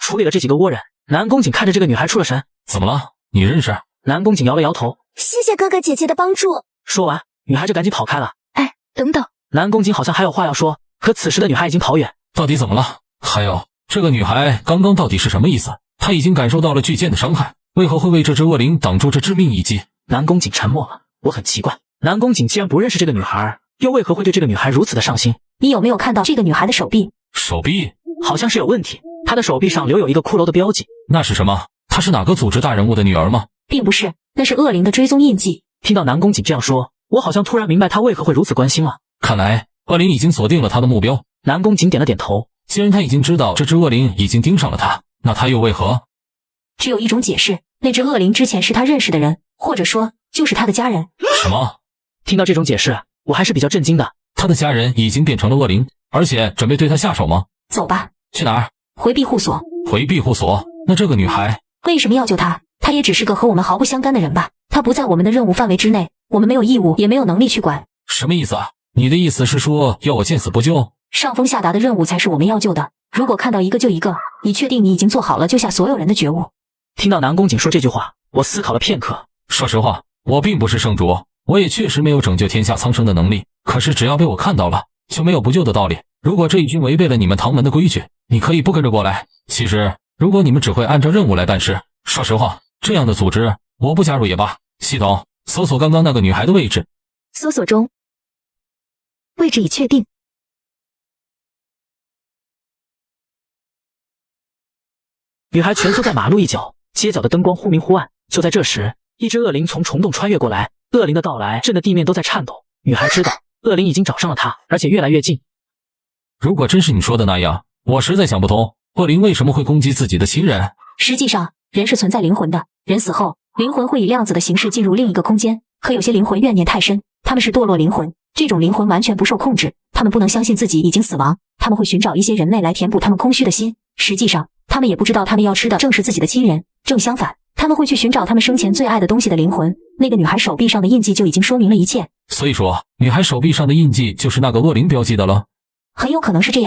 处理了这几个倭人，南宫景看着这个女孩出了神。怎么了？你认识？南宫景摇了摇头。谢谢哥哥姐姐的帮助。说完，女孩就赶紧跑开了。哎，等等！南宫景好像还有话要说，可此时的女孩已经跑远。到底怎么了？还有，这个女孩刚刚到底是什么意思？她已经感受到了巨剑的伤害，为何会为这只恶灵挡住这致命一击？南宫景沉默了。我很奇怪，南宫景既然不认识这个女孩，又为何会对这个女孩如此的上心？你有没有看到这个女孩的手臂？手臂好像是有问题，她的手臂上留有一个骷髅的标记。那是什么？她是哪个组织大人物的女儿吗？并不是，那是恶灵的追踪印记。听到南宫景这样说，我好像突然明白他为何会如此关心了。看来恶灵已经锁定了他的目标。南宫景点了点头。既然他已经知道这只恶灵已经盯上了他，那他又为何？只有一种解释，那只恶灵之前是他认识的人，或者说就是他的家人。什么？听到这种解释，我还是比较震惊的。他的家人已经变成了恶灵，而且准备对他下手吗？走吧。去哪儿？回庇护所。回庇护所？那这个女孩为什么要救她？她也只是个和我们毫不相干的人吧？她不在我们的任务范围之内，我们没有义务也没有能力去管。什么意思啊？你的意思是说要我见死不救？上峰下达的任务才是我们要救的，如果看到一个就一个，你确定你已经做好了救下所有人的觉悟？听到南宫景说这句话，我思考了片刻。说实话，我并不是圣主，我也确实没有拯救天下苍生的能力，可是只要被我看到了，就没有不救的道理。如果这已经违背了你们唐门的规矩，你可以不跟着过来。其实如果你们只会按照任务来办事，说实话，这样的组织我不加入也罢。系统搜索刚刚那个女孩的位置。搜索中，位置已确定。女孩蜷缩在马路一角，街角的灯光忽明忽暗。就在这时，一只恶灵从虫洞穿越过来，恶灵的到来震得地面都在颤抖。女孩知道恶灵已经找上了她，而且越来越近。如果真是你说的那样，我实在想不通，恶灵为什么会攻击自己的亲人？实际上，人是存在灵魂的，人死后，灵魂会以量子的形式进入另一个空间。可有些灵魂怨念太深，他们是堕落灵魂，这种灵魂完全不受控制，他们不能相信自己已经死亡，他们会寻找一些人类来填补他们空虚的心。实际上，他们也不知道他们要吃的正是自己的亲人，正相反，他们会去寻找他们生前最爱的东西的灵魂。那个女孩手臂上的印记就已经说明了一切。所以说，女孩手臂上的印记就是那个恶灵标记的了？很有可能是这样。